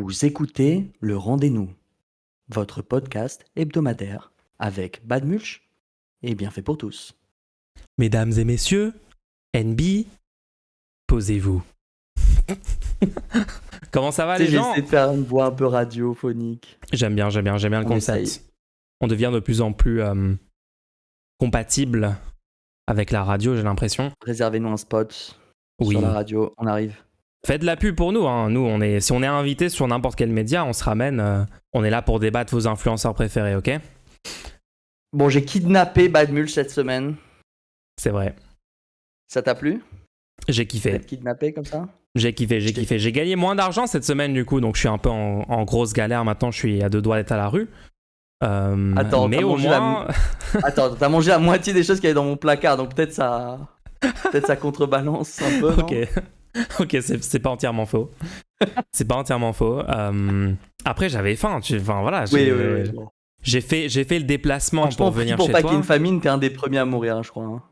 Vous écoutez Le Rendez-nous, votre podcast hebdomadaire avec Bad Mulch et bien fait pour tous. Mesdames et messieurs, NB, posez-vous. Comment ça va Tu sais, les j'ai gens? essayé de faire une voix un peu radiophonique. J'aime bien le On concept. essaye. On devient de plus en plus compatible avec la radio, j'ai l'impression. Réservez-nous un spot Oui. sur la radio, on arrive. Faites de la pub pour nous, hein. Nous, si on est invité sur n'importe quel média, on se ramène. On est là pour débattre vos influenceurs préférés, ok? Bon, j'ai kidnappé Bad Mulch cette semaine. C'est vrai. Ça t'a plu? J'ai kiffé. D'être kidnappé comme ça? J'ai kiffé. J'ai gagné moins d'argent cette semaine du coup, donc je suis un peu en grosse galère maintenant. Je suis à 2 doigts d'être à la rue. Attends, mais au moins, Attends, t'as mangé la moitié des choses qu'il y avait dans mon placard, donc peut-être ça contrebalance un peu, non? Ok, c'est pas entièrement faux. C'est pas entièrement faux. Après, j'avais faim. Enfin voilà, Oui. j'ai fait le déplacement Franchement, pour venir pour chez pas qu'il y ait toi. une famine, t'es un des premiers à mourir, je crois. Hein.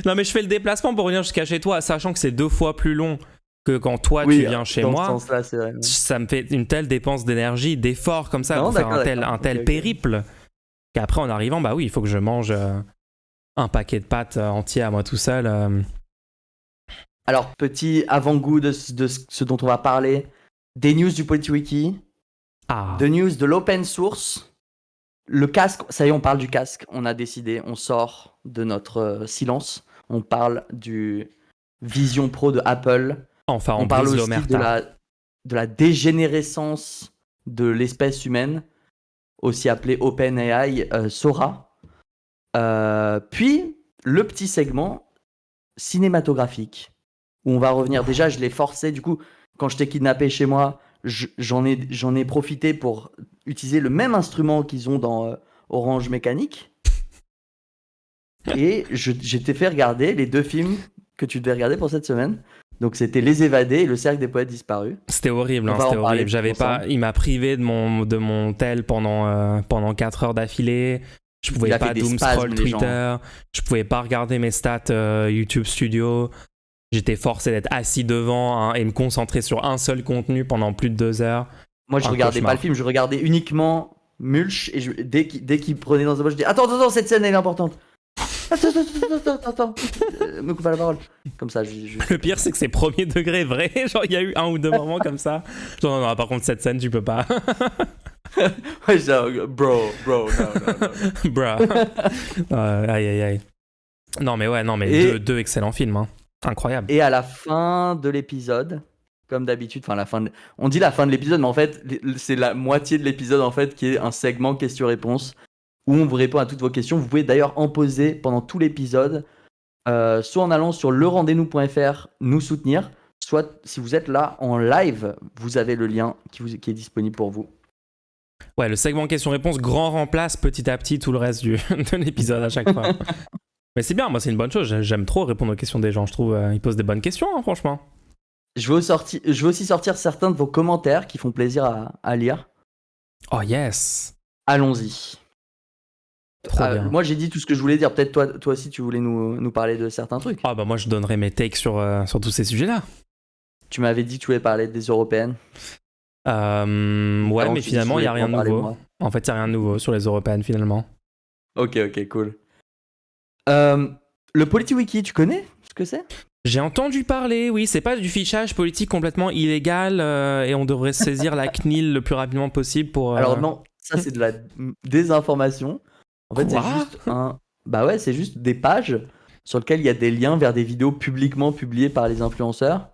Non, mais je fais le déplacement pour venir jusqu'à chez toi, sachant que c'est 2 fois plus long que quand toi Oui, tu viens chez dans moi. ce sens-là, c'est vrai. Ouais. Ça me fait une telle dépense d'énergie, d'effort comme ça Non, pour faire un d'accord. tel Ok. périple qu'après en arrivant, bah oui, il faut que je mange un paquet de pâtes entier à moi tout seul. Alors, petit avant-goût de ce dont on va parler, des news du PolityWiki, Ah, des news de l'open source, le casque, ça y est, on parle du casque, on a décidé, on sort de notre silence, on parle du Vision Pro de Apple, enfin on on parle brise aussi l'omerta. de la dégénérescence de l'espèce humaine, aussi appelée OpenAI, Sora. Puis, le petit segment cinématographique, où on va revenir. Déjà, je l'ai forcé, du coup, quand je t'ai kidnappé chez moi, j'en ai profité pour utiliser le même instrument qu'ils ont dans Orange Mécanique. Et j'ai t'ai fait regarder les 2 films que tu devais regarder pour cette semaine. Donc, c'était Les Évadés et Le Cercle des Poètes Disparus. C'était horrible, On hein, va c'était en parler horrible. J'avais ensemble. pas, il m'a privé de mon tel pendant 4 heures d'affilée. Je pouvais Il a pas fait des doom spasmes, scroll les gens. Twitter. Je pouvais pas regarder mes stats YouTube Studio. J'étais forcé d'être assis devant et me concentrer sur un seul contenu pendant plus de 2 heures. Moi, je Un regardais cauchemar. pas le film, je regardais uniquement Mulch. Et dès qu'il prenait dans sa poche, je dis attends, cette scène elle est importante. Attends. Me coupe pas la parole. Comme ça, Le pire, c'est que c'est premier degré vrai. Genre, il y a eu 1 ou 2 moments comme ça. Genre, non, par contre, cette scène, tu peux pas. Ouais, genre, bro, non. Bruh. Aïe. Non, mais deux excellents films. Hein. Incroyable. Et à la fin de l'épisode, comme d'habitude, on dit la fin de l'épisode, mais en fait, c'est la moitié de l'épisode en fait qui est un segment questions-réponses où on vous répond à toutes vos questions. Vous pouvez d'ailleurs en poser pendant tout l'épisode, soit en allant sur lerendez-nous.fr nous soutenir, soit si vous êtes là en live, vous avez le lien qui est disponible pour vous. Ouais, le segment questions-réponses grand remplace petit à petit tout le reste de l'épisode à chaque fois. Mais c'est bien, moi c'est une bonne chose. J'aime trop répondre aux questions des gens. Je trouve ils posent des bonnes questions, hein, franchement. Je veux aussi sortir certains de vos commentaires qui font plaisir à lire. Oh yes. Allons-y. Trop bien. Moi j'ai dit tout ce que je voulais dire. Peut-être toi aussi tu voulais nous parler de certains trucs. Ah bah moi je donnerai mes takes sur tous ces sujets-là. Tu m'avais dit que tu voulais parler des européennes. Ouais, Alors, mais finalement il n'y a rien de nouveau. En fait, il n'y a rien de nouveau sur les européennes finalement. Ok, cool. Le PolityWiki, tu connais ce que c'est? J'ai entendu parler, oui, c'est pas du fichage politique complètement illégal et on devrait saisir la CNIL le plus rapidement possible pour... Alors non, ça c'est de la désinformation. En fait, Quoi? c'est juste Bah ouais, c'est juste des pages sur lesquelles il y a des liens vers des vidéos publiquement publiées par les influenceurs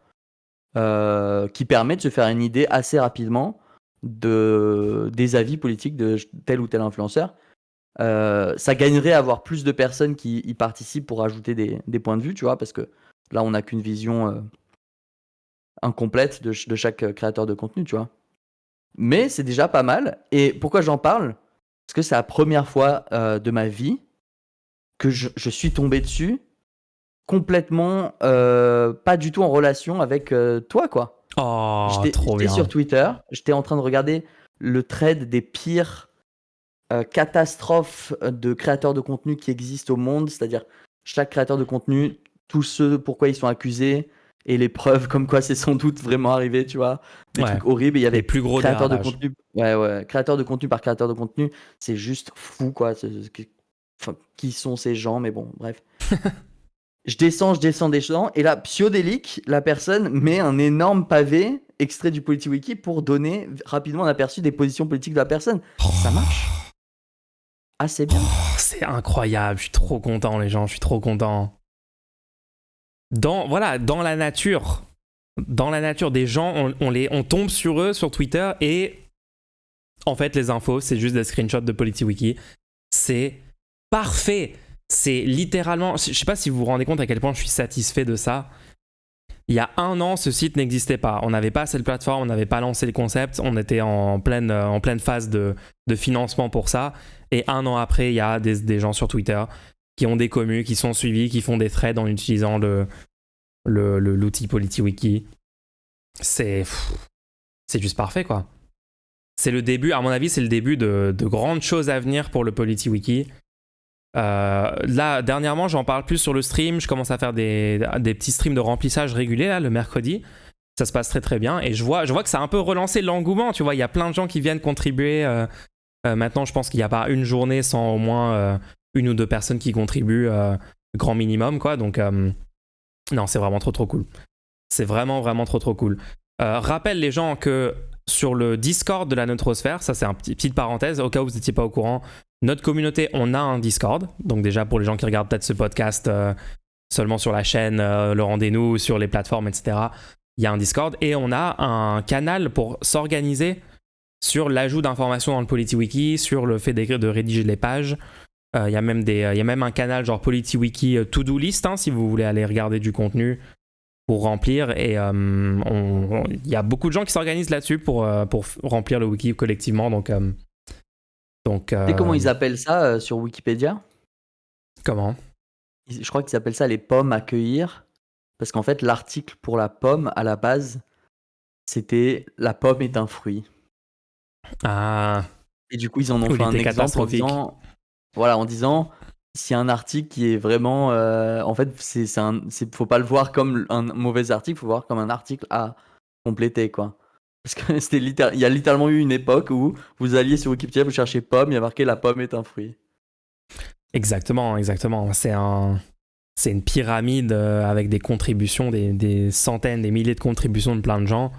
qui permettent de se faire une idée assez rapidement des avis politiques de tel ou tel influenceur. Ça gagnerait à avoir plus de personnes qui y participent pour ajouter des points de vue, tu vois, parce que là, on n'a qu'une vision incomplète de chaque créateur de contenu, tu vois. Mais c'est déjà pas mal. Et pourquoi j'en parle? Parce que c'est la première fois de ma vie que je suis tombé dessus complètement pas du tout en relation avec toi, quoi. Oh, J'étais trop bien. sur Twitter, j'étais en train de regarder le thread des pires catastrophes de créateurs de contenu qui existent au monde, c'est-à-dire chaque créateur de contenu, tous ceux pourquoi ils sont accusés et les preuves comme quoi c'est sans doute vraiment arrivé, tu vois. Des Ouais. trucs horribles. Et il y avait Les plus gros créateurs de dérapages. contenu. Ouais, créateurs de contenu par créateur de contenu. C'est juste fou, quoi. Enfin, qui sont ces gens, mais bon, bref. Je descends, et là, Psiodélique, la personne met un énorme pavé extrait du PolitiWiki pour donner rapidement un aperçu des positions politiques de la personne. Ça marche assez bien. C'est incroyable, je suis trop content les gens, je suis trop content. Dans la nature des gens, on tombe sur eux sur Twitter et en fait les infos c'est juste des screenshots de PolitiWiki. C'est parfait. C'est littéralement, je sais pas si vous vous rendez compte à quel point je suis satisfait de ça. Il y a 1 an, ce site n'existait pas. On n'avait pas cette plateforme, on n'avait pas lancé le concept, on était en pleine phase de financement pour ça. Et 1 an après, il y a des gens sur Twitter qui ont des commus, qui sont suivis, qui font des threads en utilisant l'outil PolitiWiki. C'est juste parfait, quoi. C'est le début, à mon avis, c'est le début de grandes choses à venir pour le PolitiWiki. Là, dernièrement, j'en parle plus sur le stream. Je commence à faire des petits streams de remplissage réguliers là, le mercredi. Ça se passe très très bien. Et je vois que ça a un peu relancé l'engouement. Tu vois, il y a plein de gens qui viennent contribuer. Maintenant, je pense qu'il n'y a pas une journée sans au moins 1 ou 2 personnes qui contribuent, grand minimum, quoi. Donc, non, c'est vraiment trop cool. C'est vraiment trop cool. Rappelle les gens que sur le Discord de la Neutrosphère, ça c'est une petite parenthèse, au cas où vous n'étiez pas au courant, notre communauté, on a un Discord. Donc déjà pour les gens qui regardent peut-être ce podcast seulement sur la chaîne, le rendez-nous, sur les plateformes, etc., il y a un Discord et on a un canal pour s'organiser sur l'ajout d'informations dans le PolitiWiki, sur le fait de rédiger les pages. Il y a même un canal genre PolitiWiki to-do list, hein, si vous voulez aller regarder du contenu pour remplir. Et il y a beaucoup de gens qui s'organisent là-dessus pour remplir le wiki collectivement. Donc, Tu sais comment ils appellent ça sur Wikipédia? Comment? Je crois qu'ils appellent ça les pommes à cueillir. Parce qu'en fait, l'article pour la pomme, à la base, c'était la pomme est un fruit. Ah. Et du coup, ils en ont fait un exemple en disant s'il y a un article qui est vraiment. En fait, faut pas le voir comme un mauvais article, faut voir comme un article à compléter, quoi. Parce que il y a littéralement eu une époque où vous alliez sur Wikipédia, vous cherchez pomme, il y a marqué la pomme est un fruit. Exactement. C'est une pyramide avec des contributions, des centaines, des milliers de contributions de plein de gens.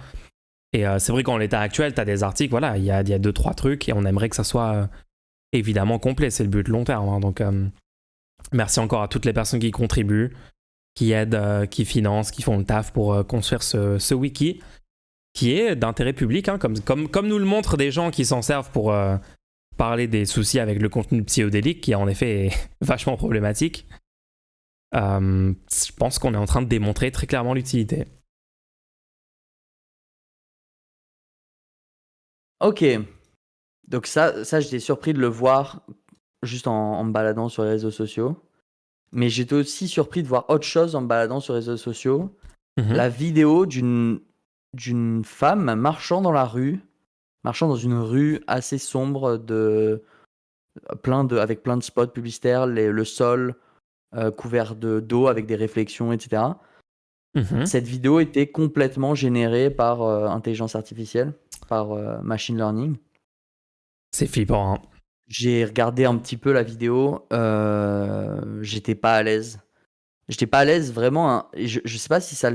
Et c'est vrai qu'en l'état actuel, tu as des articles, voilà, il y a 2-3 trucs et on aimerait que ça soit évidemment complet. C'est le but long terme. Hein. Donc, merci encore à toutes les personnes qui contribuent, qui aident, qui financent, qui font le taf pour construire ce wiki qui est d'intérêt public, hein, comme nous le montrent des gens qui s'en servent pour parler des soucis avec le contenu psychodélique, qui en effet est vachement problématique. Je pense qu'on est en train de démontrer très clairement l'utilité. Ok. Donc ça j'étais surpris de le voir juste en me baladant sur les réseaux sociaux. Mais j'étais aussi surpris de voir autre chose en me baladant sur les réseaux sociaux. La vidéo d'une femme marchant dans une rue assez sombre avec plein de spots publicitaires, le sol couvert d'eau avec des réflexions, etc. Cette vidéo était complètement générée par intelligence artificielle, par machine learning. C'est flippant, hein. J'ai regardé un petit peu la vidéo, j'étais pas à l'aise. J'étais pas à l'aise vraiment, hein. Je sais pas si ça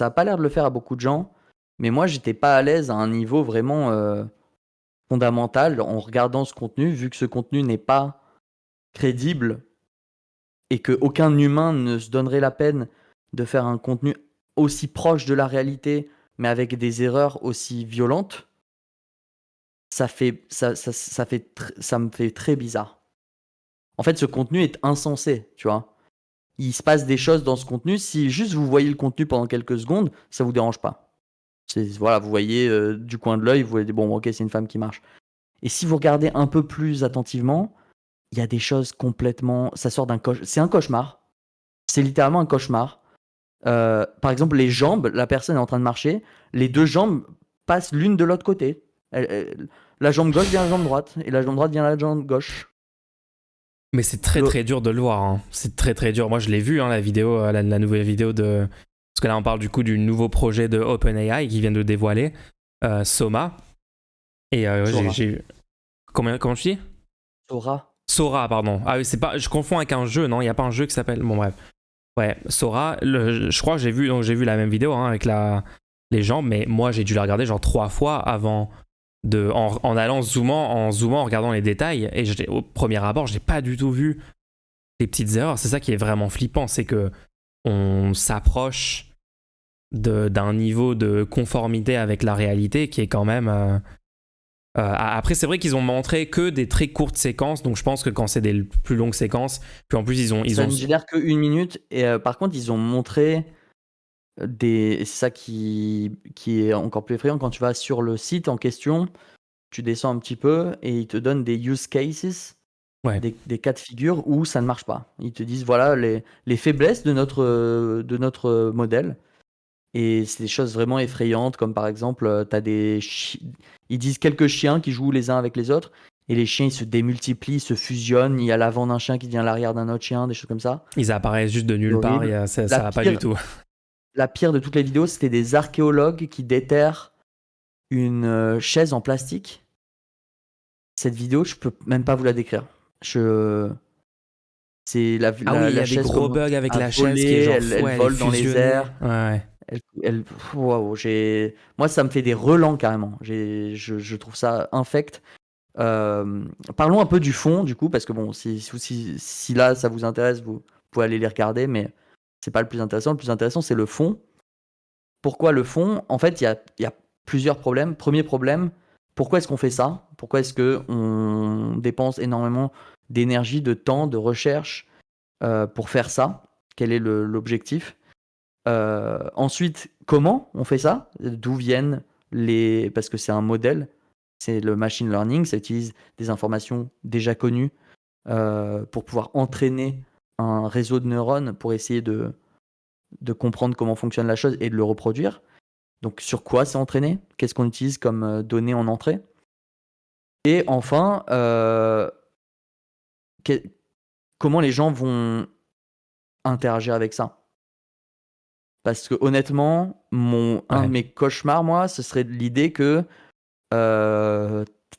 a pas l'air de le faire à beaucoup de gens, mais moi j'étais pas à l'aise à un niveau vraiment fondamental en regardant ce contenu, vu que ce contenu n'est pas crédible et qu'aucun humain ne se donnerait la peine de faire un contenu aussi proche de la réalité, mais avec des erreurs aussi violentes. Ça me fait très bizarre. En fait, ce contenu est insensé, tu vois. Il se passe des choses dans ce contenu. Si juste vous voyez le contenu pendant quelques secondes, ça vous dérange pas. Voilà, vous voyez du coin de l'œil, vous voyez, bon, ok, c'est une femme qui marche. Et si vous regardez un peu plus attentivement, il y a des choses complètement. Ça sort d'un cauchemar. C'est un cauchemar. C'est littéralement un cauchemar. Par exemple, les jambes, la personne est en train de marcher, les 2 jambes passent l'une de l'autre côté. La jambe gauche vient à la jambe droite, et la jambe droite vient à la jambe gauche. Mais c'est très très dur de le voir, hein. C'est très très dur. Moi je l'ai vu, hein, la vidéo, la nouvelle vidéo de parce que là on parle du coup du nouveau projet de OpenAI qui vient de dévoiler, Soma. Et Sora. j'ai... Comment tu dis? Sora, pardon. Ah oui, c'est pas... Je confonds avec un jeu, non? Il n'y a pas un jeu qui s'appelle... Bon bref. Ouais, Sora, je crois que j'ai vu la même vidéo avec les gens, mais moi j'ai dû la regarder genre 3 fois avant en allant en zoomant, en regardant les détails. Et au premier abord, j'ai pas du tout vu les petites erreurs. C'est ça qui est vraiment flippant, c'est que on s'approche d'un niveau de conformité avec la réalité qui est quand même... après, c'est vrai qu'ils ont montré que des très courtes séquences, donc je pense que quand c'est des plus longues séquences, puis en plus ils Ça ont... ne génère que 1 minute. Et par contre, ils ont montré c'est ça qui est encore plus effrayant. Quand tu vas sur le site en question, tu descends un petit peu et ils te donnent des use cases, Ouais. des cas de figure où ça ne marche pas. Ils te disent voilà les faiblesses de notre modèle. Et c'est des choses vraiment effrayantes, comme par exemple, ils disent quelques chiens qui jouent les uns avec les autres, et les chiens ils se démultiplient, ils se fusionnent, il y a l'avant d'un chien qui devient l'arrière d'un autre chien, des choses comme ça. Ils apparaissent juste de C'est nulle part, horrible. ça La va pas pire, du tout. la pire de toutes les vidéos, c'était des archéologues qui déterrent une chaise en plastique. Cette vidéo, je peux même pas vous la décrire. C'est Ah oui, il y la a des chaise gros commence bugs avec à la chaise qui est voler, genre elle ouais, elle est vole dans les fusionnée. airs. Ouais. Waouh, moi ça me fait des relents carrément. Je trouve ça infect. Parlons un peu du fond du coup, parce que bon, si là ça vous intéresse, vous pouvez aller les regarder, mais c'est pas le plus intéressant. Le plus intéressant, c'est le fond. Pourquoi le fond? En fait, il y a plusieurs problèmes. Premier problème, pourquoi est-ce qu'on fait ça? Pourquoi est-ce qu'on dépense énormément d'énergie, de temps, de recherche pour faire ça? Quel est l'objectif? Ensuite, comment on fait ça? D'où viennent parce que c'est un modèle, c'est le machine learning, ça utilise des informations déjà connues pour pouvoir entraîner un réseau de neurones pour essayer de comprendre comment fonctionne la chose et de le reproduire. Donc sur quoi c'est entraîné? Qu'est-ce qu'on utilise comme données en entrée? Et enfin, comment les gens vont interagir avec ça? Parce que honnêtement, un de Ouais. mes cauchemars, moi, ce serait l'idée que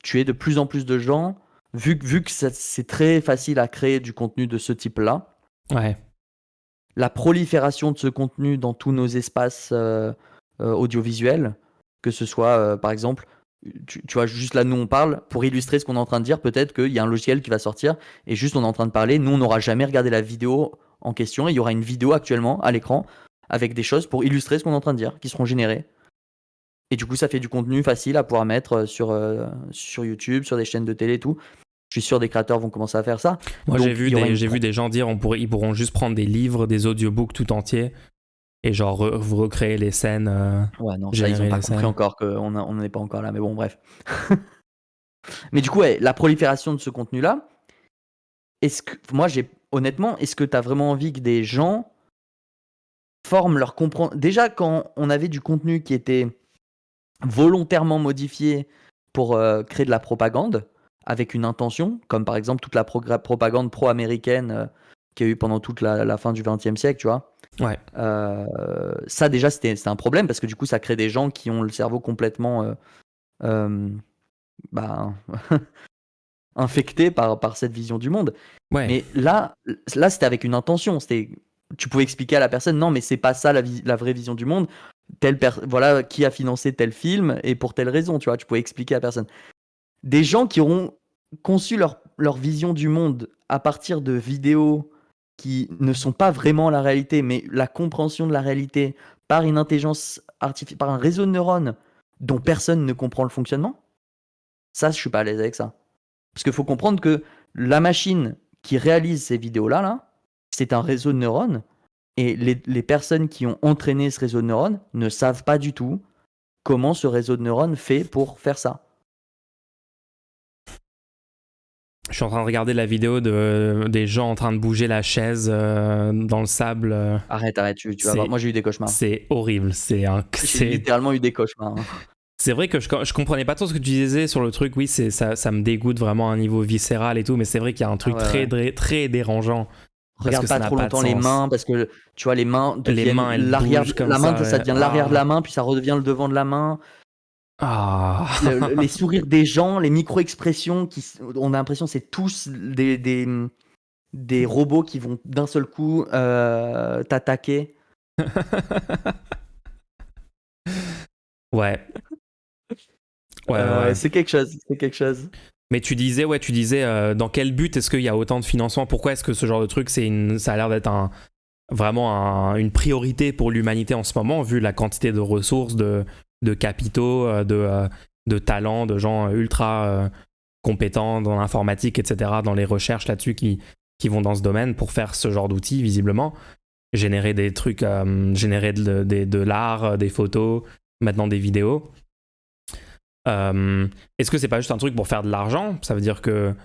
tu aies de plus en plus de gens, vu que c'est très facile à créer du contenu de ce type-là, Ouais. la prolifération de ce contenu dans tous nos espaces audiovisuels, que ce soit par exemple, tu vois, juste là, nous on parle, pour illustrer ce qu'on est en train de dire, peut-être qu'il y a un logiciel qui va sortir et juste on est en train de parler, nous on n'aura jamais regardé la vidéo en question et il y aura une vidéo actuellement à l'écran avec des choses pour illustrer ce qu'on est en train de dire, qui seront générées. Et du coup, ça fait du contenu facile à pouvoir mettre sur YouTube, sur des chaînes de télé et tout. Je suis sûr des créateurs vont commencer à faire ça. Moi, Donc, j'ai vu des gens dire ils pourront juste prendre des livres, des audiobooks tout entiers et genre recréer les scènes. Ouais, non, ça, ils générer ont pas les compris scènes. encore qu'on n'en est pas encore là, mais bon, bref. Mais du coup, ouais, la prolifération de ce contenu-là, honnêtement, est-ce que tu as vraiment envie que des gens forment leur comprendre. Déjà, quand on avait du contenu qui était volontairement modifié pour créer de la propagande, avec une intention, comme par exemple toute la propagande pro-américaine qu'il y a eu pendant toute la fin du XXe siècle, tu vois. Ouais. Ça déjà c'était un problème parce que du coup ça crée des gens qui ont le cerveau complètement bah, infecté par cette vision du monde. Ouais. Mais là c'était avec une intention. Tu pouvais expliquer à la personne non mais c'est pas ça la vraie vision du monde. Voilà qui a financé tel film et pour telle raison, tu vois. Tu pouvais expliquer à la personne. Des gens qui auront conçu leur vision du monde à partir de vidéos qui ne sont pas vraiment la réalité, mais la compréhension de la réalité par une intelligence artificielle, par un réseau de neurones dont personne ne comprend le fonctionnement, ça, je suis pas à l'aise avec ça. Parce qu'il faut comprendre que la machine qui réalise ces vidéos-là, c'est un réseau de neurones, et les personnes qui ont entraîné ce réseau de neurones ne savent pas du tout comment ce réseau de neurones fait pour faire ça. Je suis en train de regarder la vidéo des gens en train de bouger la chaise dans le sable. Arrête, tu vas voir. Moi, j'ai eu des cauchemars. C'est horrible. J'ai littéralement eu des cauchemars. C'est vrai que je comprenais pas trop ce que tu disais sur le truc. Oui, ça me dégoûte vraiment à un niveau viscéral et tout, mais c'est vrai qu'il y a un truc très dérangeant Regarde que pas ça n'a trop pas de longtemps les sens. mains parce que tu vois les mains Les deviennent mains, elles l'arrière, bougent comme la main ça. ça Ouais. devient l'arrière de la main puis ça redevient le devant de la main. Ah. Les sourires des gens, les micro-expressions on a l'impression que c'est tous des robots qui vont d'un seul coup t'attaquer. Ouais. Ouais. C'est quelque chose. Mais tu disais, dans quel but est-ce qu'il y a autant de financement? Pourquoi est-ce que ce genre de truc, ça a l'air d'être vraiment une priorité pour l'humanité en ce moment, vu la quantité de ressources, de capitaux, de talents, de gens ultra compétents dans l'informatique, etc., dans les recherches là-dessus qui vont dans ce domaine pour faire ce genre d'outils, visiblement. Générer des trucs, générer de l'art, des photos, maintenant des vidéos. Est-ce que c'est pas juste un truc pour faire de l'argent? Ça veut dire que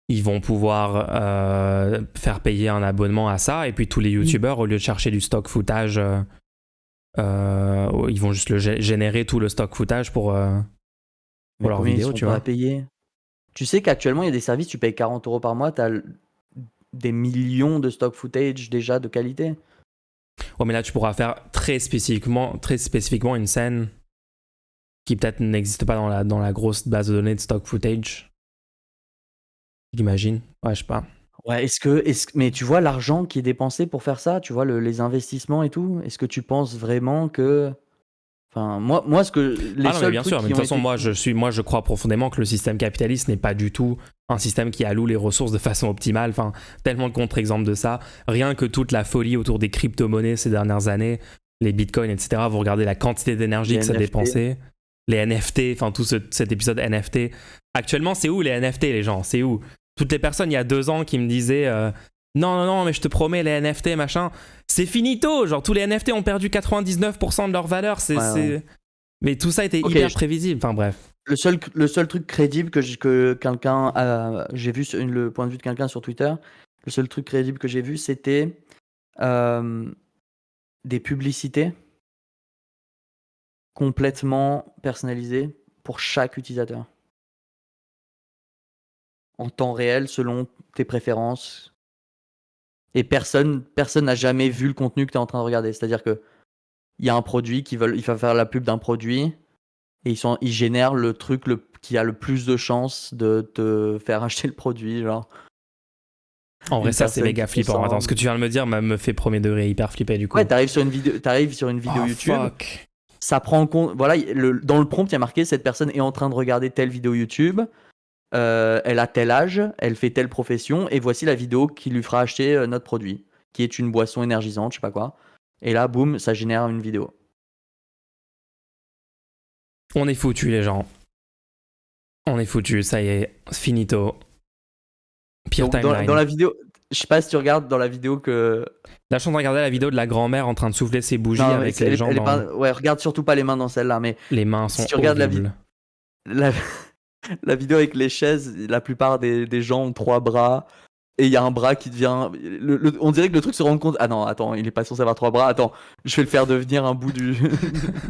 ils vont pouvoir faire payer un abonnement à ça, et puis tous les youtubeurs, au lieu de chercher du stock footage, ils vont juste générer tout le stock footage pour leurs vidéos, tu vois. Payer. Tu sais qu'actuellement, il y a des services, tu payes 40 € par mois, tu as des millions de stock footage déjà de qualité. Ouais, mais là, tu pourras faire très spécifiquement une scène qui peut-être n'existe pas dans la grosse base de données de stock footage. J'imagine. Ouais, je sais pas. Ouais, mais tu vois l'argent qui est dépensé pour faire ça, tu vois les investissements et tout, est-ce que tu penses vraiment que... Enfin, moi ce que les Ah non, mais seuls bien trucs sûr, mais qui de ont toute façon, été... moi, je crois profondément que le système capitaliste n'est pas du tout un système qui alloue les ressources de façon optimale. Enfin, tellement de contre-exemples de ça. Rien que toute la folie autour des crypto-monnaies ces dernières années, les bitcoins, etc. Vous regardez la quantité d'énergie Les que ça NFT. dépensait. Les NFT, enfin, tout cet épisode NFT. Actuellement, c'est où les NFT, les gens? C'est où? Toutes les personnes, il y a 2 ans, qui me disaient non, mais je te promets, les NFT, machin, c'est finito. Genre, tous les NFT ont perdu 99% de leur valeur. Ouais. Mais tout ça était hyper prévisible. Enfin, bref. Le seul truc crédible que quelqu'un a... J'ai vu le point de vue de quelqu'un sur Twitter. Le seul truc crédible que j'ai vu, c'était des publicités complètement personnalisées pour chaque utilisateur. En temps réel, selon tes préférences. Et personne n'a jamais vu le contenu que tu es en train de regarder. C'est-à-dire que il y a un produit il va faire la pub d'un produit et ils génèrent le truc qui a le plus de chances de te faire acheter le produit, genre. En vrai, Une ça, c'est personne méga qui flippant. ressemble. Attends, ce que tu viens de me dire me fait premier degré hyper flipper du coup. Ouais, t'arrives sur une vidéo YouTube. Fuck. Ça prend en compte. Voilà, dans le prompt, il y a marqué cette personne est en train de regarder telle vidéo YouTube. Elle a tel âge, elle fait telle profession, et voici la vidéo qui lui fera acheter notre produit, qui est une boisson énergisante, je sais pas quoi. Et là, boum, ça génère une vidéo. On est foutus, les gens. On est foutus, ça y est, finito. Pire Donc, timeline. dans la vidéo, je sais pas si tu regardes dans la vidéo que... Là, je suis en train de regarder la vidéo de la grand-mère en train de souffler ses bougies avec les gens dans... Ouais, regarde surtout pas les mains dans celle-là, mais... Les mains sont si tu regardes horribles. la vidéo avec les chaises, la plupart des gens ont 3 bras, et il y a un bras qui devient... on dirait que le truc se rend compte... Ah non, attends, il est pas censé avoir 3 bras, attends, je vais le faire devenir un bout du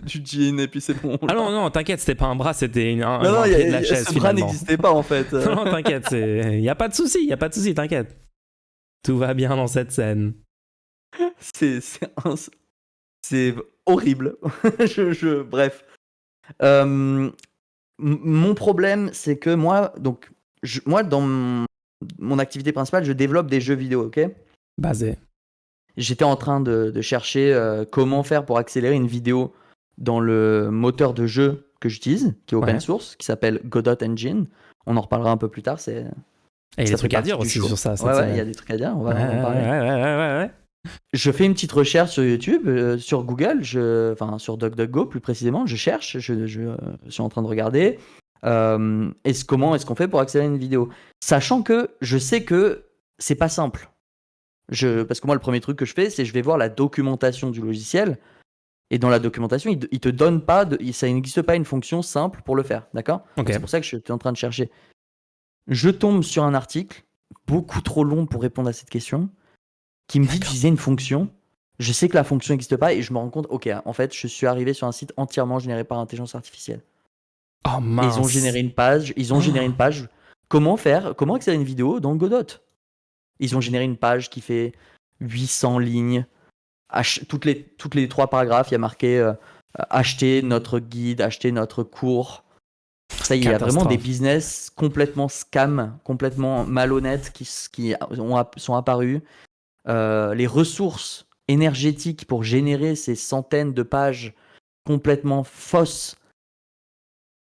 jean, et puis c'est bon. Ah non, t'inquiète, c'était pas un bras, c'était un Non, de la chaise, ce bras finalement. n'existait pas, en fait. Non, t'inquiète, y a pas de souci, t'inquiète. Tout va bien dans cette scène. C'est horrible. Bref. Mon problème, c'est que moi, dans mon activité principale, je développe des jeux vidéo, ok? Basé. J'étais en train de chercher comment faire pour accélérer une vidéo dans le moteur de jeu que j'utilise, qui est open source, qui s'appelle Godot Engine. On en reparlera un peu plus tard. Et il y a des trucs à dire aussi sur ça. Ouais, il y a des trucs à dire. On va en parler. Ouais. Je fais une petite recherche sur YouTube, sur Google, sur DuckDuckGo plus précisément. Je cherche, je suis en train de regarder. Comment est-ce qu'on fait pour accélérer une vidéo? Sachant que je sais que c'est pas simple. Parce que moi, le premier truc que je fais, c'est je vais voir la documentation du logiciel. Et dans la documentation, il te donne pas, ça n'existe pas une fonction simple pour le faire, d'accord? Okay. C'est pour ça que je suis en train de chercher. Je tombe sur un article beaucoup trop long pour répondre à cette question, qui me dit d'utiliser une fonction. Je sais que la fonction n'existe pas et je me rends compte, ok, en fait, je suis arrivé sur un site entièrement généré par intelligence artificielle. Oh mince. Et ils ont généré une page. Comment accéder à une vidéo dans Godot? Ils ont généré une page qui fait 800 lignes. Toutes les 3 paragraphes, il y a marqué acheter notre guide, acheter notre cours. Ça y est, il y a vraiment des business complètement scam, complètement malhonnêtes qui sont apparus. Les ressources énergétiques pour générer ces centaines de pages complètement fausses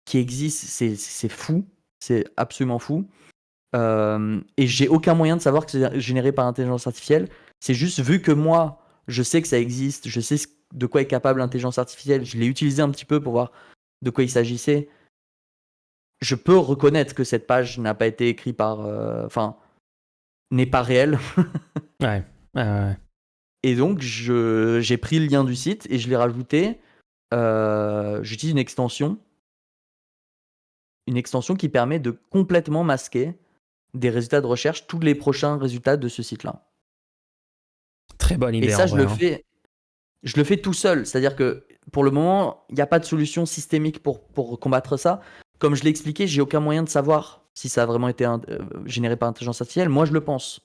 qui existent, c'est fou, c'est absolument fou. Et j'ai aucun moyen de savoir que c'est généré par intelligence artificielle. C'est juste vu que moi, je sais que ça existe, je sais de quoi est capable l'intelligence artificielle, je l'ai utilisé un petit peu pour voir de quoi il s'agissait. Je peux reconnaître que cette page n'a pas été écrite par... Enfin, n'est pas réelle. Ouais. Et donc, j'ai pris le lien du site et je l'ai rajouté. J'utilise une extension qui permet de complètement masquer des résultats de recherche, tous les prochains résultats de ce site-là. Très bonne idée. Et ça, je le fais tout seul. C'est-à-dire que pour le moment, il n'y a pas de solution systémique pour combattre ça. Comme je l'ai expliqué, j'ai aucun moyen de savoir si ça a vraiment été généré par intelligence artificielle. Moi, je le pense.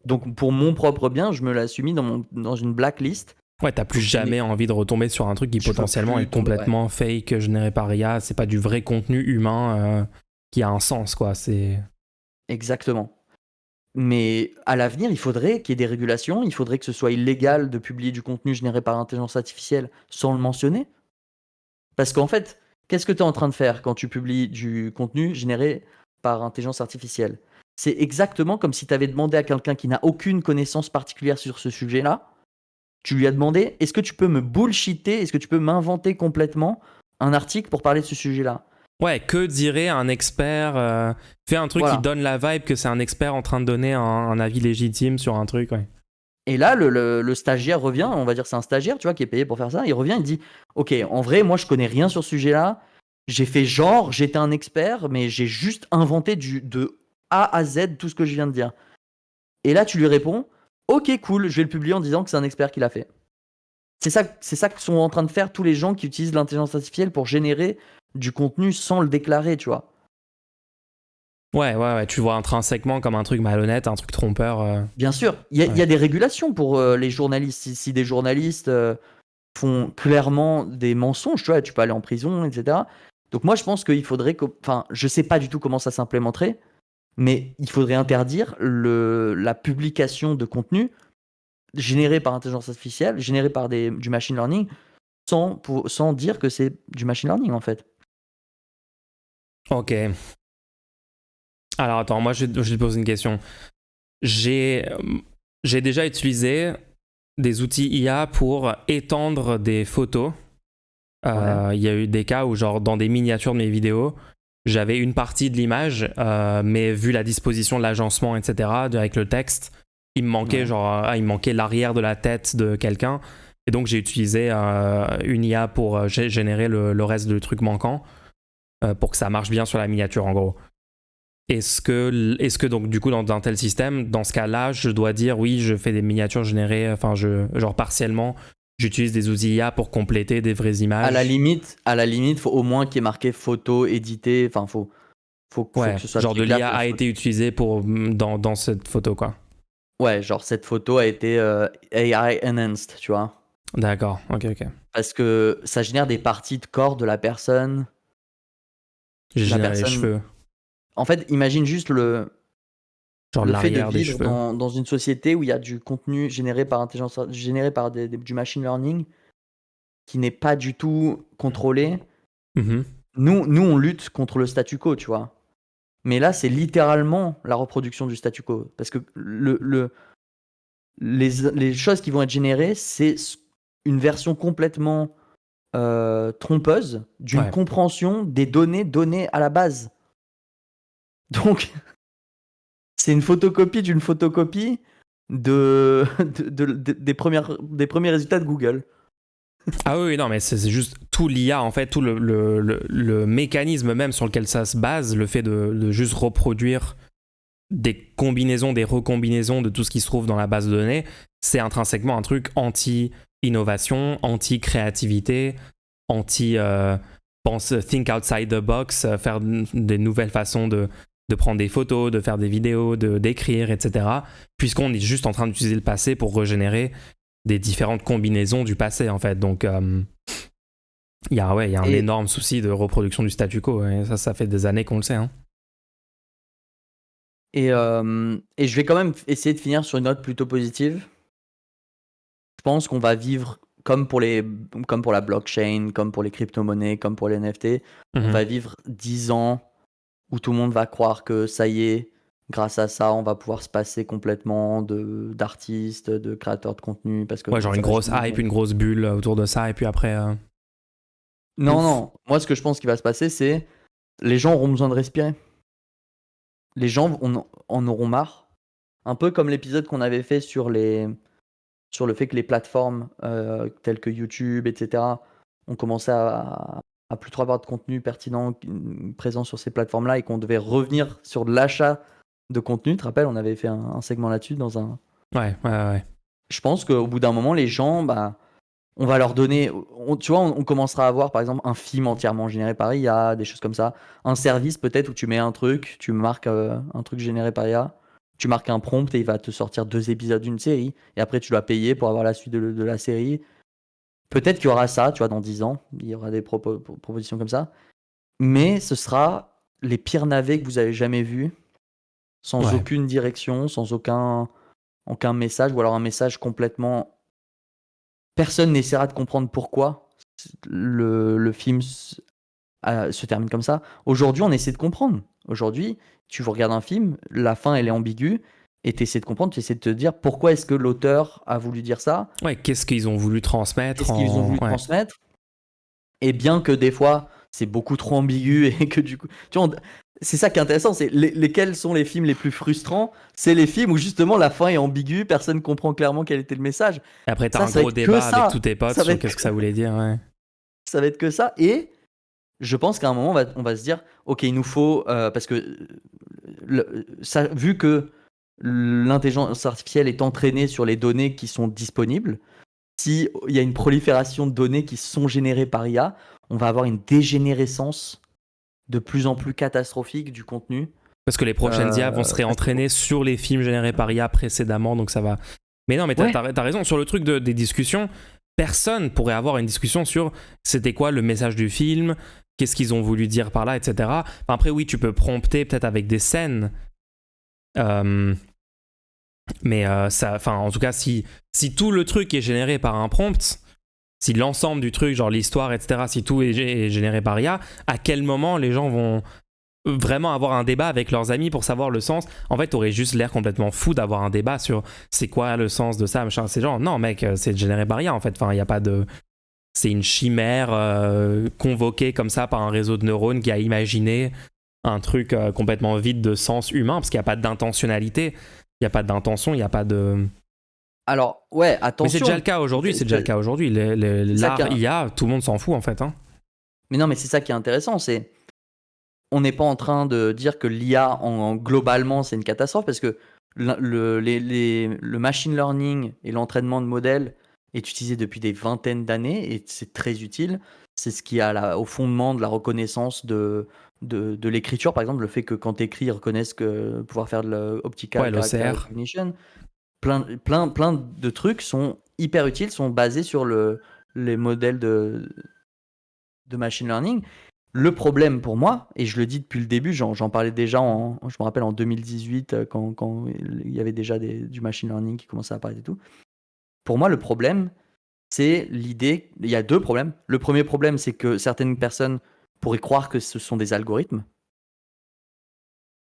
Donc, pour mon propre bien, je me l'ai soumis dans une blacklist. Ouais, t'as plus jamais envie de retomber sur un truc qui potentiellement est complètement fake, généré par IA. C'est pas du vrai contenu humain qui a un sens, quoi. Exactement. Mais à l'avenir, il faudrait qu'il y ait des régulations. Il faudrait que ce soit illégal de publier du contenu généré par intelligence artificielle sans le mentionner. Parce qu'en fait, qu'est-ce que tu es en train de faire quand tu publies du contenu généré par intelligence artificielle? C'est exactement comme si tu avais demandé à quelqu'un qui n'a aucune connaissance particulière sur ce sujet-là. Tu lui as demandé, est-ce que tu peux me bullshiter, est-ce que tu peux m'inventer complètement un article pour parler de ce sujet-là? Ouais, que dirait un expert Fais un truc qui donne la vibe que c'est un expert en train de donner un avis légitime sur un truc, ouais. Et là, le stagiaire revient, on va dire que c'est un stagiaire, tu vois, qui est payé pour faire ça. Il revient, il dit, ok, en vrai, moi, je connais rien sur ce sujet-là. J'ai fait genre, j'étais un expert, mais j'ai juste inventé de A à Z tout ce que je viens de dire. Et là, tu lui réponds, ok, cool, je vais le publier en disant que c'est un expert qui l'a fait. C'est ça que sont en train de faire tous les gens qui utilisent l'intelligence artificielle pour générer du contenu sans le déclarer, tu vois. Ouais, tu le vois intrinsèquement comme un truc malhonnête, un truc trompeur. Bien sûr, il y a des régulations pour les journalistes. Si des journalistes font clairement des mensonges, tu vois, tu peux aller en prison, etc. Donc moi, je pense qu'il faudrait enfin, je sais pas du tout comment ça s'implémenterait, mais il faudrait interdire la publication de contenu généré par intelligence artificielle, généré par du machine learning, sans dire que c'est du machine learning, en fait. Ok. Alors attends, moi je vais te poser une question. J'ai déjà utilisé des outils IA pour étendre des photos. Il y a eu des cas où, genre, dans des miniatures de mes vidéos, j'avais une partie de l'image, mais vu la disposition de l'agencement, etc., avec le texte, il me manquait, il me manquait l'arrière de la tête de quelqu'un. Et donc, j'ai utilisé une IA pour générer le reste du truc manquant, pour que ça marche bien sur la miniature, en gros. Est-ce que donc, du coup, dans un tel système, dans ce cas-là, je dois dire oui, je fais des miniatures générées, enfin, genre partiellement, j'utilise des outils IA pour compléter des vraies images. À la limite, faut au moins qu'il y ait marqué photo éditée. Enfin, faut que ce soit genre de l'IA a été utilisé dans cette photo, quoi. Ouais, genre cette photo a été AI enhanced, tu vois. D'accord, ok. Parce que ça génère des parties de corps de la personne. J'ai généré les cheveux. En fait, imagine juste le fait de des vivre cheveux. dans une société où il y a du contenu généré par du machine learning qui n'est pas du tout contrôlé. Mm-hmm. Nous, on lutte contre le statu quo, tu vois. Mais là, c'est littéralement la reproduction du statu quo. Parce que les choses qui vont être générées, c'est une version complètement trompeuse d'une compréhension des données à la base. Donc, c'est une photocopie d'une photocopie des premiers résultats de Google. Ah oui, non, mais c'est juste tout l'IA, en fait, tout le mécanisme même sur lequel ça se base, le fait de juste reproduire des combinaisons, des recombinaisons de tout ce qui se trouve dans la base de données, c'est intrinsèquement un truc anti-innovation, anti-créativité, think outside the box, faire des nouvelles façons de de prendre des photos, de faire des vidéos, d'écrire, etc. Puisqu'on est juste en train d'utiliser le passé pour régénérer des différentes combinaisons du passé, en fait. Donc, il y a un Et, énorme souci de reproduction du statu quo. Et ça fait des années qu'on le sait. Hein. et je vais quand même essayer de finir sur une note plutôt positive. Je pense qu'on va vivre comme pour la blockchain, comme pour les crypto-monnaies, comme pour les NFT. On va vivre 10 ans où tout le monde va croire que ça y est, grâce à ça, on va pouvoir se passer complètement d'artistes, de créateurs de contenu, parce que Ouais, genre ça une va grosse hype, une grosse bulle autour de ça, et puis après... Non, Pouf. non. Moi, ce que je pense qui va se passer, c'est les gens auront besoin de respirer. Les gens en auront marre. Un peu comme l'épisode qu'on avait fait sur le fait que les plateformes telles que YouTube, etc., ont commencé à plus trop avoir de contenu pertinent présent sur ces plateformes-là et qu'on devait revenir sur de l'achat de contenu. Tu te rappelles, on avait fait un segment là-dessus dans un. Ouais. Je pense qu'au bout d'un moment, les gens, bah, on va leur donner. Tu vois, on commencera à avoir par exemple un film entièrement généré par IA, des choses comme ça. Un service peut-être où tu mets un truc, tu marques un truc généré par IA, tu marques un prompt et il va te sortir 2 épisodes d'une série. Et après, tu dois payer pour avoir la suite de la série. Peut-être qu'il y aura ça, tu vois, dans 10 ans. Il y aura des propositions comme ça. Mais ce sera les pires navets que vous avez jamais vus, sans Ouais. aucune direction, sans aucun message, ou alors un message complètement. Personne n'essaiera de comprendre pourquoi le film se termine comme ça. Aujourd'hui, on essaie de comprendre. Aujourd'hui, tu regardes un film, la fin, elle est ambiguë, et tu essaies de comprendre, tu essaies de te dire pourquoi est-ce que l'auteur a voulu dire ça, Ouais, qu'est-ce qu'ils ont voulu transmettre qu'est-ce qu'ils ont voulu Ouais. transmettre, et bien que des fois, c'est beaucoup trop ambigu, et que du coup... Tu vois, c'est ça qui est intéressant, c'est lesquels sont les films les plus frustrants. C'est les films où justement la fin est ambiguë, personne comprend clairement quel était le message. Et après, t'as Ça, un ça va gros être que débat avec ça. tous tes potes Ça va sur être qu'est-ce que, que ça voulait dire. Ouais. ça va être que ça. Et je pense qu'à un moment, on va se dire, ok, il nous faut, parce que vu que l'intelligence artificielle est entraînée sur les données qui sont disponibles, si il y a une prolifération de données qui sont générées par IA, on va avoir une dégénérescence de plus en plus catastrophique du contenu. Parce que les prochaines IA vont se réentraîner sur les films générés par IA précédemment, donc ça va. Mais non, mais t'as raison. Sur le truc des discussions, personne pourrait avoir une discussion sur c'était quoi le message du film, qu'est-ce qu'ils ont voulu dire par là, etc. Enfin, après, oui, tu peux prompter peut-être avec des scènes. Mais en tout cas, si tout le truc est généré par un prompt, si l'ensemble du truc, genre l'histoire, etc., si tout est généré par IA, à quel moment les gens vont vraiment avoir un débat avec leurs amis pour savoir le sens? En fait, t'aurais juste l'air complètement fou d'avoir un débat sur c'est quoi le sens de ça, machin. C'est genre, non, mec, c'est généré par IA, en fait. Enfin, il n'y a pas de. C'est une chimère convoquée comme ça par un réseau de neurones qui a imaginé un truc complètement vide de sens humain, parce qu'il n'y a pas d'intentionnalité, il n'y a pas d'intention, il n'y a pas de. Alors, ouais, attention. Mais c'est déjà le cas aujourd'hui, L'art IA, tout le monde s'en fout, en fait. Hein. Mais non, mais c'est ça qui est intéressant, c'est. On n'est pas en train de dire que l'IA globalement c'est une catastrophe parce que le machine learning et l'entraînement de modèles est utilisé depuis des vingtaines d'années et c'est très utile. C'est ce qui est au fondement de la reconnaissance de l'écriture. Par exemple, le fait que quand tu écris, ils reconnaissent que pouvoir faire de l'optical character l'OCR. recognition. Plein de trucs sont hyper utiles, sont basés sur les modèles de machine learning. Le problème pour moi, et je le dis depuis le début, j'en parlais déjà, je me rappelle en 2018, quand il y avait déjà du machine learning qui commençait à apparaître et tout. Pour moi, le problème, c'est l'idée. Il y a deux problèmes. Le premier problème, c'est que certaines personnes pourraient croire que ce sont des algorithmes.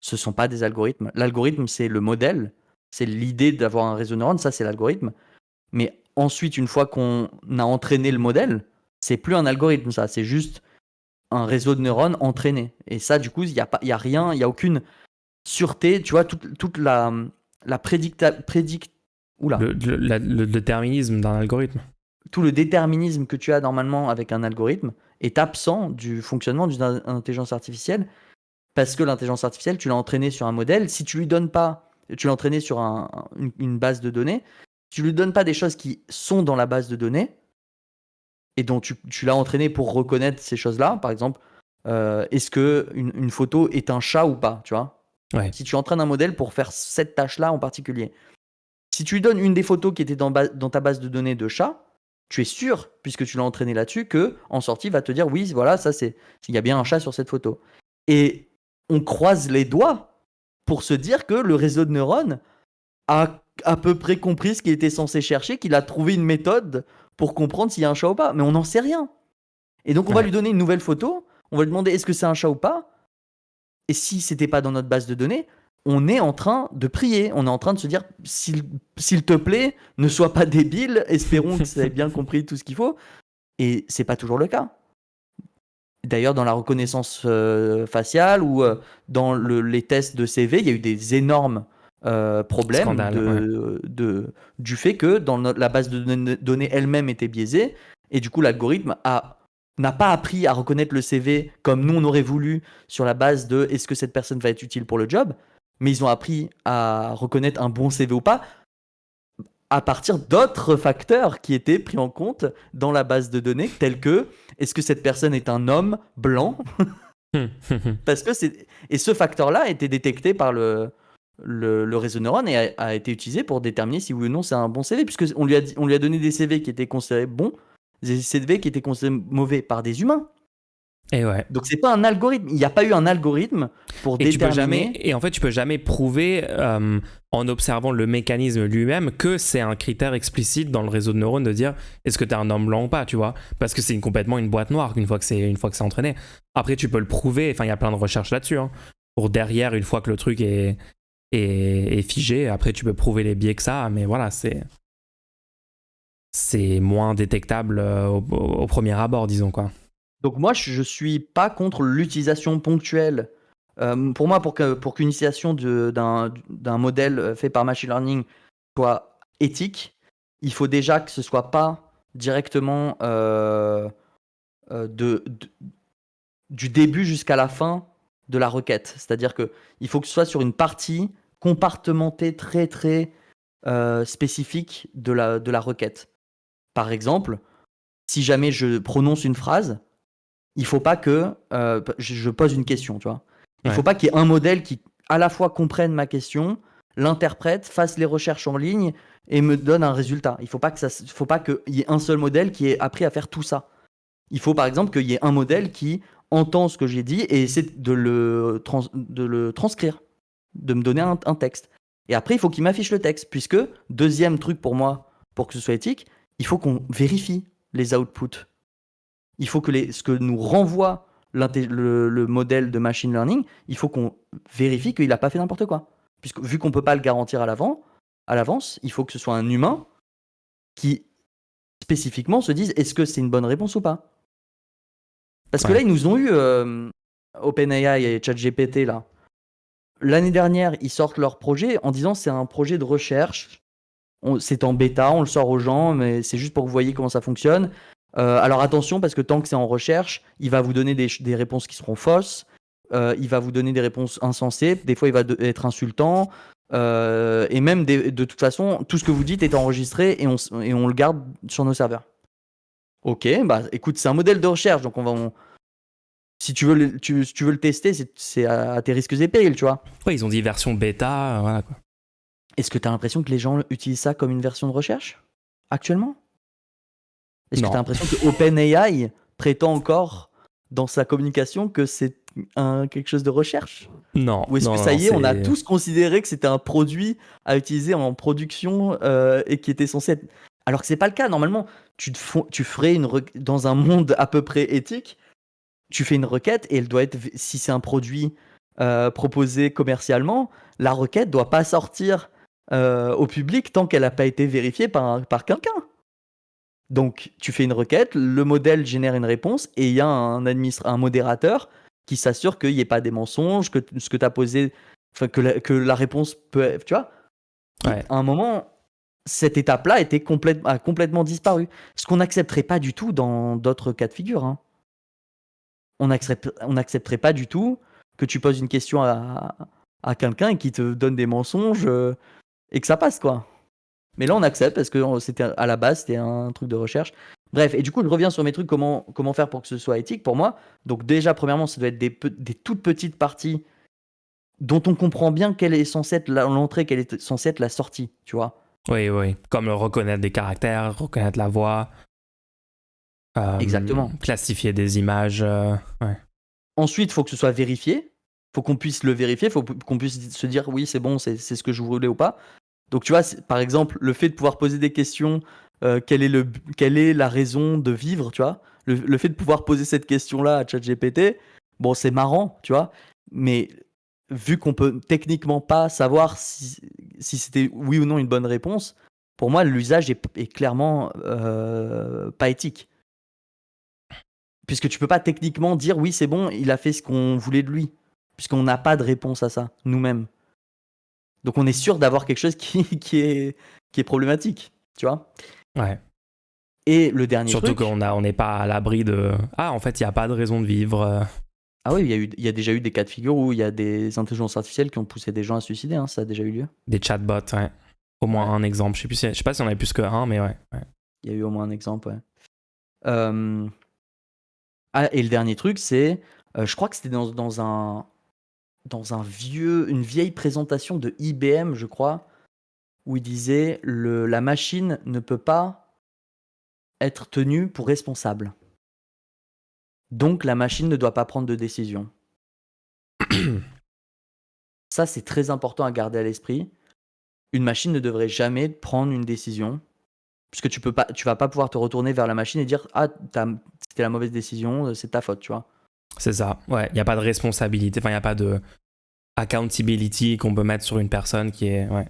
Ce ne sont pas des algorithmes. L'algorithme, c'est le modèle. C'est l'idée d'avoir un réseau de neurones. Ça, c'est l'algorithme. Mais ensuite, une fois qu'on a entraîné le modèle, c'est plus un algorithme, ça. C'est juste un réseau de neurones entraîné. Et ça, du coup, il y a rien, il y a aucune sûreté. Tu vois, toute la oula, Le déterminisme d'un algorithme. tout le déterminisme que tu as normalement avec un algorithme est absent du fonctionnement d'une intelligence artificielle parce que l'intelligence artificielle, tu l'as entraînée sur un modèle. Si tu lui donnes pas, tu l'as entraînée sur une base de données. Tu lui donnes pas des choses qui sont dans la base de données et dont tu l'as entraîné pour reconnaître ces choses-là. Par exemple, est-ce que une photo est un chat ou pas, tu vois? Ouais. Si tu entraînes un modèle pour faire cette tâche-là en particulier. Si tu lui donnes une des photos qui était dans ta base de données de chat, tu es sûr, puisque tu l'as entraîné là-dessus, que en sortie, il va te dire oui, voilà, ça c'est, il y a bien un chat sur cette photo. Et on croise les doigts pour se dire que le réseau de neurones a à peu près compris ce qu'il était censé chercher, qu'il a trouvé une méthode pour comprendre s'il y a un chat ou pas. Mais on n'en sait rien. Et donc on va Ouais. lui donner une nouvelle photo, on va lui demander est-ce que c'est un chat ou pas. Et si c'était pas dans notre base de données, on est en train de prier, on est en train de se dire s'il te plaît, ne sois pas débile, espérons que ça ait bien compris tout ce qu'il faut. Et c'est pas toujours le cas. D'ailleurs, dans la reconnaissance faciale ou dans les tests de CV, il y a eu des énormes problèmes Scandale. Ouais. du fait que la base de données elle-même était biaisée et du coup l'algorithme n'a pas appris à reconnaître le CV comme nous on aurait voulu sur la base de est-ce que cette personne va être utile pour le job, mais ils ont appris à reconnaître un bon CV ou pas à partir d'autres facteurs qui étaient pris en compte dans la base de données, tels que est-ce que cette personne est un homme blanc. Parce que et ce facteur-là a été détecté par le réseau neurone et a été utilisé pour déterminer si oui ou non c'est un bon CV, puisque on lui a donné des CV qui étaient considérés bons, des CV qui étaient considérés mauvais par des humains. Et ouais. Donc c'est pas un algorithme. Il n'y a pas eu un algorithme pour Et tu peux déterminer. jamais, et en fait, tu peux jamais prouver en observant le mécanisme lui-même que c'est un critère explicite dans le réseau de neurones de dire est-ce que t'es un homme blanc ou pas, tu vois, parce que c'est complètement une boîte noire une fois que c'est entraîné. Après, tu peux le prouver. Enfin, il y a plein de recherches là-dessus. Hein, pour derrière, une fois que le truc est figé, après tu peux prouver les biais que ça. Mais voilà, c'est moins détectable au premier abord, disons quoi. Donc moi, je suis pas contre l'utilisation ponctuelle. Pour moi, pour qu'une utilisation d'un modèle fait par machine learning soit éthique, il faut déjà que ce soit pas directement du début jusqu'à la fin de la requête. C'est-à-dire que il faut que ce soit sur une partie compartimentée très très spécifique de la requête. Par exemple, si jamais je prononce une phrase, il faut pas que je pose une question, tu vois. Il faut pas qu'il y ait un modèle qui à la fois comprenne ma question, l'interprète, fasse les recherches en ligne et me donne un résultat. Il faut pas qu'il y ait un seul modèle qui ait appris à faire tout ça. Il faut par exemple qu'il y ait un modèle qui entend ce que j'ai dit et essaie de le transcrire, de me donner un texte. Et après, il faut qu'il m'affiche le texte, puisque, deuxième truc pour moi, pour que ce soit éthique, il faut qu'on vérifie les outputs. Il faut que ce que nous renvoie le modèle de machine learning, il faut qu'on vérifie qu'il n'a pas fait n'importe quoi. Puisque, vu qu'on ne peut pas le garantir à l'avance, il faut que ce soit un humain qui spécifiquement se dise est-ce que c'est une bonne réponse ou pas. Parce que là, ils nous ont eu OpenAI et ChatGPT là. L'année dernière, ils sortent leur projet en disant c'est un projet de recherche. C'est en bêta, on le sort aux gens, mais c'est juste pour que vous voyez comment ça fonctionne. Alors attention, parce que tant que c'est en recherche, il va vous donner des réponses qui seront fausses. Il va vous donner des réponses insensées. Des fois, il va être insultant. Et même, de toute façon, tout ce que vous dites est enregistré et on le garde sur nos serveurs. Ok, bah écoute, c'est un modèle de recherche, donc si tu veux le tester, c'est à tes risques et périls, tu vois. Ouais, ils ont dit version bêta, voilà quoi. Est-ce que tu as l'impression que les gens utilisent ça comme une version de recherche actuellement? Est-ce que tu as Non. l'impression que OpenAI prétend encore dans sa communication que c'est quelque chose de recherche? Non, Ou est-ce que non, ça non, y est, on a c'est... tous considéré que c'était un produit à utiliser en production et qui était censé être... Alors que c'est pas le cas. Normalement, tu ferais dans un monde à peu près éthique, tu fais une requête et elle doit être, si c'est un produit proposé commercialement, la requête doit pas sortir au public tant qu'elle n'a pas été vérifiée par quelqu'un. Donc, tu fais une requête, le modèle génère une réponse et il y a un modérateur qui s'assure qu'il n'y ait pas des mensonges, que ce que tu as posé, enfin, que la réponse peut. Tu vois. Et Ouais. à un moment, cette étape-là a complètement disparu. Ce qu'on n'accepterait pas du tout dans d'autres cas de figure. Hein. On n'accepterait pas du tout que tu poses une question à quelqu'un et qu'il te donne des mensonges et que ça passe, quoi. Mais là, on accepte parce que c'était à la base, c'était un truc de recherche. Bref, et du coup, je reviens sur mes trucs, comment faire pour que ce soit éthique pour moi. Donc déjà, premièrement, ça doit être des toutes petites parties dont on comprend bien quelle est censée être l'entrée, quelle est censée être la sortie, tu vois. Oui, oui. Comme reconnaître des caractères, reconnaître la voix, Exactement. classifier des images. Ouais. Ensuite, il faut que ce soit vérifié. Il faut qu'on puisse le vérifier. Il faut qu'on puisse se dire oui, c'est bon, c'est ce que je voulais ou pas. Donc, tu vois, par exemple, le fait de pouvoir poser des questions, quelle est la raison de vivre, tu vois. Le fait de pouvoir poser cette question-là à ChatGPT, bon, c'est marrant, tu vois. Mais vu qu'on peut techniquement pas savoir si c'était oui ou non une bonne réponse, pour moi, l'usage est clairement pas éthique. Puisque tu peux pas techniquement dire oui, c'est bon, il a fait ce qu'on voulait de lui. Puisqu'on n'a pas de réponse à ça, nous-mêmes. Donc on est sûr d'avoir quelque chose qui est problématique, tu vois. Ouais. Et le dernier Surtout truc. on n'est pas à l'abri de. Ah, en fait, il n'y a pas de raison de vivre. Ah oui, il y a déjà eu des cas de figure où il y a des intelligences artificielles qui ont poussé des gens à se suicider, hein, ça a déjà eu lieu. Des chatbots, ouais. Au moins Ouais. un exemple. Je sais pas si on avait plus qu'un, mais ouais. Il y a eu au moins un exemple, ouais. Ah, et le dernier truc, c'est. Je crois que c'était dans une vieille présentation de IBM, je crois, où il disait la machine ne peut pas être tenue pour responsable. Donc la machine ne doit pas prendre de décision. Ça, c'est très important à garder à l'esprit. Une machine ne devrait jamais prendre une décision, puisque tu vas pas pouvoir te retourner vers la machine et dire ah c'était la mauvaise décision, c'est ta faute, tu vois. C'est ça. Ouais, il n'y a pas de responsabilité. Enfin, il n'y a pas de accountability qu'on peut mettre sur une personne qui est. Ouais.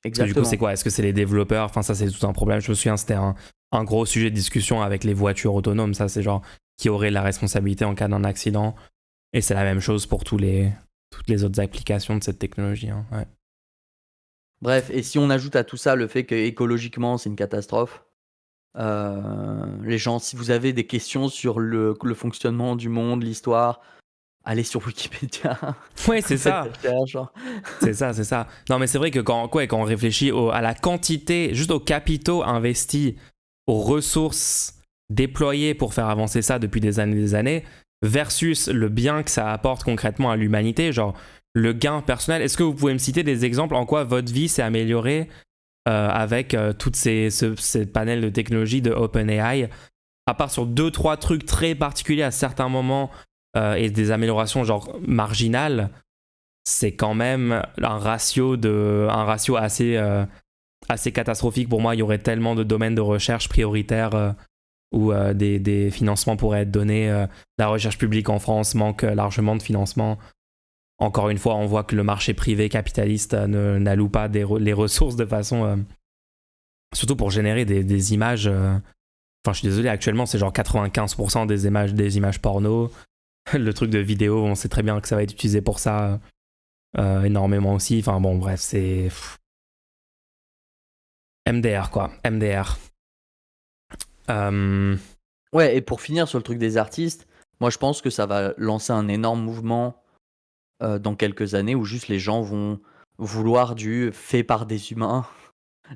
Parce que du coup, c'est Exactement. quoi? Est-ce que c'est les développeurs? Enfin, ça, c'est tout un problème. Je me souviens, c'était un gros sujet de discussion avec les voitures autonomes. Ça, c'est genre qui aurait la responsabilité en cas d'un accident. Et c'est la même chose pour toutes les autres applications de cette technologie. Hein. Ouais. Bref, et si on ajoute à tout ça le fait que écologiquement c'est une catastrophe, les gens, si vous avez des questions sur le fonctionnement du monde, l'histoire, allez sur Wikipédia, Ouais, c'est faites ça. des recherches. Hein. C'est ça, c'est ça. Non, mais c'est vrai que quand on réfléchit à la quantité, juste aux capitaux investis, aux ressources déployées pour faire avancer ça depuis des années, versus le bien que ça apporte concrètement à l'humanité, genre le gain personnel. Est-ce que vous pouvez me citer des exemples en quoi votre vie s'est améliorée avec toutes ces panels de technologie de OpenAI, à part sur 2-3 trucs très particuliers à certains moments et des améliorations genre marginales? C'est quand même un ratio assez catastrophique pour moi. Il y aurait tellement de domaines de recherche prioritaires où des financements pourraient être donnés. La recherche publique en France manque largement de financement. Encore une fois, on voit que le marché privé capitaliste n'alloue pas les ressources de façon. Surtout pour générer des images. Enfin, je suis désolé, actuellement, c'est genre 95% des images porno. Le truc de vidéo, on sait très bien que ça va être utilisé pour ça. Énormément aussi. Enfin bon, bref, c'est MDR quoi. MDR. Ouais, et pour finir sur le truc des artistes, moi je pense que ça va lancer un énorme mouvement dans quelques années où juste les gens vont vouloir du fait par des humains.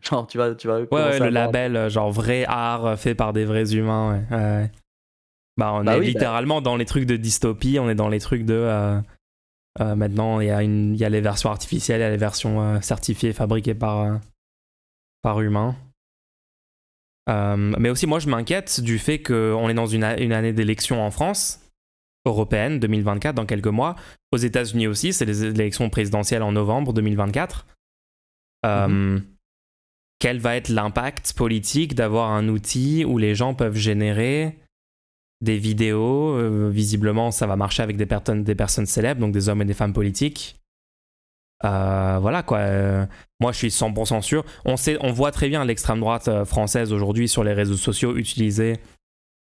Genre, tu vas Ouais, commencer à le avoir. label, genre vrai art fait par des vrais humains. Ouais. Ouais. Bah, on Bah est oui, bah, littéralement dans les trucs de dystopie. On est dans les trucs de. Maintenant, il y a les versions artificielles, il y a les versions certifiées, fabriquées par humains. Mais aussi, moi, je m'inquiète du fait qu'on est dans une année d'élection en France, européenne, 2024, dans quelques mois. Aux États-Unis aussi, c'est les élections présidentielles en novembre 2024. Quel va être l'impact politique d'avoir un outil où les gens peuvent générer des vidéos? Visiblement, ça va marcher avec des personnes célèbres, donc des hommes et des femmes politiques. Voilà quoi. Moi, je suis 100% sûr. On voit très bien l'extrême droite française aujourd'hui sur les réseaux sociaux utiliser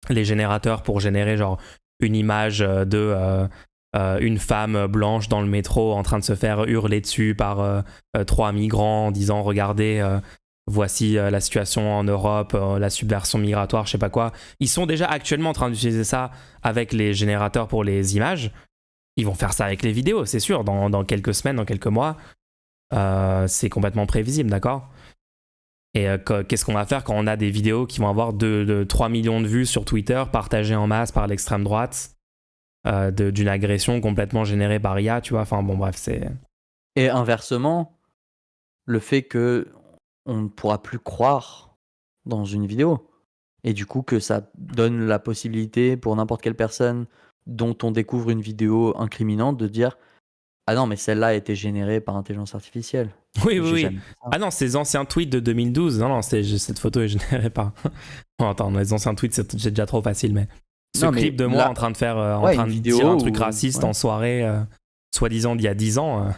les générateurs pour générer genre une image de une femme blanche dans le métro en train de se faire hurler dessus par 3 migrants en disant regardez, voici la situation en Europe, la subversion migratoire, je sais pas quoi. Ils sont déjà actuellement en train d'utiliser ça avec les générateurs pour les images. Ils vont faire ça avec les vidéos, c'est sûr, dans quelques semaines, dans quelques mois. C'est complètement prévisible, d'accord? Et qu'est-ce qu'on va faire quand on a des vidéos qui vont avoir de 3 millions de vues sur Twitter, partagées en masse par l'extrême droite? d'une agression complètement générée par IA, tu vois. Enfin bon, bref, c'est. Et inversement, le fait que on ne pourra plus croire dans une vidéo. Et du coup, que ça donne la possibilité pour n'importe quelle personne dont on découvre une vidéo incriminante de dire ah non, mais celle-là a été générée par intelligence artificielle. Oui, oui, J'ai oui. jamais fait ça. Ah non, ces anciens tweets de 2012, non, non, cette photo est générée par. Oh, attends, les anciens tweets, c'est déjà trop facile, mais. Ce Non, mais clip de moi là, en train de faire, en ouais, train une de dire un vidéo truc où. raciste Ouais. en soirée, soi-disant d'il y a 10 ans,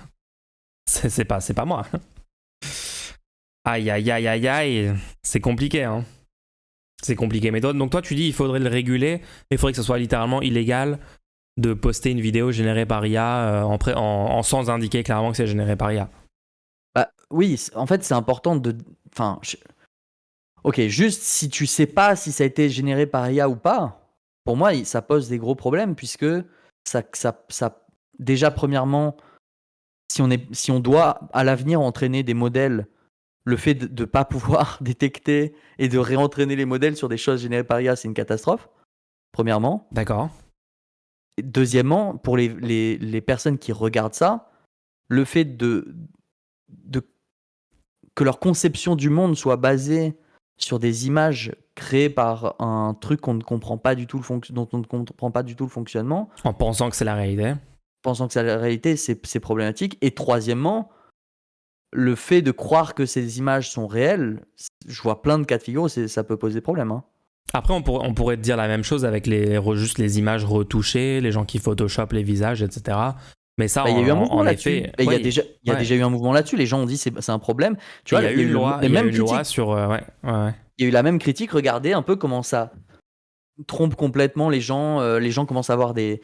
c'est pas moi. Aïe, aïe, aïe, aïe, aïe. C'est compliqué, hein. C'est compliqué. Mais donc toi, tu dis il faudrait le réguler, il faudrait que ce soit littéralement illégal de poster une vidéo générée par IA sans indiquer clairement que c'est généré par IA. Bah, oui, en fait, c'est important de. Enfin, ok, juste si tu sais pas si ça a été généré par IA ou pas, pour moi, ça pose des gros problèmes puisque déjà, premièrement, si on doit à l'avenir entraîner des modèles, le fait de ne pas pouvoir détecter et de réentraîner les modèles sur des choses générées par IA, c'est une catastrophe, premièrement. D'accord. Et deuxièmement, pour les personnes qui regardent ça, le fait de que leur conception du monde soit basée sur des images créées par un truc qu'on ne comprend pas du tout dont on ne comprend pas du tout le fonctionnement, En pensant que c'est la réalité. pensant que c'est la réalité, c'est problématique. Et troisièmement, le fait de croire que ces images sont réelles, je vois plein de cas de figure où ça peut poser problème. Hein. Après, on pourrait te dire la même chose avec juste les images retouchées, les gens qui photoshopent les visages, etc. Mais ça, Bah, il y a eu un mouvement en là-dessus. effet, Et il y a oui, déjà, il y a ouais. déjà eu un mouvement là-dessus. Les gens ont dit c'est un problème. Tu Et il vois, y a il y eu a eu une loi, les il y a eu mêmes une loi critiques. sur, ouais, ouais. Il y a eu la même critique. Regardez un peu comment ça trompe complètement les gens. Les gens commencent à avoir des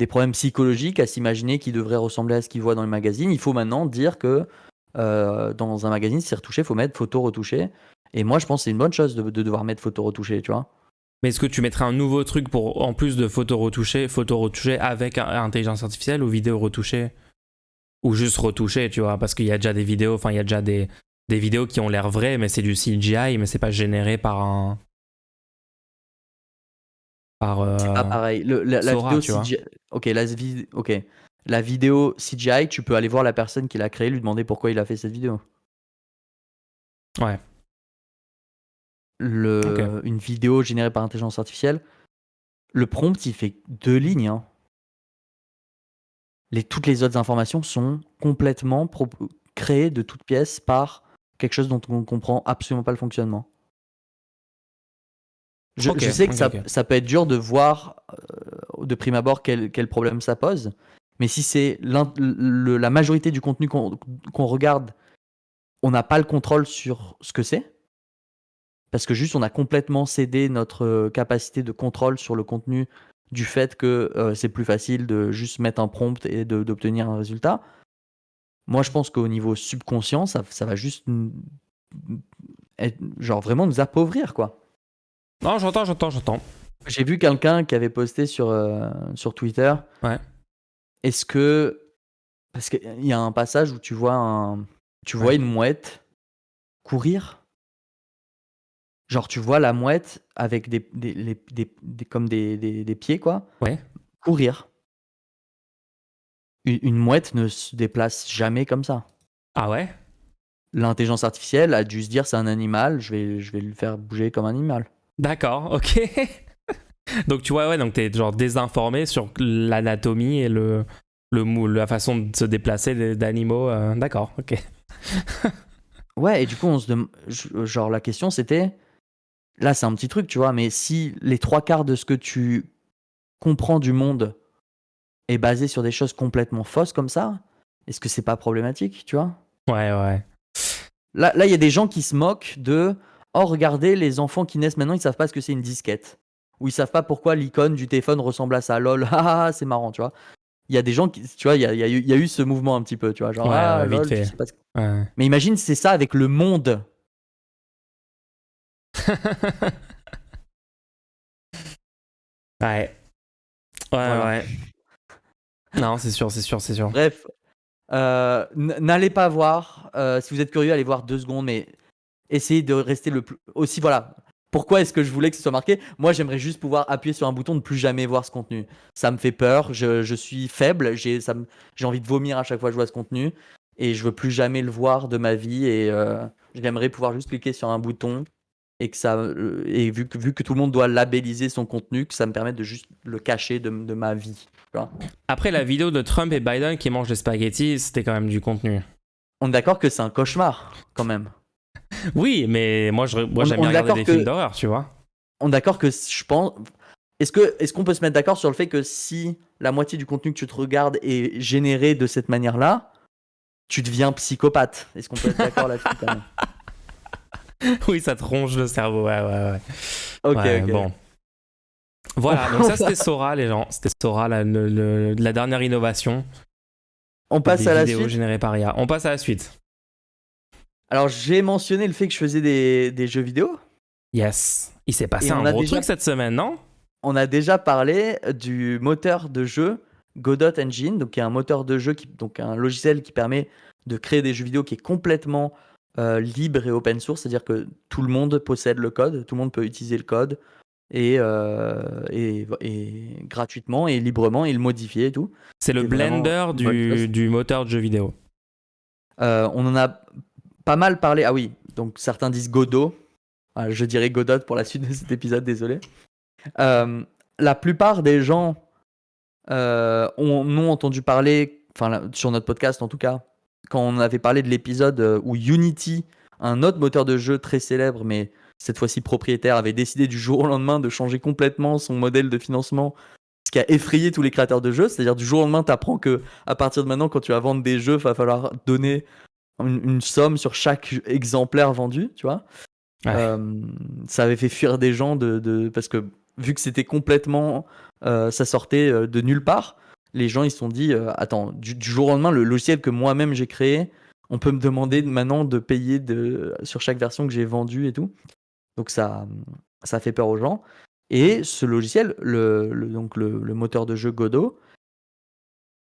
problèmes psychologiques, à s'imaginer qu'ils devraient ressembler à ce qu'ils voient dans les magazines. Il faut maintenant dire que dans un magazine, si c'est retouché, il faut mettre photo retouchée. Et moi, je pense que c'est une bonne chose de devoir mettre photo retouchée, tu vois. Mais est-ce que tu mettrais un nouveau truc pour, en plus de photos retouchées avec intelligence artificielle ou vidéo retouchée ou juste retouchées, tu vois? Parce qu'il y a déjà des vidéos, enfin, il y a déjà des vidéos qui ont l'air vraies, mais c'est du CGI, mais c'est pas généré par un. C'est pas pareil. La Sora, vidéo tu vois? CGI. Ok. La vidéo CGI, tu peux aller voir la personne qui l'a créée, lui demander pourquoi il a fait cette vidéo. Ouais. Ok. Une vidéo générée par intelligence artificielle, le prompt, il fait 2 lignes. Hein. Toutes les autres informations sont complètement créées de toutes pièces par quelque chose dont on ne comprend absolument pas le fonctionnement. Ok, Je sais que ok, ok. ça peut être dur de voir de prime abord quel problème ça pose, mais si c'est la majorité du contenu qu'on regarde, on n'a pas le contrôle sur ce que c'est, parce que juste on a complètement cédé notre capacité de contrôle sur le contenu du fait que c'est plus facile de juste mettre un prompt et d'obtenir un résultat. Moi, je pense qu'au niveau subconscient, ça va juste genre vraiment nous appauvrir, quoi. Non, j'entends. J'ai vu quelqu'un qui avait posté sur Twitter. Ouais. Est-ce que parce qu'il y a un passage où tu vois Ouais. une mouette courir. Genre tu vois la mouette avec comme des pieds quoi, Ouais. courir. Une mouette ne se déplace jamais comme ça. Ah ouais? L'intelligence artificielle a dû se dire c'est un animal, je vais le faire bouger comme un animal. D'accord, ok. Donc tu vois, ouais, donc t'es genre désinformé sur l'anatomie et la façon de se déplacer d'animaux. D'accord, ok. Ouais, et du coup genre la question c'était, là c'est un petit truc tu vois, mais si les 3/4 de ce que tu comprends du monde est basé sur des choses complètement fausses comme ça, est-ce que c'est pas problématique, tu vois? Ouais, ouais. Là, il y a des gens qui se moquent de oh regardez les enfants qui naissent maintenant, ils savent pas ce que c'est une disquette. Ou ils savent pas pourquoi l'icône du téléphone ressemble à ça. Lol, c'est marrant, tu vois. Il y a des gens qui, tu vois, il y a eu ce mouvement un petit peu, tu vois, genre Ouais, ouais, vite lol, tu fait. sais pas. Ouais. Mais imagine c'est ça avec le monde. Ouais. Ouais, Voilà. ouais. Non, c'est sûr, c'est sûr, c'est sûr. Bref, n'allez pas voir. Si vous êtes curieux, allez voir 2 secondes, mais essayez de rester le plus aussi voilà. Pourquoi est-ce que je voulais que ce soit marqué? Moi, j'aimerais juste pouvoir appuyer sur un bouton, ne plus jamais voir ce contenu. Ça me fait peur, je suis faible, j'ai envie de vomir à chaque fois que je vois ce contenu, et je veux plus jamais le voir de ma vie, et j'aimerais pouvoir juste cliquer sur un bouton, et et vu que tout le monde doit labelliser son contenu, que ça me permette de juste le cacher de ma vie. Tu vois. Après, la vidéo de Trump et Biden qui mangent des spaghettis, c'était quand même du contenu. On est d'accord que c'est un cauchemar, quand même. Oui, mais moi j'aime bien regarder des films d'horreur, tu vois. On est d'accord que je pense. Est-ce qu'on peut se mettre d'accord sur le fait que si la moitié du contenu que tu te regardes est généré de cette manière-là, tu deviens psychopathe? Est-ce qu'on peut être d'accord là-dessus quand même? Oui, ça te ronge le cerveau, ouais. Ok, ouais, ok. Bon. Voilà, donc ça c'était Sora, les gens. C'était Sora, la dernière innovation. On passe à la Des vidéos suite. générées par IA. On passe à la suite. Alors, j'ai mentionné le fait que je faisais des jeux vidéo. Yes. Il s'est passé Et un gros truc cette semaine, non? On a déjà parlé du moteur de jeu Godot Engine, donc qui est un moteur de jeu, donc un logiciel qui permet de créer des jeux vidéo qui est complètement libre et open source, c'est-à-dire que tout le monde possède le code, tout le monde peut utiliser le code et gratuitement et librement et le modifier et tout. C'est le Blender du moteur de jeu vidéo. On en a pas mal parlé. Ah oui, donc certains disent Godot. Je dirais Godot pour la suite de cet épisode, désolé. La plupart des gens ont entendu parler, sur notre podcast en tout cas, quand on avait parlé de l'épisode où Unity, un autre moteur de jeu très célèbre, mais cette fois-ci propriétaire, avait décidé du jour au lendemain de changer complètement son modèle de financement, ce qui a effrayé tous les créateurs de jeux. C'est-à-dire du jour au lendemain, tu apprends que à partir de maintenant, quand tu vas vendre des jeux, il va falloir donner une somme sur chaque exemplaire vendu, tu vois. Ouais. Ça avait fait fuir des gens parce que vu que c'était complètement ça sortait de nulle part, les gens ils se sont dit attends, du jour au lendemain, le logiciel que moi-même j'ai créé, on peut me demander maintenant de payer sur chaque version que j'ai vendue et tout. Donc ça fait peur aux gens. Et ce logiciel, donc le moteur de jeu Godot,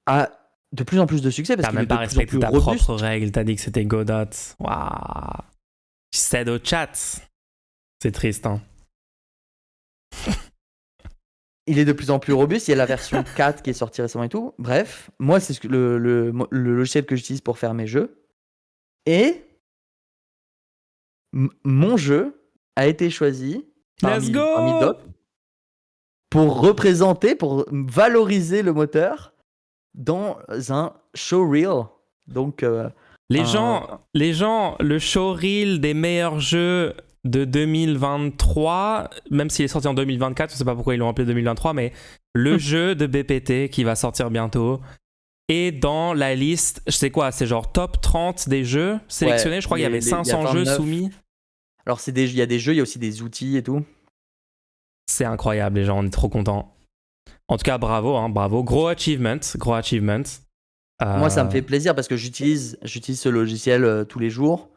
a de plus en plus de succès parce T'as qu'il est même de pas plus en respecté plus ta robuste. propre règle, t'as dit que c'était Godot. Waouh. Tu cèdes au chat. C'est triste, hein. Il est de plus en plus robuste. Il y a la version 4 qui est sortie récemment et tout. Bref, moi, c'est le logiciel que j'utilise pour faire mes jeux. Et mon jeu a été choisi Let's go parmi d'autres pour valoriser le moteur dans un showreel. Donc, les gens, le showreel des meilleurs jeux de 2023, même s'il est sorti en 2024, je sais pas pourquoi ils l'ont appelé 2023, mais le jeu de BPT qui va sortir bientôt est dans la liste, je sais quoi, c'est genre top 30 des jeux sélectionnés, ouais, je crois qu'il y avait 500 jeux soumis. Alors, il y a des jeux, il y a aussi des outils et tout. C'est incroyable, les gens, on est trop contents. En tout cas, bravo, hein, bravo. Gros achievement. Moi, ça me fait plaisir parce que j'utilise ce logiciel tous les jours.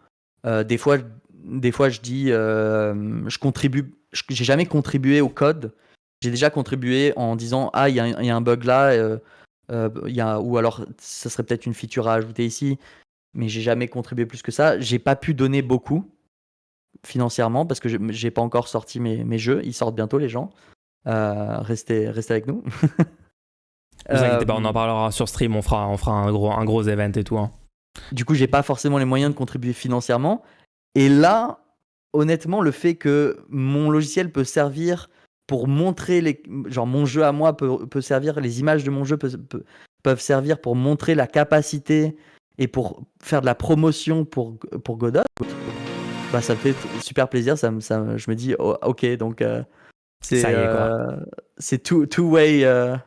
Des fois, je dis, je contribue. J'ai jamais contribué au code. J'ai déjà contribué en disant il y a un bug là, ou alors ça serait peut-être une feature à ajouter ici. Mais j'ai jamais contribué plus que ça. J'ai pas pu donner beaucoup financièrement parce que j'ai pas encore sorti mes jeux. Ils sortent bientôt, les gens. Restez avec nous. Ne vous inquiétez pas, on en parlera sur stream, on fera un gros event et tout. Hein. Du coup, j'ai pas forcément les moyens de contribuer financièrement. Et là, honnêtement, le fait que mon logiciel peut servir pour montrer genre mon jeu à moi peut servir, les images de mon jeu peuvent servir pour montrer la capacité et pour faire de la promotion pour Godot, bah ça me fait super plaisir. Je me dis oh, ok, donc c'est ça y est, quoi. C'est two-way.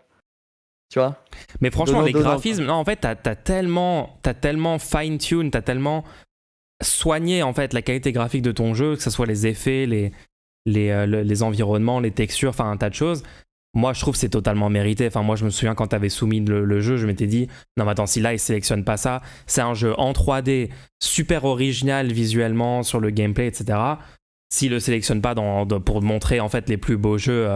Tu vois. Mais franchement, les graphismes, non, en fait, t'as tellement fine-tune, t'as tellement soigné en fait la qualité graphique de ton jeu, que ce soit les effets, les environnements, les textures, enfin un tas de choses. Moi, je trouve que c'est totalement mérité. Enfin, moi, je me souviens quand t'avais soumis le jeu, je m'étais dit, non, mais attends, si là, il sélectionne pas ça, c'est un jeu en 3D, super original visuellement sur le gameplay, etc. S'il le sélectionne pas pour montrer en fait les plus beaux jeux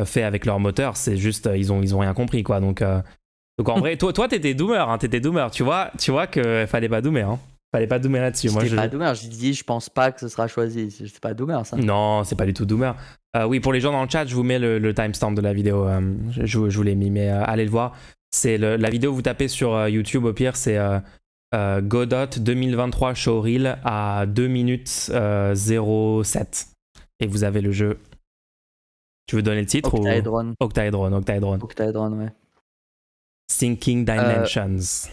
faits avec leur moteur, c'est juste, ils ont rien compris, quoi. Donc en vrai, toi, t'étais doomer, hein, tu vois qu'il fallait pas doomer, hein. Fallait pas doomer là-dessus. Moi, C'était pas Doomer, j'ai dit je pense pas que ce sera choisi. C'est pas Doomer ça. Non, c'est pas du tout doomer. Oui, pour les gens dans le chat, je vous mets le timestamp de la vidéo. Je vous l'ai mis, mais allez le voir. C'est la vidéo, vous tapez sur YouTube au pire, c'est Godot 2023 Showreel à 2 minutes 07. Et vous avez le jeu. Tu veux donner le titre Octaedron. Octaedron. Ouais. Thinking Dimensions.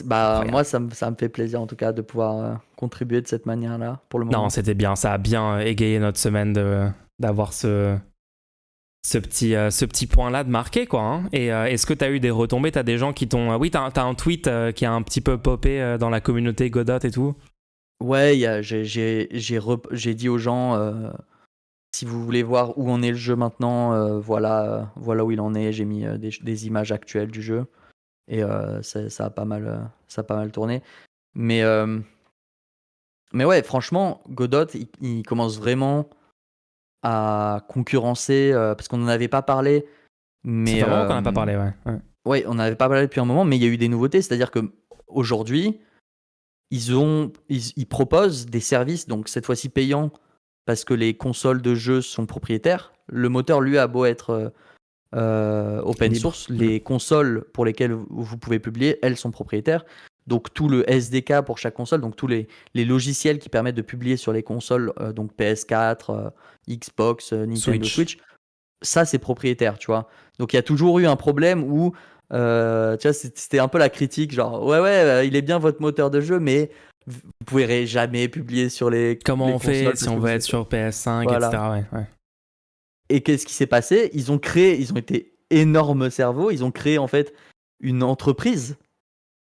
Bah, moi, ça me fait plaisir en tout cas de pouvoir contribuer de cette manière-là pour le moment. Non, c'était bien. Ça a bien égayé notre semaine d'avoir ce petit point-là de marquer, quoi. Hein. Et est-ce que tu as eu des retombées? Tu as des gens qui t'ont. Oui, tu as un tweet qui a un petit peu popé dans la communauté Godot et tout. Ouais, j'ai dit aux gens si vous voulez voir où en est le jeu maintenant, voilà où il en est. J'ai mis des images actuelles du jeu et ça a pas mal tourné. Mais ouais, franchement, Godot, il commence vraiment à concurrencer parce qu'on n'en avait pas parlé. Ça Mais fait vraiment qu'on n'a pas parlé, ouais. ouais, on n'avait pas parlé depuis un moment, mais il y a eu des nouveautés. C'est-à-dire que aujourd'hui, ils proposent des services, donc cette fois-ci payants, parce que les consoles de jeux sont propriétaires. Le moteur, lui, a beau être open Libre. source, les consoles pour lesquelles vous pouvez publier, elles sont propriétaires. Donc tout le SDK pour chaque console, donc tous les logiciels qui permettent de publier sur les consoles, donc PS4, Xbox, Nintendo Switch, ça c'est propriétaire, tu vois. Donc il y a toujours eu un problème où tu vois, c'était un peu la critique, genre ouais, il est bien votre moteur de jeu, mais vous pouvez jamais publier sur les Comment les on fait consoles si parce on que veut vous être êtes- sur PS5, Voilà. etc. Ouais. Et qu'est-ce qui s'est passé? Ils ont été énormes cerveaux, ils ont créé en fait une entreprise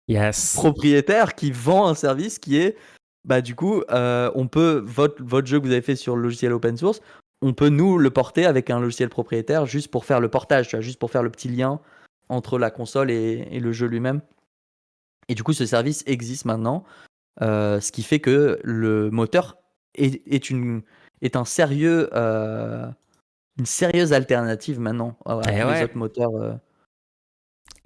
Yes. propriétaire qui vend un service qui est bah du coup on peut votre jeu que vous avez fait sur le logiciel open source, on peut nous le porter avec un logiciel propriétaire juste pour faire le portage, tu vois, juste pour faire le petit lien entre la console et le jeu lui-même. Et du coup ce service existe maintenant, ce qui fait que le moteur est un sérieux une sérieuse alternative maintenant à Et tous les ouais. autres moteurs.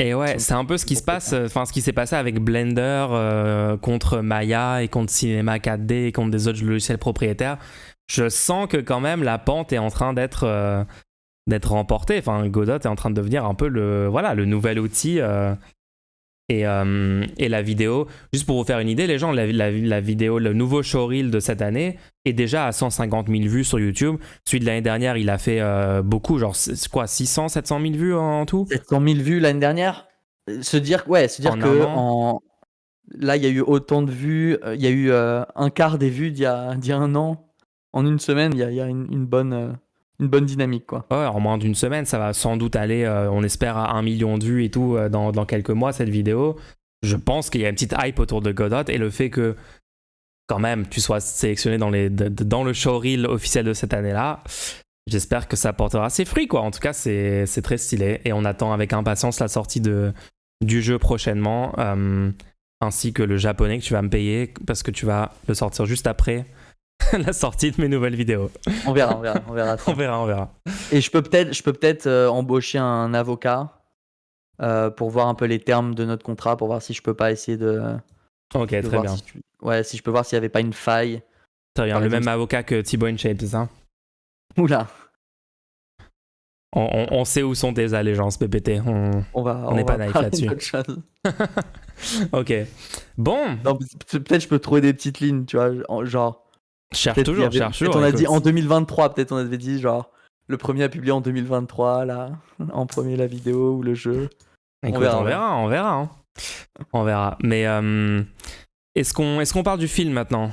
Et ouais, Sont c'est un peu ce qui se passe, propriétaires. enfin ce qui s'est passé avec Blender contre Maya et contre Cinema 4D et contre des autres logiciels propriétaires. Je sens que quand même la pente est en train d'être remportée. Enfin, Godot est en train de devenir un peu le nouvel outil. Et la vidéo, juste pour vous faire une idée, les gens, la vidéo, le nouveau showreel de cette année est déjà à 150 000 vues sur YouTube. Celui de l'année dernière, il a fait beaucoup, genre c'est quoi, 600, 700 000 vues en tout? 700 000 vues l'année dernière. Se dire En un que an. là, il y a eu autant de vues. Il y a eu un quart des vues d'il y a un an. En une semaine, il y a une bonne dynamique, quoi. Ouais, en moins d'une semaine, ça va sans doute aller, on espère, à 1 million de vues et tout dans quelques mois, cette vidéo. Je pense qu'il y a une petite hype autour de Godot et le fait que, quand même, tu sois sélectionné dans le showreel officiel de cette année-là, j'espère que ça portera ses fruits, quoi. En tout cas, c'est très stylé et on attend avec impatience la sortie du jeu prochainement, ainsi que le japonais que tu vas me payer parce que tu vas le sortir juste après la sortie de mes nouvelles vidéos. On verra ça. On verra. Et je peux peut-être embaucher un avocat pour voir un peu les termes de notre contrat, pour voir si je peux pas essayer Ok, de très voir bien. si je peux voir s'il y avait pas une faille. Très bien, Par le exemple, même avocat que Thibaut InShape, c'est ça? Oula, On sait où sont tes allégeances, PPT. on n'est va pas naïf parler là-dessus. d'autre chose. Ok. Bon, Non, peut-être je peux trouver des petites lignes, tu vois, genre. cherche Peut-être toujours. peut-être on a dit Écoute. en 2023, peut-être on avait dit genre le premier a publié en 2023 là, en premier la vidéo ou le jeu. Écoute, on verra. Hein. On verra. Mais est-ce qu'on parle du film maintenant?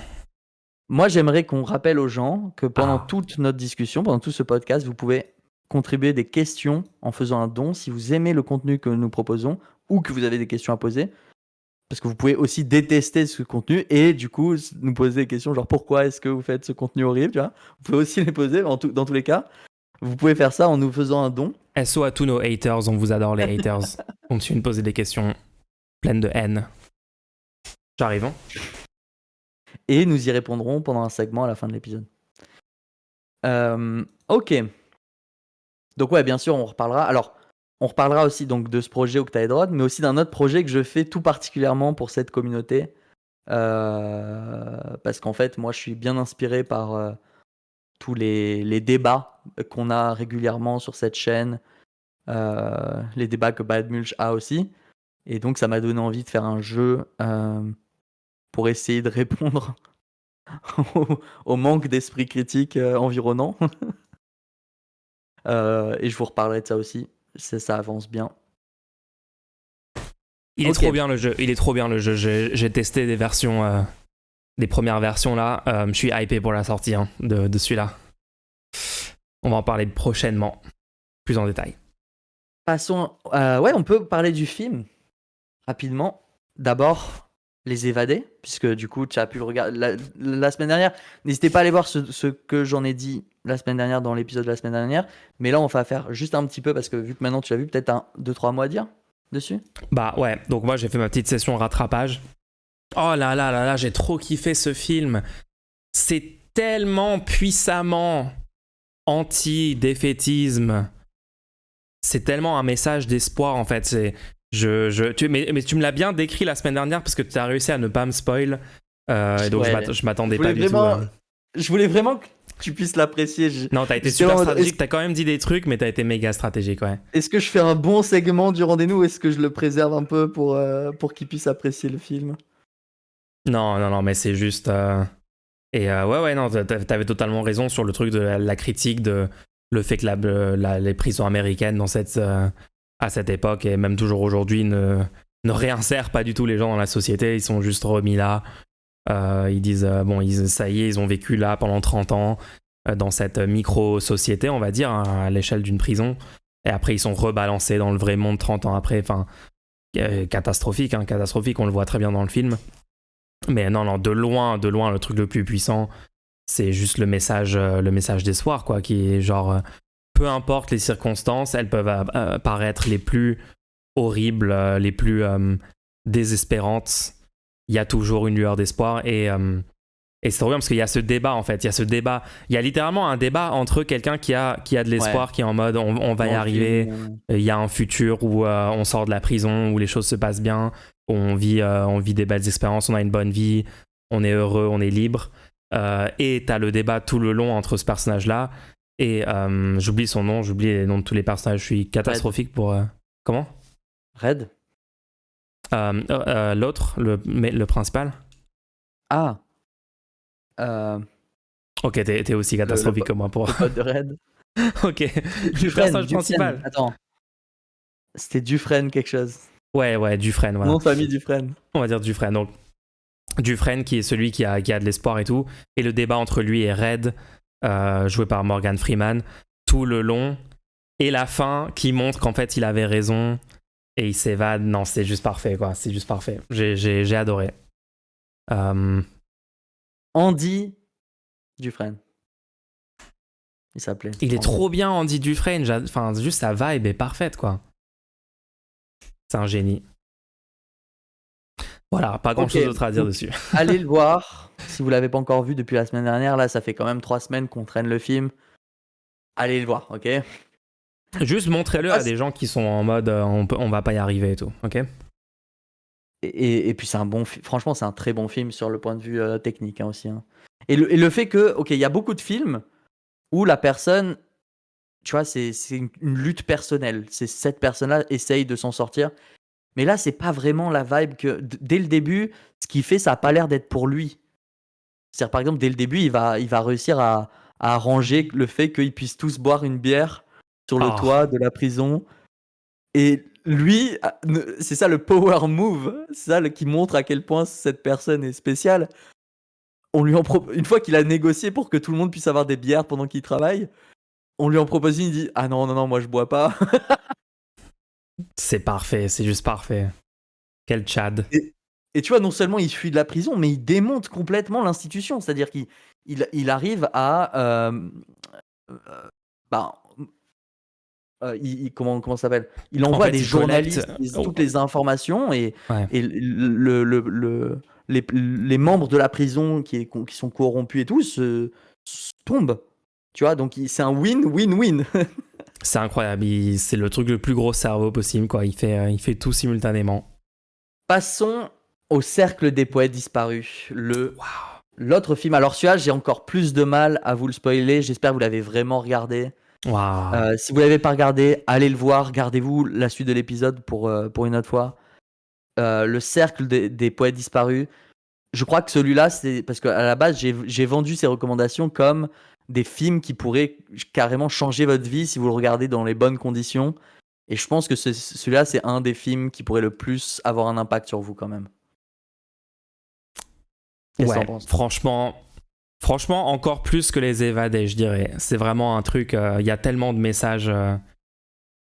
Moi, j'aimerais qu'on rappelle aux gens que pendant toute notre discussion, pendant tout ce podcast, vous pouvez contribuer des questions en faisant un don si vous aimez le contenu que nous proposons ou que vous avez des questions à poser. Parce que vous pouvez aussi détester ce contenu et du coup nous poser des questions genre pourquoi est-ce que vous faites ce contenu horrible, tu vois. Vous pouvez aussi les poser dans tous les cas. Vous pouvez faire ça en nous faisant un don. SO à tous nos haters, on vous adore les haters. Continuez de poser des questions pleines de haine. J'arrive, hein? Et nous y répondrons pendant un segment à la fin de l'épisode. Ok. Donc ouais, bien sûr, on reparlera. Alors, on reparlera aussi donc de ce projet Octaedron, mais aussi d'un autre projet que je fais tout particulièrement pour cette communauté, Parce qu'en fait, moi, je suis bien inspiré par tous les débats qu'on a régulièrement sur cette chaîne, les débats que Bad Mulch a aussi. Et donc, ça m'a donné envie de faire un jeu pour essayer de répondre au manque d'esprit critique environnant. Et je vous reparlerai de ça aussi. Ça avance bien. Il est trop bien le jeu. Il est trop bien le jeu. J'ai testé des versions, des premières versions là. Je suis hypé pour la sortie de celui-là. On va en parler prochainement, plus en détail. Passons. Ouais, on peut parler du film rapidement. D'abord, Les Évadés, puisque du coup, tu as pu le regarder la semaine dernière. N'hésitez pas à aller voir ce que j'en ai dit la semaine dernière dans l'épisode de la semaine dernière. Mais là, on va faire juste un petit peu parce que vu que maintenant tu l'as vu, peut-être 2-3 mots à dire dessus. Bah ouais, donc moi j'ai fait ma petite session rattrapage. Oh là là là là, j'ai trop kiffé ce film. C'est tellement puissamment anti-défaitisme. C'est tellement un message d'espoir en fait. Mais tu me l'as bien décrit la semaine dernière parce que tu as réussi à ne pas me spoil. Et donc je m'attendais pas du tout. Je voulais vraiment que tu puisses l'apprécier. Non, t'as été super stratégique. T'as quand même dit des trucs, mais t'as été méga stratégique, ouais. Est-ce que je fais un bon segment du rendez-vous ou est-ce que je le préserve un peu pour qu'il puisse apprécier le film? Non, mais c'est juste. Ouais, non, t'avais totalement raison sur le truc de la critique de le fait que les prisons américaines à cette époque et même toujours aujourd'hui ne réinsèrent pas du tout les gens dans la société. Ils sont juste remis là. Ils disent, ça y est, ils ont vécu là pendant 30 ans dans cette micro-société, on va dire, à l'échelle d'une prison. Et après, ils sont rebalancés dans le vrai monde 30 ans après. Enfin, catastrophique, on le voit très bien dans le film. Mais non, de loin, le truc le plus puissant, c'est juste le message d'espoir, quoi, qui est genre, peu importe les circonstances, elles peuvent paraître les plus horribles, les plus désespérantes. Il y a toujours une lueur d'espoir et c'est trop bien parce qu'il y a ce débat en fait, il y a littéralement un débat entre quelqu'un qui a de l'espoir, qui est en mode on va y arriver, il y a un futur où on sort de la prison, où les choses se passent bien, où on vit des belles expériences, on a une bonne vie, on est heureux, on est libre, et t'as le débat tout le long entre ce personnage là et j'oublie son nom, j'oublie les noms de tous les personnages, je suis catastrophique pour comment Red. L'autre, le principal. Ah. Ok, t'es aussi catastrophique que moi pour. Le pote de Red. Ok, le personnage principal. Attends. C'était Dufresne quelque chose. Ouais, Dufresne, voilà. Nom de famille Dufresne. On va dire Dufresne. Donc, Dufresne qui est celui qui a de l'espoir et tout. Et le débat entre lui et Red, joué par Morgan Freeman, tout le long. Et la fin qui montre qu'en fait il avait raison. Et il s'évade. Non, c'est juste parfait, quoi. C'est juste parfait. J'ai adoré. Andy Dufresne. Il s'appelait. Il est trop bien, Andy Dufresne. Enfin, juste sa vibe est parfaite, quoi. C'est un génie. Voilà, pas grand chose d'autre à dire dessus. Allez le voir. Si vous l'avez pas encore vu depuis la semaine dernière, là, ça fait quand même 3 semaines qu'on traîne le film. Allez le voir, ok? Juste montrez-le à des gens qui sont en mode on va pas y arriver et tout, ok? Et puis c'est un bon film. Franchement, c'est un très bon film sur le point de vue technique aussi. Hein. Et le fait que, ok, il y a beaucoup de films où la personne, tu vois, c'est une lutte personnelle. C'est cette personne-là essaye de s'en sortir. Mais là, c'est pas vraiment la vibe que dès le début, ce qu'il fait, ça a pas l'air d'être pour lui. C'est-à-dire, par exemple, dès le début, il va réussir à arranger le fait qu'ils puissent tous boire une bière sur le toit de la prison. Et lui, c'est ça le power move, c'est ça qui montre à quel point cette personne est spéciale. Une fois qu'il a négocié pour que tout le monde puisse avoir des bières pendant qu'il travaille, on lui en propose une, il dit ah non, moi je bois pas. C'est parfait, c'est juste parfait. Quel Chad. Et tu vois, non seulement il fuit de la prison, mais il démonte complètement l'institution. C'est-à-dire qu'il arrive à comment ça s'appelle? Il envoie des journalistes toutes les informations et les membres de la prison qui sont corrompus et tout se tombent. Tu vois, donc c'est un win-win-win. C'est incroyable, c'est le truc le plus gros cerveau possible, quoi. Il fait tout simultanément. Passons Au cercle des poètes disparus, Waouh. l'autre film. Alors celui-là, j'ai encore plus de mal à vous le spoiler. J'espère que vous l'avez vraiment regardé. Waouh. Si vous l'avez pas regardé, allez le voir. Gardez-vous la suite de l'épisode pour une autre fois. Le cercle des poètes disparus. Je crois que celui-là, c'est parce qu'à la base, j'ai vendu ces recommandations comme des films qui pourraient carrément changer votre vie si vous le regardez dans les bonnes conditions. Et je pense que celui-là, c'est un des films qui pourrait le plus avoir un impact sur vous quand même. Qu'est-ce que t'en Ouais, penses? franchement, encore plus que les évadés, je dirais. C'est vraiment un truc, il y a tellement de messages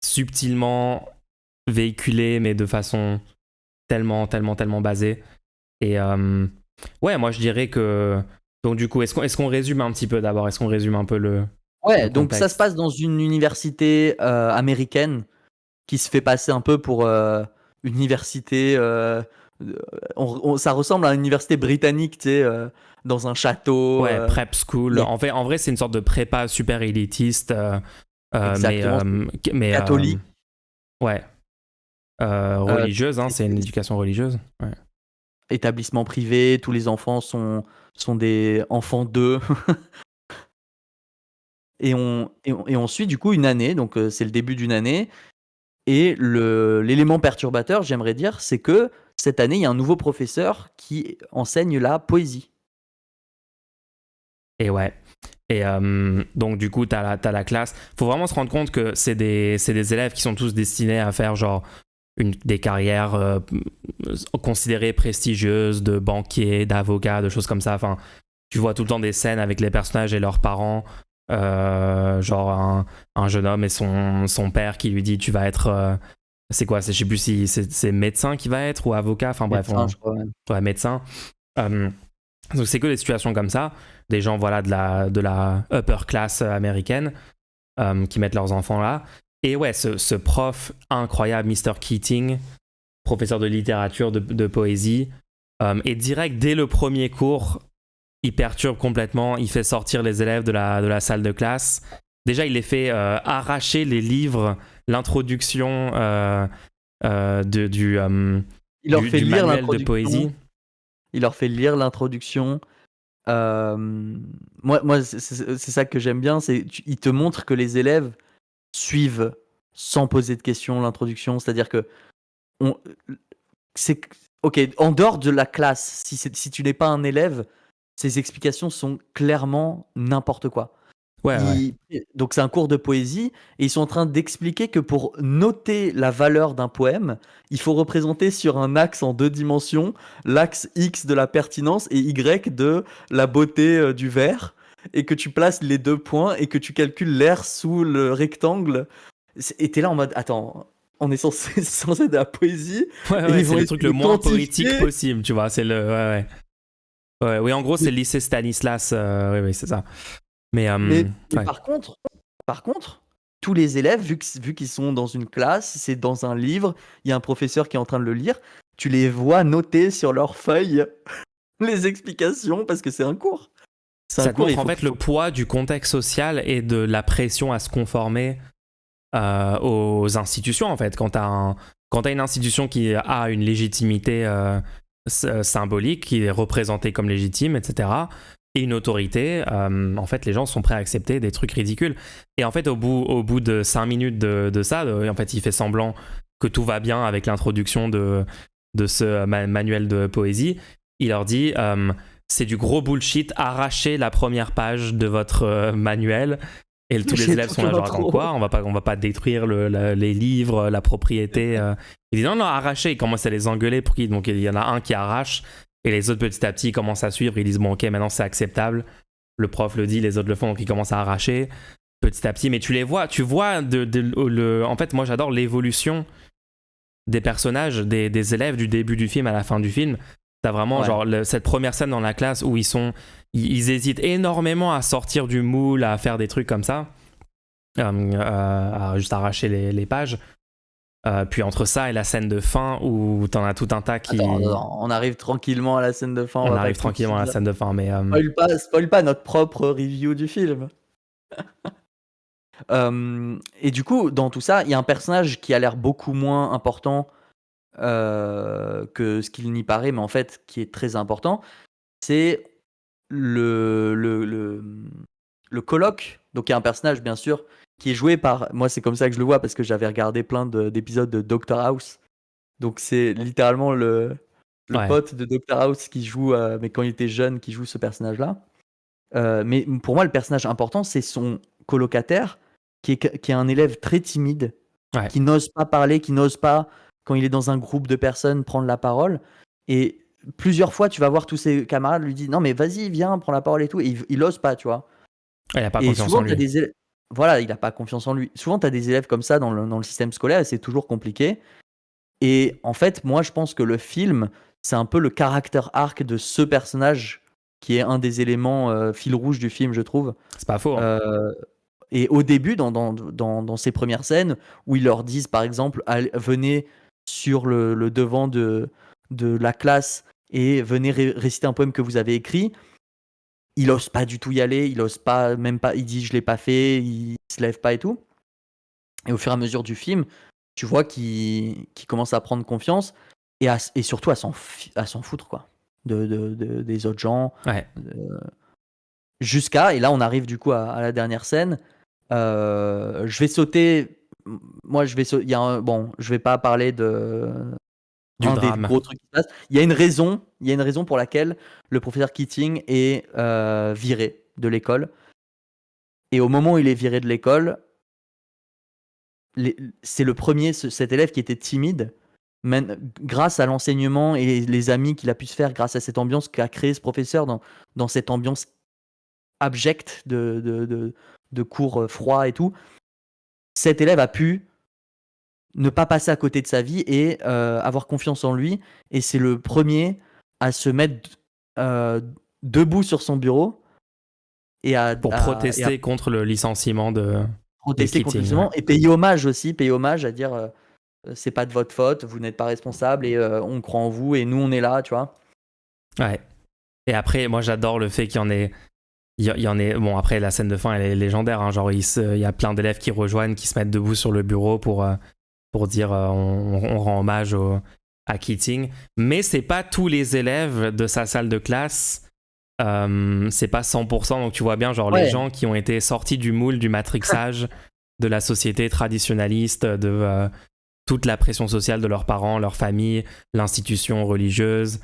subtilement véhiculés, mais de façon tellement basée. Et ouais, moi je dirais que... Donc du coup, est-ce qu'on résume un petit peu d'abord? Est-ce qu'on résume un peu le Ouais, donc ça se contexte? passe dans une université américaine qui se fait passer un peu pour une université. Ça ressemble à une université britannique, tu sais, dans un château. Ouais, prep school. Il y a En vrai, c'est une sorte de prépa super élitiste, mais, exactement mais catholique, ouais, religieuse, hein, c'est une éducation religieuse. Ouais. établissement privé, tous les enfants sont des enfants d'eux. Et on suit du coup une année, donc c'est le début d'une année. Et l'élément perturbateur, j'aimerais dire, c'est que cette année, il y a un nouveau professeur qui enseigne la poésie. Et ouais. Et donc, du coup, t'as la classe. Faut vraiment se rendre compte que c'est des élèves qui sont tous destinés à faire genre des carrières considérées prestigieuses de banquiers, d'avocats, de choses comme ça. Enfin, tu vois tout le temps des scènes avec les personnages et leurs parents. Genre un jeune homme et son père qui lui dit tu vas être. C'est quoi? Je sais plus si c'est médecin qui va être ou avocat. Enfin bref, Médecin, je crois. Ouais. ouais, médecin. Euh, donc c'est que des situations comme ça, des gens voilà de la upper class américaine qui mettent leurs enfants là. Et ouais, ce prof incroyable, Mr. Keating, professeur de littérature, de poésie, et direct dès le premier cours, il perturbe complètement, il fait sortir les élèves de la salle de classe. Déjà, il les fait arracher les livres, l'introduction Il leur fait du lire manuel de l'introduction. poésie. Il leur fait lire l'introduction. Moi c'est ça que j'aime bien, il te montre que les élèves suivent sans poser de questions l'introduction. C'est-à-dire que on, c'est ok, en dehors de la classe, si tu n'es pas un élève, ces explications sont clairement n'importe quoi. Ouais, ouais. Donc c'est un cours de poésie et ils sont en train d'expliquer que pour noter la valeur d'un poème, il faut représenter sur un axe en 2 dimensions l'axe X de la pertinence et Y de la beauté du vers, et que tu places les 2 points et que tu calcules l'air sous le rectangle. Et t'es là en mode attends, on est censé, c'est censé être de la poésie Ouais, et ouais, ils c'est vont le essayer truc de le moins poétique quantifier. possible, tu vois. C'est le. Ouais, ouais. Ouais, oui, en gros, c'est le lycée Stanislas. Oui, oui, c'est ça. Mais, Mais ouais. par contre, tous les élèves, vu qu'ils sont dans une classe, c'est dans un livre, il y a un professeur qui est en train de le lire, tu les vois noter sur leurs feuilles les explications parce que c'est un cours. C'est un Ça te cours, montre en fait le poids du contexte social et de la pression à se conformer aux institutions, en fait. Quand t'as une institution qui a une légitimité symbolique, qui est représentée comme légitime, etc., et une autorité, en fait, les gens sont prêts à accepter des trucs ridicules. Et en fait, au bout de 5 minutes de ça, en fait, il fait semblant que tout va bien avec l'introduction de ce manuel de poésie. Il leur dit c'est du gros bullshit, arrachez la première page de votre manuel. Et tous les J'ai élèves toute sont là, genre, attends l'intro. quoi? On va pas détruire les livres, la propriété. Il dit non, non, arrachez. Il commence à les engueuler pour qu'ils. Donc il y en a un qui arrache et les autres petit à petit commencent à suivre. Ils disent bon, ok, maintenant c'est acceptable. Le prof le dit, les autres le font, donc ils commencent à arracher petit à petit. Mais tu les vois, tu vois en fait, moi j'adore l'évolution des personnages, des élèves du début du film à la fin du film. T'as vraiment Ouais. genre cette première scène dans la classe où ils hésitent énormément à sortir du moule, à faire des trucs comme ça, à juste arracher les pages. Puis entre ça et la scène de fin où t'en as tout un tas Attends, on arrive tranquillement à la scène de fin, on On va pas arrive tout de tranquillement à suite la là. scène de fin, mais Spoil pas notre propre review du film. Et du coup, dans tout ça, il y a un personnage qui a l'air beaucoup moins important que ce qu'il n'y paraît, mais en fait qui est très important, c'est le coloc. Donc il y a un personnage bien sûr qui est joué par, moi c'est comme ça que je le vois parce que j'avais regardé plein d'épisodes de Doctor House. Donc c'est littéralement le Ouais. pote de Doctor House qui joue, mais quand il était jeune, qui joue ce personnage-là. Mais pour moi, le personnage important, c'est son colocataire, qui est un élève très timide, Ouais. qui n'ose pas parler, qui n'ose pas, quand il est dans un groupe de personnes, prendre la parole. Et plusieurs fois, tu vas voir tous ses camarades lui dire non, mais vas-y, viens, prends la parole et tout. Et il ose pas, tu vois. Il a pas Et confiance en souvent, tu as lui. des élèves. Voilà, il n'a pas confiance en lui. Souvent, tu as des élèves comme ça dans le système scolaire et c'est toujours compliqué. Et en fait, moi, je pense que le film, c'est un peu le character arc de ce personnage qui est un des éléments fil rouge du film, je trouve. C'est pas faux. Hein. Euh, et au début, dans ces premières scènes, où ils leur disent, par exemple, venez sur le devant de la classe et venez réciter un poème que vous avez écrit, il ose pas du tout y aller, il ose pas, même pas, il dit je l'ai pas fait, il se lève pas et tout. Et au fur et à mesure du film, tu vois qu'il commence à prendre confiance et surtout à s'en foutre, quoi, des autres gens. Ouais. Jusqu'à, et là on arrive du coup à la dernière scène. Je vais sauter. Moi, bon, je vais pas parler de Du un des drame. gros trucs qui se passe. Il y a une raison pour laquelle le professeur Keating est viré de l'école. Et au moment où il est viré de l'école, c'est le premier, cet élève qui était timide, grâce à l'enseignement et les amis qu'il a pu se faire, grâce à cette ambiance qu'a créé ce professeur dans cette ambiance abjecte de cours froids et tout, cet élève a pu ne pas passer à côté de sa vie et avoir confiance en lui. Et c'est le premier à se mettre debout sur son bureau et Pour à protester contre le licenciement de protester contre le Keating. Ouais. gouvernement et payer hommage à dire c'est pas de votre faute, vous n'êtes pas responsable et on croit en vous et nous on est là, tu vois. Ouais. Et après, moi j'adore le fait qu'il y en ait. Il y en est. Bon, après, la scène de fin, elle est légendaire. Hein. Genre, il y a plein d'élèves qui rejoignent, qui se mettent debout sur le bureau pour dire on rend hommage à Keating. Mais c'est pas tous les élèves de sa salle de classe. C'est pas 100%. Donc, tu vois bien, genre, les Ouais. gens qui ont été sortis du moule du matrixage de la société traditionnaliste, de toute la pression sociale de leurs parents, leur famille, l'institution religieuse,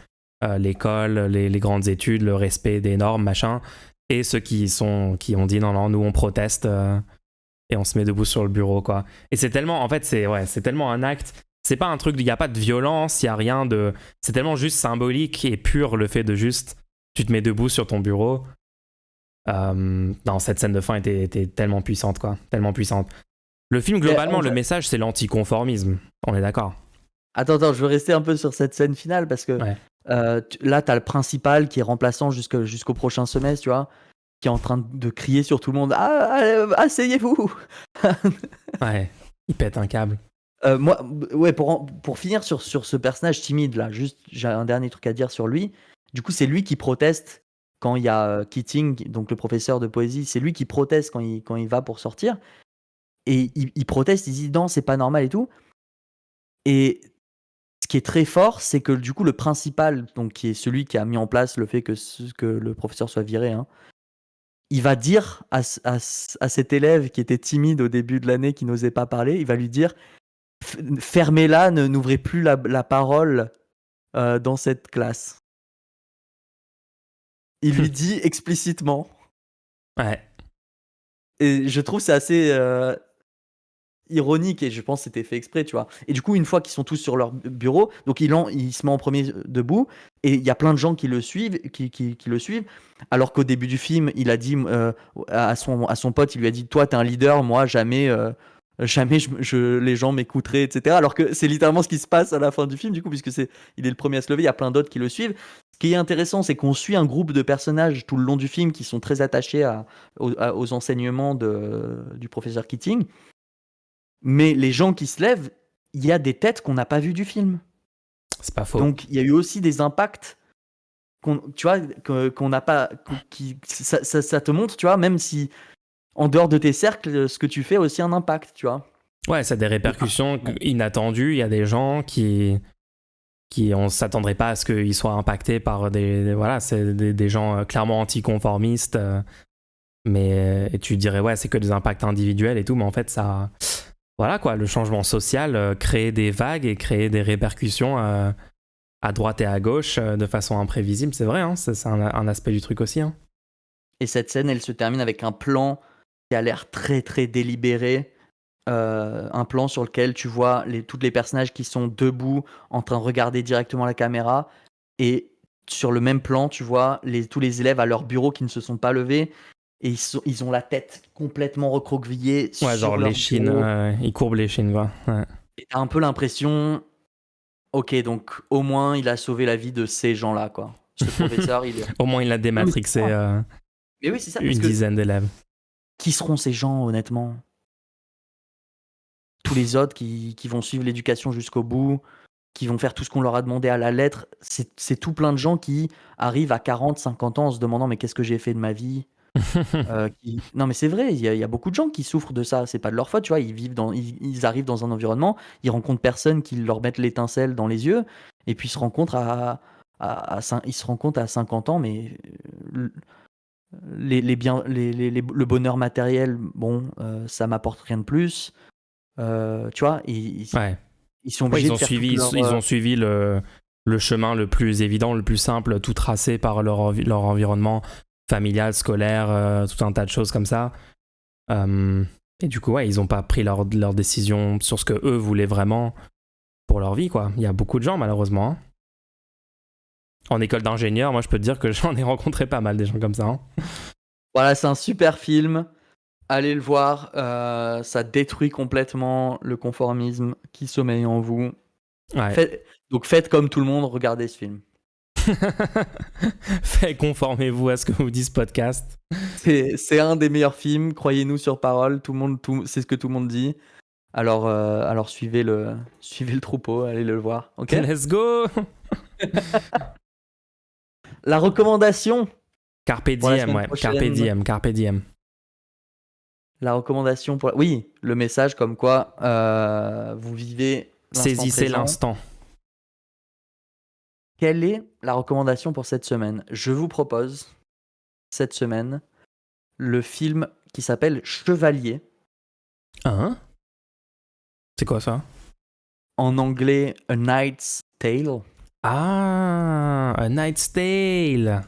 l'école, les grandes études, le respect des normes, machin. Et ceux qui ont dit non, nous on proteste et on se met debout sur le bureau, quoi. Et c'est tellement, en fait, c'est tellement un acte. C'est pas un truc, il n'y a pas de violence, il n'y a rien de. C'est tellement juste symbolique et pur le fait de juste. Tu te mets debout sur ton bureau. Non, cette scène de fin était tellement puissante, quoi. Tellement puissante. Le film, Mais globalement, le message, c'est l'anticonformisme. On est d'accord. attends, je veux rester un peu sur cette scène finale parce que Ouais. là, t'as le principal qui est remplaçant jusqu'au prochain semestre, tu vois, qui est en train de crier sur tout le monde. Ah, asseyez-vous. Ouais. Il pète un câble. Moi, ouais, pour finir sur ce personnage timide là, juste j'ai un dernier truc à dire sur lui. Du coup, c'est lui qui proteste quand il y a Keating, donc le professeur de poésie, c'est lui qui proteste quand il va pour sortir. Et il proteste, il dit non, c'est pas normal et tout. Et ce qui est très fort, c'est que du coup, le principal, donc qui est celui qui a mis en place le fait que le professeur soit viré, hein, il va dire à cet élève qui était timide au début de l'année, qui n'osait pas parler, il va lui dire fermez-la, n'ouvrez plus la parole dans cette classe. Il lui dit explicitement. Ouais. Et je trouve c'est assez ironique et je pense que c'était fait exprès, tu vois. Et du coup, une fois qu'ils sont tous sur leur bureau, donc il se met en premier debout et il y a plein de gens qui le suivent, qui le suivent. Alors qu'au début du film, il a dit à son pote, il lui a dit toi, t'es un leader, moi, jamais. Jamais les gens m'écouteraient, etc. Alors que c'est littéralement ce qui se passe à la fin du film, du coup, puisque il est le premier à se lever, il y a plein d'autres qui le suivent. Ce qui est intéressant, c'est qu'on suit un groupe de personnages tout le long du film qui sont très attachés aux enseignements du professeur Keating. Mais les gens qui se lèvent, il y a des têtes qu'on n'a pas vues du film. C'est pas faux. Donc il y a eu aussi des impacts tu vois, qu'on n'a pas. Ça te montre, tu vois, même si en dehors de tes cercles, ce que tu fais a aussi un impact, tu vois. Ouais, ça a des répercussions Ouais. inattendues. Il y a des gens qui on s'attendrait pas à ce qu'ils soient impactés par c'est des gens clairement anticonformistes. Mais et tu dirais ouais, c'est que des impacts individuels et tout, mais en fait ça, voilà quoi, le changement social crée des vagues et crée des répercussions à droite et à gauche de façon imprévisible. C'est vrai, hein, c'est un aspect du truc aussi. Hein. Et cette scène, elle se termine avec un plan qui a l'air très très délibéré. Un plan sur lequel tu vois tous les personnages qui sont debout en train de regarder directement la caméra, et sur le même plan tu vois tous les élèves à leur bureau qui ne se sont pas levés, et ils ont la tête complètement recroquevillée Ouais, genre sur les leur chines, bureau, ils courbent les chines quoi. Ouais. et t'as un peu l'impression, ok, donc au moins il a sauvé la vie de ces gens-là, quoi. Ce professeur, il est... Au moins il a Non, mais c'est dématrixé ça. Mais oui, c'est ça, parce une que dizaine d'élèves. qui seront ces gens, honnêtement? Tous les autres qui vont suivre l'éducation jusqu'au bout, qui vont faire tout ce qu'on leur a demandé à la lettre, c'est tout plein de gens qui arrivent à 40, 50 ans en se demandant mais qu'est-ce que j'ai fait de ma vie? Non mais c'est vrai, il y a beaucoup de gens qui souffrent de ça, c'est pas de leur faute, tu vois, ils arrivent dans un environnement, ils rencontrent personne qui leur mettent l'étincelle dans les yeux, et puis ils se rencontrent ils se rendent compte à 50 ans, mais les biens, le bonheur matériel, bon, ça m'apporte rien de plus. Tu vois, Ouais. ils sont Ouais, obligés de faire toute leur... ils ont suivi le chemin le plus évident, le plus simple, tout tracé par leur environnement familial, scolaire, tout un tas de choses comme ça. Et du coup, ouais, ils n'ont pas pris leur décision sur ce que eux voulaient vraiment pour leur vie, quoi. Il y a beaucoup de gens, malheureusement. Hein. En école d'ingénieur, moi, je peux te dire que j'en ai rencontré pas mal des gens comme ça. Hein. Voilà, c'est un super film. Allez le voir. Ça détruit complètement le conformisme qui sommeille en vous. Ouais. Donc faites comme tout le monde, regardez ce film. Conformez-vous à ce que vous dit ce podcast. C'est un des meilleurs films, croyez-nous sur parole. C'est ce que tout le monde dit. Alors suivez le troupeau, allez le voir. Ok. Let's go. La recommandation Carpe pour la diem, semaine ouais. Carpe prochaine. diem, carpe diem. La recommandation pour... Oui, le message comme quoi vous vivez l'instant Saisissez présent. l'instant. Quelle est la recommandation pour cette semaine? Je vous propose cette semaine le film qui s'appelle Chevalier. Hein? C'est quoi ça? En anglais, A Knight's Tale. Ah, A Knight's Tale.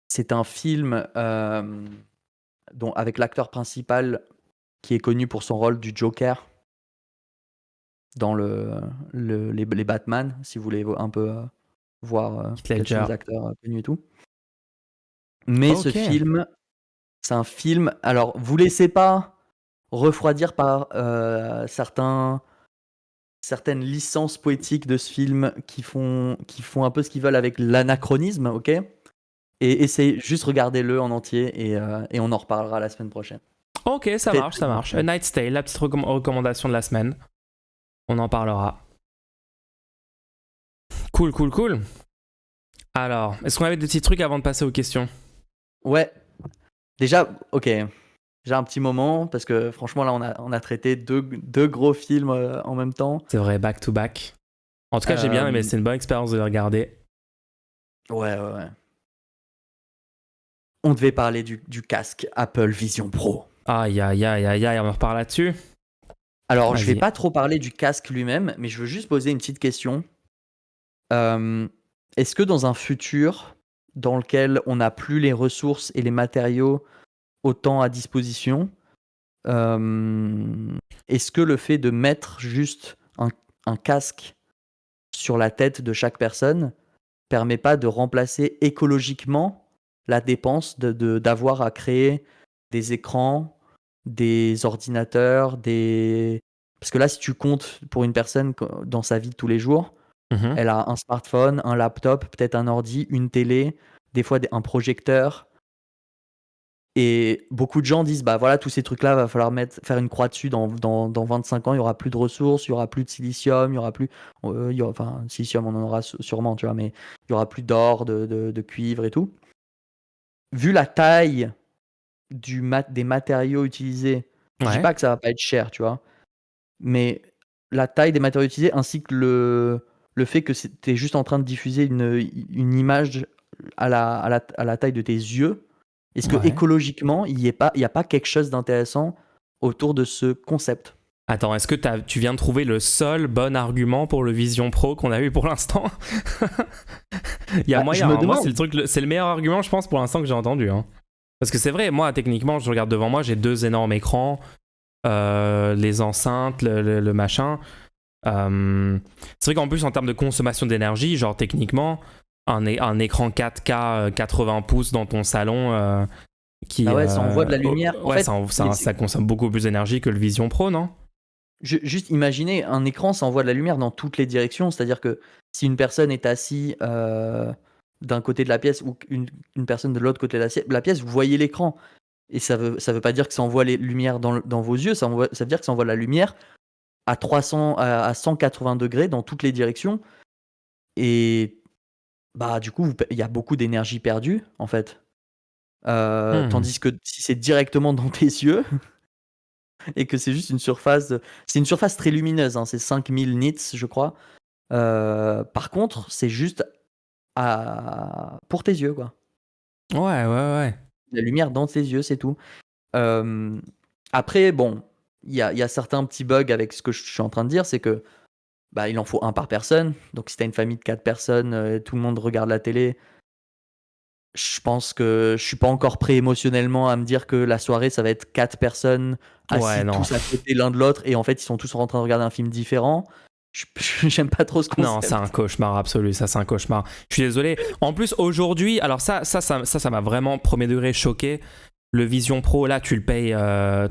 C'est un film avec l'acteur principal qui est connu pour son rôle du Joker dans les Batman, si vous voulez un peu voir quels sont les acteurs connus et tout. Mais ce film, c'est un film... Alors, vous laissez pas refroidir par certaines licences poétiques de ce film qui font un peu ce qu'ils veulent avec l'anachronisme, ok? Et essayez, juste regardez-le en entier, et on en reparlera la semaine prochaine. Ok, ça Très, marche, très ça bon marche. film. A Knight's Tale, la petite recommandation de la semaine. On en parlera. Cool. Alors, est-ce qu'on avait des petits trucs avant de passer aux questions? Ouais. Déjà, ok. J'ai un petit moment, parce que franchement, là, on a traité deux gros films en même temps. C'est vrai, back to back. En tout cas, j'ai bien aimé, c'est une bonne expérience de les regarder. Ouais. On devait parler du casque Apple Vision Pro. Aïe, on en reparle là-dessus. Alors, Vas-y. je vais pas trop parler du casque lui-même, mais je veux juste poser une petite question. Est-ce que dans un futur dans lequel on n'a plus les ressources et les matériaux autant à disposition, est-ce que le fait de mettre juste un casque sur la tête de chaque personne permet pas de remplacer écologiquement la dépense d'avoir à créer des écrans, des ordinateurs, Parce que là, si tu comptes pour une personne dans sa vie de tous les jours, elle a un smartphone, un laptop, peut-être un ordi, une télé, des fois un projecteur. Et beaucoup de gens disent, bah voilà, tous ces trucs-là, va falloir faire une croix dessus dans 25 ans, il y aura plus de ressources, il y aura plus de silicium, il y aura plus... enfin, silicium, on en aura sûrement, tu vois, mais il y aura plus d'or, de cuivre et tout. Vu la taille des matériaux utilisés, je dis pas que ça va pas être cher, tu vois, mais la taille des matériaux utilisés ainsi que le fait que t'es juste en train de diffuser une image à la taille de tes yeux, est-ce que Ouais. écologiquement, il y a pas quelque chose d'intéressant autour de ce concept? Attends, est-ce que tu viens de trouver le seul bon argument pour le Vision Pro qu'on a eu pour l'instant? Il y a Bah, je moyen, me hein. Moi, demande. c'est le meilleur argument, je pense, pour l'instant que j'ai entendu. Hein. Parce que c'est vrai, moi, techniquement, je regarde devant moi, j'ai 2 énormes écrans, les enceintes, le machin. C'est vrai qu'en plus, en termes de consommation d'énergie, genre techniquement, un écran 4K 80 pouces dans ton salon qui. Ah ouais, ça envoie de la lumière. En Ouais, fait, ça consomme beaucoup plus d'énergie que le Vision Pro, non? juste imaginez, un écran, ça envoie de la lumière dans toutes les directions. C'est-à-dire que si une personne est assise d'un côté de la pièce ou une personne de l'autre côté de la pièce, vous voyez l'écran. Et ça veut pas dire que ça envoie les lumières dans vos yeux, ça veut dire que ça envoie la lumière à 300, à 180 degrés dans toutes les directions. Et bah, du coup, il y a beaucoup d'énergie perdue, en fait. Tandis que si c'est directement dans tes yeux et que c'est juste c'est une surface très lumineuse, hein, c'est 5000 nits, je crois. Par contre, c'est juste pour tes yeux, quoi. Ouais. La lumière dans tes yeux, c'est tout. Après, bon, il y a certains petits bugs avec ce que je suis en train de dire, c'est que bah, il en faut un par personne. Donc si t'as une famille de 4 personnes, tout le monde regarde la télé, je pense que je suis pas encore prêt émotionnellement à me dire que la soirée, ça va être 4 personnes Ouais, assis non. tous à côté l'un de l'autre et en fait, ils sont tous en train de regarder un film différent. J'aime pas trop ce Non, c'est concept. un cauchemar absolu, ça c'est un cauchemar. Je suis désolé. En plus, aujourd'hui, alors ça m'a vraiment premier degré choqué. Le Vision Pro, là, tu le payes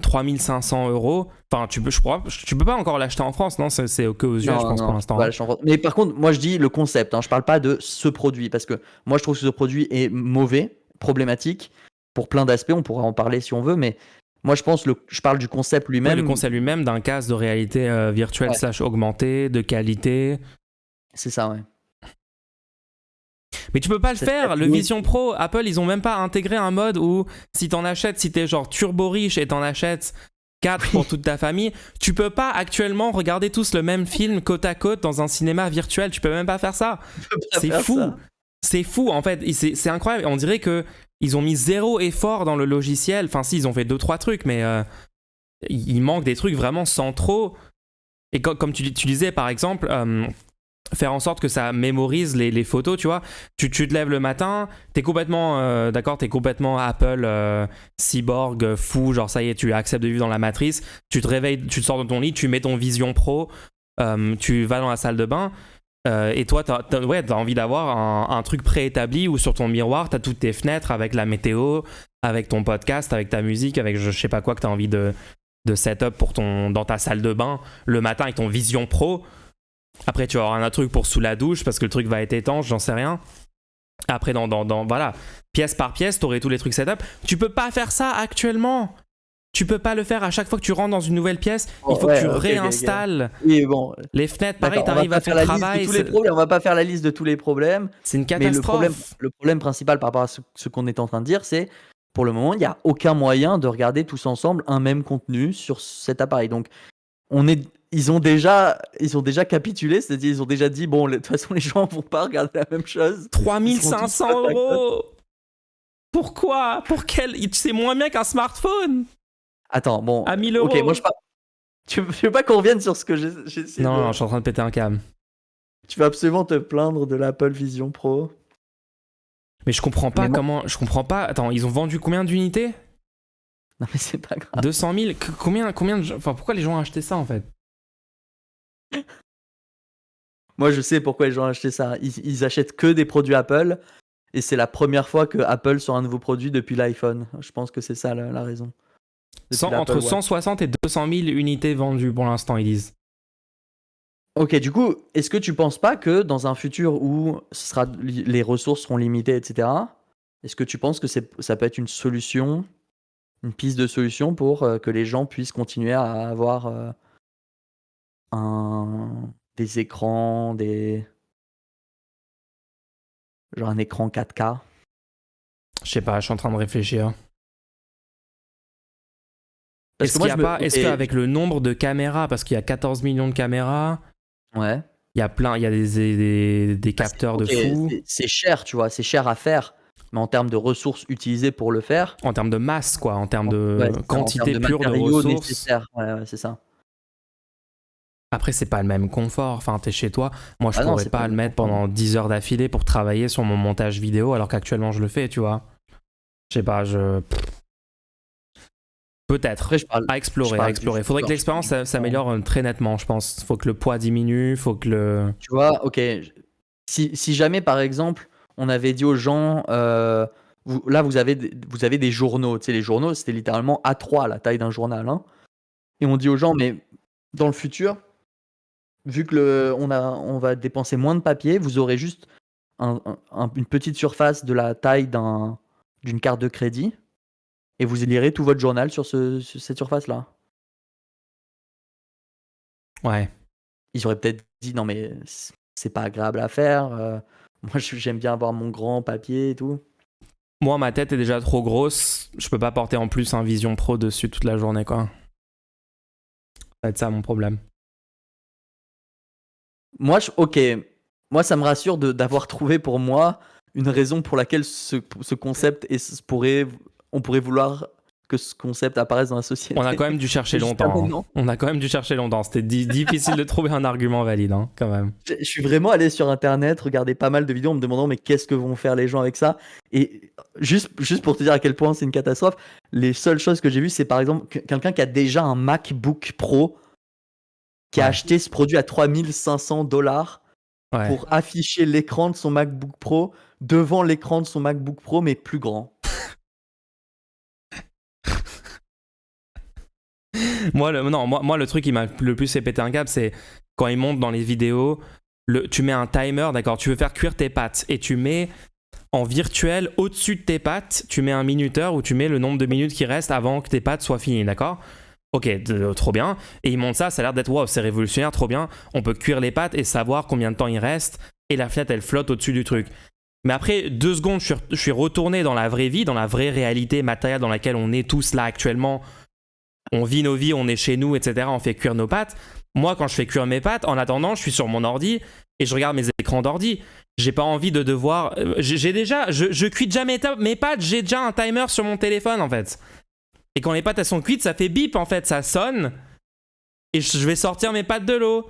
3500 euros. Enfin, tu peux pas encore l'acheter en France, non? C'est que aux US, je pense, pour Non, l'instant. voilà, Hein. mais par contre, moi je dis le concept, hein, je parle pas de ce produit, parce que moi je trouve que ce produit est mauvais, problématique, pour plein d'aspects, on pourra en parler si on veut, mais moi je parle du concept Ouais, le lui-même. concept lui-même d'un casque de réalité virtuelle Ouais, / augmentée, de qualité. c'est ça, ouais. Mais tu peux pas le faire. Le Oui. Vision Pro, Apple, ils ont même pas intégré un mode où si t'en achètes, si t'es genre turbo riche et t'en achètes 4 pour toute ta famille, tu peux pas actuellement regarder tous le même film côte à côte dans un cinéma virtuel. Tu peux même pas faire ça. Je peux pas C'est faire fou. ça. C'est fou en fait. C'est incroyable. On dirait que ils ont mis 0 effort dans le logiciel. Enfin, si, ils ont fait 2-3 trucs, mais il manque des trucs vraiment centraux. Et comme tu disais, par exemple, faire en sorte que ça mémorise les photos, tu vois. Tu te lèves le matin, t'es complètement, d'accord, t'es complètement Apple, cyborg, fou, genre ça y est, tu acceptes de vivre dans la matrice. Tu te réveilles, tu te sors de ton lit, tu mets ton Vision Pro, tu vas dans la salle de bain. Et toi, t'as envie d'avoir un truc préétabli où sur ton miroir, t'as toutes tes fenêtres avec la météo, avec ton podcast, avec ta musique, avec je sais pas quoi que t'as envie de setup dans ta salle de bain le matin avec ton Vision Pro. Après, tu vas avoir un autre truc pour sous la douche parce que le truc va être étanche, j'en sais rien. Après, voilà, pièce par pièce, t'aurais tous les trucs setup. Tu peux pas faire ça actuellement. Tu peux pas le faire à chaque fois que tu rentres dans une nouvelle pièce. Il faut que tu Ok. réinstalles Oui, bon, les fenêtres. Pareil, d'accord, on va t'arrives pas à ton faire la liste de travail. tous les problèmes, on va pas faire la liste de tous les problèmes, C'est une mais catastrophe. le problème principal par rapport à ce qu'on est en train de dire, c'est pour le moment, il n'y a aucun moyen de regarder tous ensemble un même contenu sur cet appareil. Donc, ils ont déjà capitulé, c'est-à-dire ils ont déjà dit bon, de toute façon, les gens vont pas regarder la même chose. Ils seront tous 3500 côte à côte. euros. Pourquoi? Pour quel? C'est moins bien qu'un smartphone. Attends, bon, À 1000 ok, moi euros. je parle. Tu veux pas qu'on revienne sur ce que j'ai essayé Non, de. je suis en train de péter un câble. Tu vas absolument te plaindre de l'Apple Vision Pro. Mais je comprends Mais pas moi, comment. Je comprends pas. Attends, ils ont vendu combien d'unités? non mais c'est pas grave. 200 000. Combien de gens. Enfin, pourquoi les gens ont acheté ça en fait? Moi, je sais pourquoi les gens ont acheté ça. Ils achètent que des produits Apple. Et c'est la première fois que Apple sort un nouveau produit depuis l'iPhone. Je pense que c'est ça la raison. Depuis l'Apple Entre Watch. 160 et 200 000 unités vendues pour l'instant, ils disent. Ok, du coup, est-ce que tu penses pas que dans un futur où les ressources seront limitées, etc., est-ce que tu penses que ça peut être une solution, une piste de solution pour que les gens puissent continuer à avoir des écrans, genre un écran 4K? Je sais pas, je suis en train de réfléchir. Parce que moi, Est-ce qu'avec le nombre de caméras, parce qu'il y a 14 millions de caméras, Ouais. Il y a plein, il y a des capteurs de fou. C'est cher, tu vois, c'est cher à faire. Mais en termes de ressources utilisées pour le faire. En termes de masse, quoi, en termes de Ouais, quantité en termes de pure de matériaux ressources. nécessaires. Ouais, c'est ça. Après, c'est pas le même confort. Enfin, t'es chez toi. Moi, je pourrais c'est pas le mettre confort. pendant 10 heures d'affilée pour travailler sur mon montage vidéo, alors qu'actuellement, je le fais, tu vois. Je sais pas, Peut-être. Après, À explorer. Faudrait que l'expérience s'améliore très nettement, je pense. Faut que le poids diminue, faut que le... Tu vois, ok. Si jamais, par exemple, on avait dit aux gens, là, vous avez des journaux. Tu sais, les journaux, c'était littéralement A3, la taille d'un journal. Hein. Et on dit aux gens, mais dans le futur, vu que on va dépenser moins de papier, vous aurez juste une petite surface de la taille d'une carte de crédit. Et vous lirez tout votre journal sur cette surface-là. Ouais. Ils auraient peut-être dit, non, mais c'est pas agréable à faire. Moi, j'aime bien avoir mon grand papier et tout. Moi, ma tête est déjà trop grosse. Je peux pas porter en plus un Vision Pro dessus toute la journée, quoi. Ça va être ça mon problème. Moi, Moi, ça me rassure d'avoir trouvé pour moi une raison pour laquelle ce concept on pourrait vouloir que ce concept apparaisse dans la société. On a quand même dû chercher longtemps. C'était difficile de trouver un argument valide, hein, quand même. Je suis vraiment allé sur Internet, regarder pas mal de vidéos en me demandant mais qu'est-ce que vont faire les gens avec ça. Et juste pour te dire à quel point c'est une catastrophe, les seules choses que j'ai vues, c'est par exemple quelqu'un qui a déjà un MacBook Pro, qui a acheté ce produit à $3500 pour afficher l'écran de son MacBook Pro devant l'écran de son MacBook Pro, mais plus grand. Moi, le truc qui m'a le plus fait péter un câble, c'est quand ils montent dans les vidéos, tu mets un timer, d'accord, tu veux faire cuire tes pâtes et tu mets en virtuel au-dessus de tes pâtes, tu mets un minuteur où tu mets le nombre de minutes qui restent avant que tes pâtes soient finies, d'accord ? Ok, trop bien. Et ils montent ça a l'air d'être wow, c'est révolutionnaire, trop bien. On peut cuire les pâtes et savoir combien de temps il reste et la fenêtre elle flotte au-dessus du truc. Mais après 2 secondes, je suis retourné dans la vraie vie, dans la vraie réalité matérielle dans laquelle on est tous là actuellement. On vit nos vies, on est chez nous, etc. On fait cuire nos pâtes. Moi, quand je fais cuire mes pâtes, en attendant, je suis sur mon ordi et je regarde mes écrans d'ordi. J'ai pas envie de devoir... Je cuis déjà mes pâtes, j'ai déjà un timer sur mon téléphone, en fait. Et quand les pâtes, elles sont cuites, ça fait bip, en fait. Ça sonne. Et je vais sortir mes pâtes de l'eau.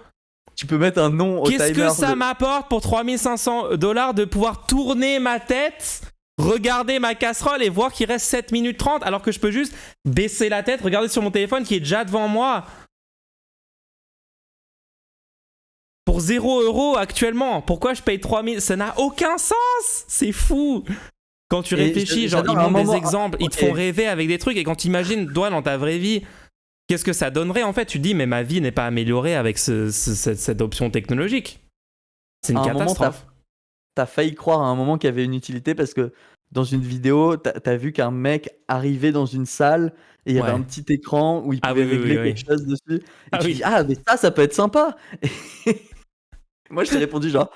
Tu peux mettre un nom au timer. Qu'est-ce que ça m'apporte pour $3500 de pouvoir tourner ma tête, regarder ma casserole et voir qu'il reste 7 minutes 30 alors que je peux juste baisser la tête, regarder sur mon téléphone qui est déjà devant moi. Pour 0€ actuellement. Pourquoi je paye 3000 ? Ça n'a aucun sens. C'est fou. Quand tu réfléchis, genre ils montrent des exemples, ils te font rêver avec des trucs et quand tu imagines, toi, dans ta vraie vie, qu'est-ce que ça donnerait en fait ? Tu te dis, mais ma vie n'est pas améliorée avec cette option technologique. C'est une catastrophe. T'as failli croire à un moment qu'il y avait une utilité parce que dans une vidéo, t'as vu qu'un mec arrivait dans une salle et il y avait un petit écran où il pouvait régler quelque chose dessus. Et tu dis, mais ça peut être sympa. Moi, je t'ai répondu genre,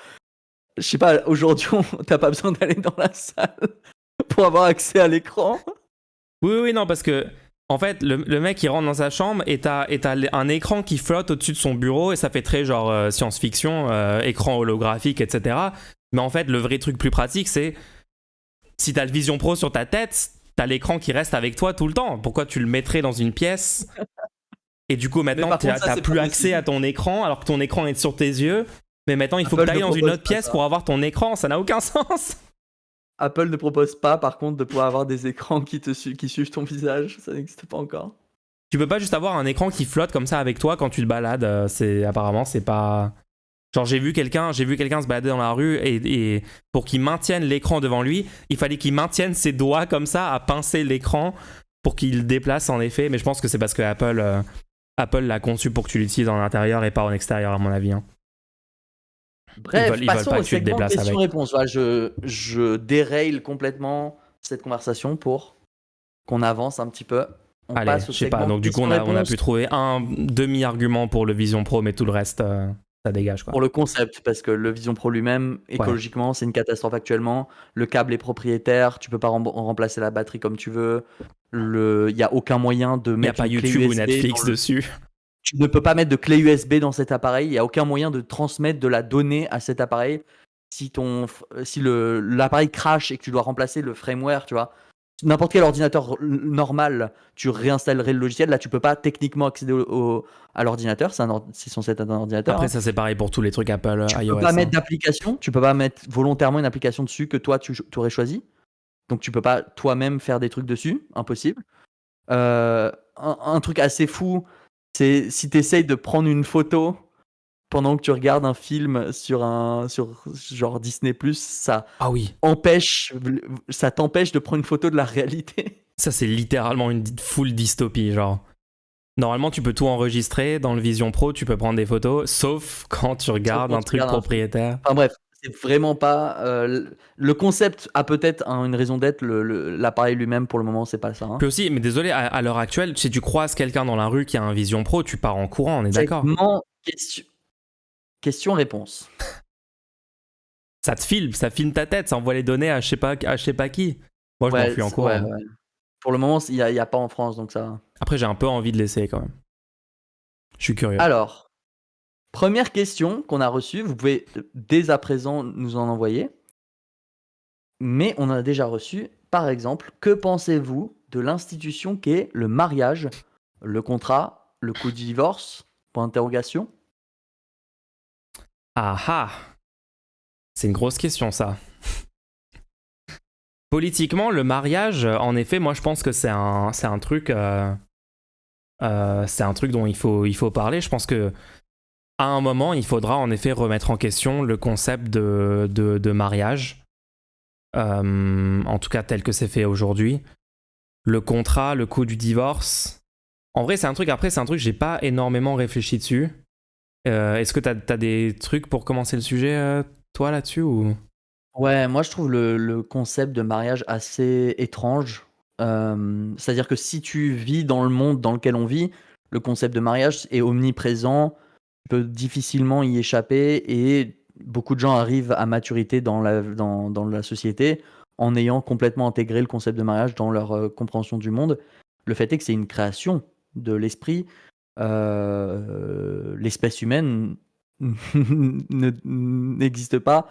je sais pas, aujourd'hui, t'as pas besoin d'aller dans la salle pour avoir accès à l'écran. Oui, non, parce que en fait, le mec il rentre dans sa chambre et t'as un écran qui flotte au-dessus de son bureau et ça fait très genre science-fiction, écran holographique, etc. Mais en fait, le vrai truc plus pratique, c'est si t'as le Vision Pro sur ta tête, t'as l'écran qui reste avec toi tout le temps. Pourquoi tu le mettrais dans une pièce ? Et du coup, maintenant, t'as plus accès à ton écran alors que ton écran est sur tes yeux. Mais maintenant, il faut que tu ailles dans une autre pièce pour avoir ton écran. Ça n'a aucun sens. Apple ne propose pas, par contre, de pouvoir avoir des écrans qui suivent ton visage. Ça n'existe pas encore. Tu peux pas juste avoir un écran qui flotte comme ça avec toi quand tu te balades. Apparemment, c'est pas... Genre, j'ai vu quelqu'un se balader dans la rue et pour qu'il maintienne l'écran devant lui, il fallait qu'il maintienne ses doigts comme ça à pincer l'écran pour qu'il le déplace en effet. Mais je pense que c'est parce que Apple l'a conçu pour que tu l'utilises en intérieur et pas en extérieur, à mon avis. Hein. Bref, passons au segment questions-réponses. Je déraille complètement cette conversation pour qu'on avance un petit peu. Allez, je sais pas. Donc du coup, on a pu trouver un demi-argument pour le Vision Pro, mais tout le reste, ça dégage, quoi. Pour le concept, parce que le Vision Pro lui-même, écologiquement, c'est une catastrophe actuellement. Le câble est propriétaire, tu peux pas remplacer la batterie comme tu veux. Il y a aucun moyen de mettre. Il y a pas YouTube ou Netflix dessus. Tu ne peux pas mettre de clé USB dans cet appareil. Il n'y a aucun moyen de transmettre de la donnée à cet appareil. Si l'appareil crash et que tu dois remplacer le firmware, tu vois, n'importe quel ordinateur normal, tu réinstallerais le logiciel. Là, tu peux pas techniquement accéder à l'ordinateur. C'est censé être un ordinateur. Après, ça c'est pareil pour tous les trucs Apple, Tu iOS. peux pas mettre d'application. Tu peux pas mettre volontairement une application dessus que toi tu aurais choisi. Donc tu peux pas toi-même faire des trucs dessus. Impossible. Un truc assez fou, c'est si tu essayes de prendre une photo pendant que tu regardes un film sur genre Disney+, Ah oui, ça t'empêche de prendre une photo de la réalité. ça c'est littéralement une full dystopie, genre. Normalement, tu peux tout enregistrer dans le Vision Pro, tu peux prendre des photos, sauf quand tu regardes un truc propriétaire. Enfin bref, c'est vraiment pas... le concept a peut-être une raison d'être, l'appareil lui-même pour le moment c'est pas ça. Hein. Puis aussi, mais désolé, à l'heure actuelle, si tu croises quelqu'un dans la rue qui a un Vision Pro, tu pars en courant, on est d'accord. Question-réponse. Ça filme ta tête, ça envoie les données à je sais pas qui. Moi, je m'enfuis en courant. Ouais. Pour le moment, il n'y a pas en France, donc ça... Après, j'ai un peu envie de l'essayer quand même. Je suis curieux. Alors, première question qu'on a reçue, vous pouvez dès à présent nous en envoyer. Mais on a déjà reçu, par exemple, que pensez-vous de l'institution qu'est le mariage, le contrat, le coup de divorce? Point d'interrogation. Ah ah, c'est une grosse question ça. Politiquement, le mariage, en effet, moi je pense que c'est un truc, c'est un truc dont il faut parler. Je pense que à un moment, il faudra en effet remettre en question le concept de mariage, en tout cas tel que c'est fait aujourd'hui. Le contrat, le coût du divorce. En vrai, c'est un truc. Après, c'est un truc j'ai pas énormément réfléchi dessus. Est-ce que t'as des trucs pour commencer le sujet, toi là-dessus ou... Ouais, moi je trouve le concept de mariage assez étrange. C'est-à-dire que si tu vis dans le monde dans lequel on vit, le concept de mariage est omniprésent, tu peux difficilement y échapper et beaucoup de gens arrivent à maturité dans la société en ayant complètement intégré le concept de mariage dans leur compréhension du monde. Le fait est que c'est une création de l'esprit. L'espèce humaine n'existe pas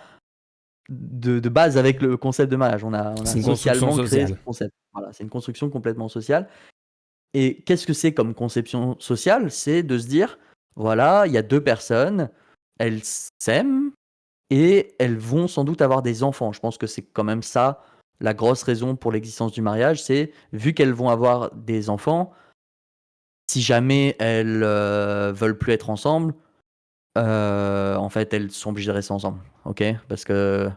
de base avec le concept de mariage. On a C'est une socialement construction créé ce sociale. concept. Voilà, c'est une construction complètement sociale. Et qu'est-ce que c'est comme conception sociale? C'est de se dire, voilà, il y a deux personnes, elles s'aiment et elles vont sans doute avoir des enfants. Je pense que c'est quand même ça la grosse raison pour l'existence du mariage, c'est vu qu'elles vont avoir des enfants, si jamais elles veulent plus être ensemble, en fait, elles sont obligées de rester ensemble, ok? Parce qu'en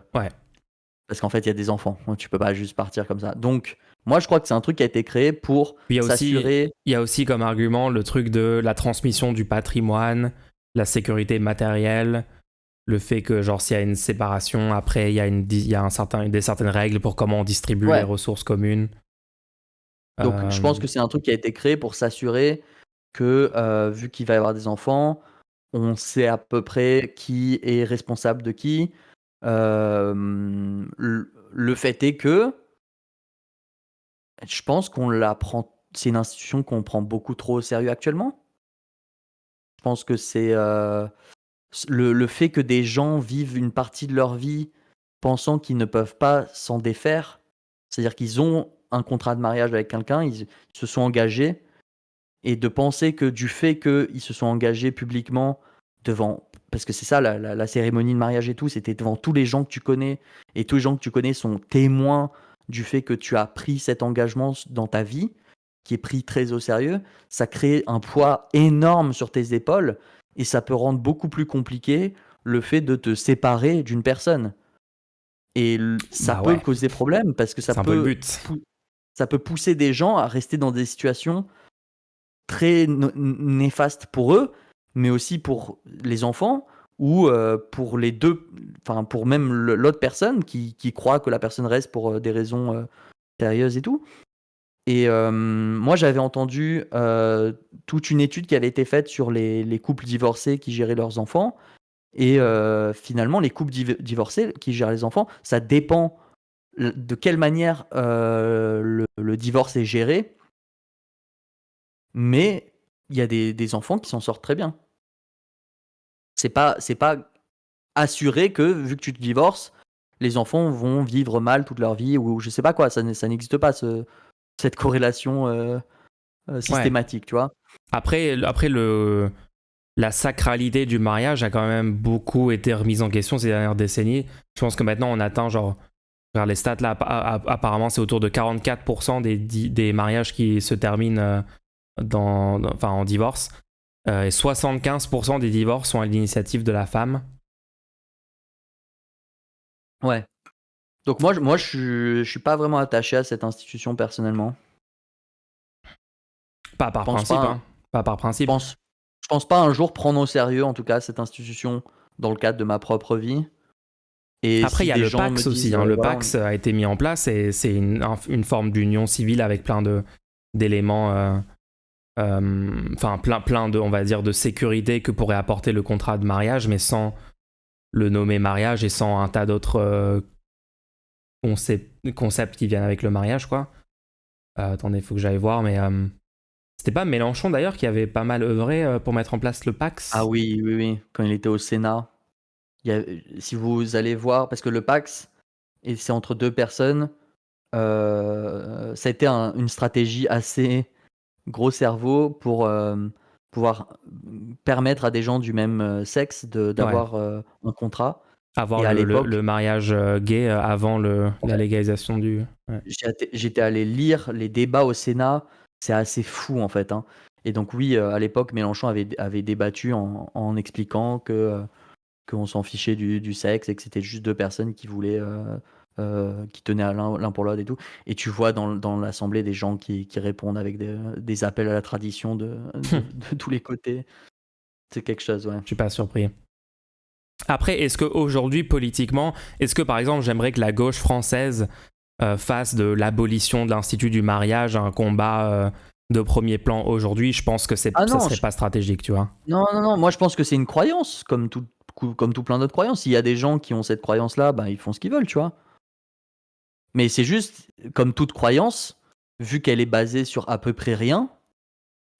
fait, il y a des enfants. Tu peux pas juste partir comme ça. Donc, moi, je crois que c'est un truc qui a été créé pour s'assurer. Il y a aussi comme argument le truc de la transmission du patrimoine, la sécurité matérielle, le fait que genre s'il y a une séparation, après il y a des certaines règles pour comment on distribue les ressources communes. Donc, je pense que c'est un truc qui a été créé pour s'assurer que, vu qu'il va y avoir des enfants, on sait à peu près qui est responsable de qui. Le fait est que je pense qu'on la prend. C'est une institution qu'on prend beaucoup trop au sérieux actuellement. Je pense que c'est le fait que des gens vivent une partie de leur vie pensant qu'ils ne peuvent pas s'en défaire. C'est-à-dire qu'ils ont un contrat de mariage avec quelqu'un, ils se sont engagés, et de penser que du fait qu'ils se sont engagés publiquement devant, parce que c'est ça la cérémonie de mariage et tout, c'était devant tous les gens que tu connais, et tous les gens que tu connais sont témoins du fait que tu as pris cet engagement dans ta vie, qui est pris très au sérieux. Ça crée un poids énorme sur tes épaules, et ça peut rendre beaucoup plus compliqué le fait de te séparer d'une personne. Et ça peut causer problème, parce que ça c'est un peu le but. ça peut pousser des gens à rester dans des situations très néfastes pour eux, mais aussi pour les enfants ou pour les deux, enfin pour même l'autre personne qui croit que la personne reste pour des raisons sérieuses et tout. Et moi, j'avais entendu toute une étude qui avait été faite sur les couples divorcés qui géraient leurs enfants. Et finalement, les couples divorcés qui gèrent les enfants, ça dépend de quelle manière le divorce est géré. Mais il y a des enfants qui s'en sortent très bien. C'est pas assuré que, vu que tu te divorces, les enfants vont vivre mal toute leur vie, ou je sais pas quoi, ça n'existe pas, cette corrélation Ouais. systématique, tu vois. Après, la sacralité du mariage a quand même beaucoup été remise en question ces dernières décennies. Je pense que maintenant on atteint genre, regarde les stats là, apparemment c'est autour de 44% des mariages qui se terminent en divorce. Et 75% des divorces sont à l'initiative de la femme. Ouais. Donc moi je suis pas vraiment attaché à cette institution personnellement. Pas Je par pense principe, pas, hein. Pas par je principe. pense, je pense pas un jour prendre au sérieux, en tout cas, cette institution dans le cadre de ma propre vie. Et Après, il si y a des le gens me Pax aussi, disent, hein. Le voilà, Pax a été mis en place et c'est une forme d'union civile avec plein d'éléments, plein de, on va dire, de sécurité que pourrait apporter le contrat de mariage, mais sans le nommer mariage et sans un tas d'autres concepts qui viennent avec le mariage, quoi. Attendez, il faut que j'aille voir, mais c'était pas Mélenchon d'ailleurs qui avait pas mal œuvré pour mettre en place le ah Pax. oui, oui, oui, quand il était au Sénat, si vous allez voir, parce que le Pax, et c'est entre deux personnes, ça a été une stratégie assez gros cerveau pour pouvoir permettre à des gens du même sexe Ouais. d'avoir un contrat. Avoir Et à le l'époque, mariage gay avant la ouais, légalisation du. Ouais. j'étais allé lire les débats au Sénat, c'est assez fou en fait, hein. Et donc oui, à l'époque, Mélenchon avait débattu en expliquant qu'on s'en fichait du sexe et que c'était juste deux personnes qui voulaient, qui tenaient à l'un pour l'autre et tout. Et tu vois dans l'assemblée des gens qui répondent avec des appels à la tradition de tous les côtés. C'est quelque chose, ouais. Je suis pas surpris. Après, est-ce qu'aujourd'hui, politiquement, est-ce que par exemple, j'aimerais que la gauche française fasse de l'abolition de l'institut du mariage un combat de premier plan aujourd'hui? Je pense que Ah ça non, serait pas stratégique, tu vois. non, non, non, moi je pense que c'est une croyance, comme tout plein d'autres croyances. S'il y a des gens qui ont cette croyance-là, bah, ils font ce qu'ils veulent, tu vois. Mais c'est juste, comme toute croyance, vu qu'elle est basée sur à peu près rien,